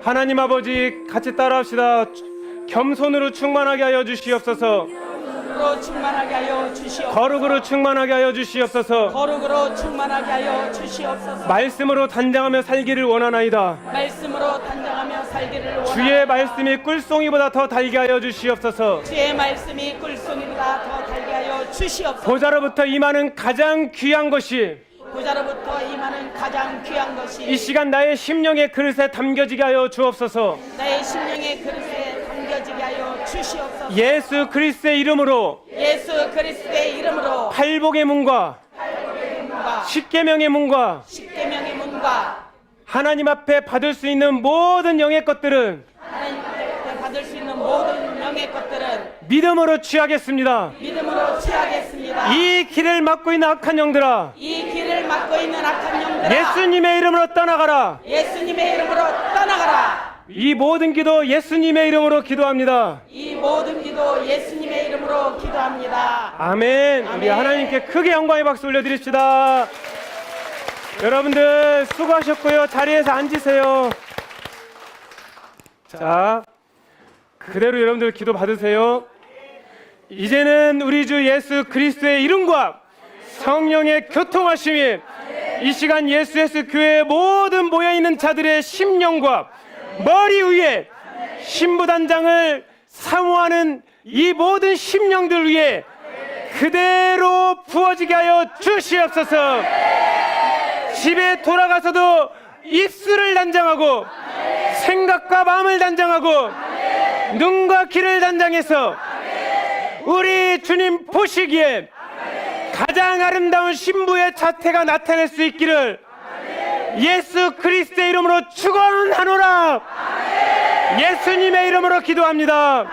하나님 아버지 같이 따라합시다. 겸손으로 충만하게 하여 주시옵소서. 으로 충만하게 하여 주시옵소서. 거룩으로 충만하게 하여 주시옵소서. 거룩으로 충만하게 하여 주시옵소서. 말씀으로 단장하며 살기를 원하나이다. 말씀으로 단장하며 살기를 원하옵나이다. 주의 말씀이 꿀송이보다 더 달게 하여 주시옵소서. 주의 말씀이 꿀송이보다 더 달게 하여 주시옵소서. 보좌로부터 임하는 가장 귀한 것이 보좌로부터 임하는 가장 귀한 것이 이 시간 나의 심령의 그릇에 담겨지게 하여 주옵소서. 나의 심령의 그릇에 담겨지게 하여 주시옵소서. 예수 그리스도의 이름으로 예수 그리스도의 이름으로 팔복의 문과 문과 십계명의 문과 십계명의 문과 하나님 앞에 받을 수 있는 모든 영의 것들은 하나님 앞에 받을 수 있는 모든 영의 것들은 믿음으로 취하겠습니다. 믿음으로 취하겠습니다. 이 길을 막고 있는 악한 영들아, 이 길을 막고 있는 악한 영들아, 예수님의 이름으로 떠나가라. 예수님의 이름으로 떠나가라. 이 모든 기도 예수님의 이름으로 기도합니다. 이 모든 기도 예수님의 이름으로 기도합니다. 아멘. 우리 아멘. 하나님께 크게 영광의 박수 올려드립시다. 여러분들 수고하셨고요. 자리에서 앉으세요. 자, 그대로 여러분들 기도 받으세요. 이제는 우리 주 예수 그리스도의 이름과 성령의 교통하심이 이 시간 예수 교회의 모든 모여있는 자들의 심령과 머리 위에 신부단장을 사모하는 이 모든 심령들 위에 그대로 부어지게 하여 주시옵소서. 집에 돌아가서도 입술을 단장하고 생각과 마음을 단장하고 눈과 귀를 단장해서 우리 주님 보시기에 가장 아름다운 신부의 자태가 나타낼 수 있기를 예수 그리스도의 이름으로 축원하노라. 예수님의 이름으로 기도합니다.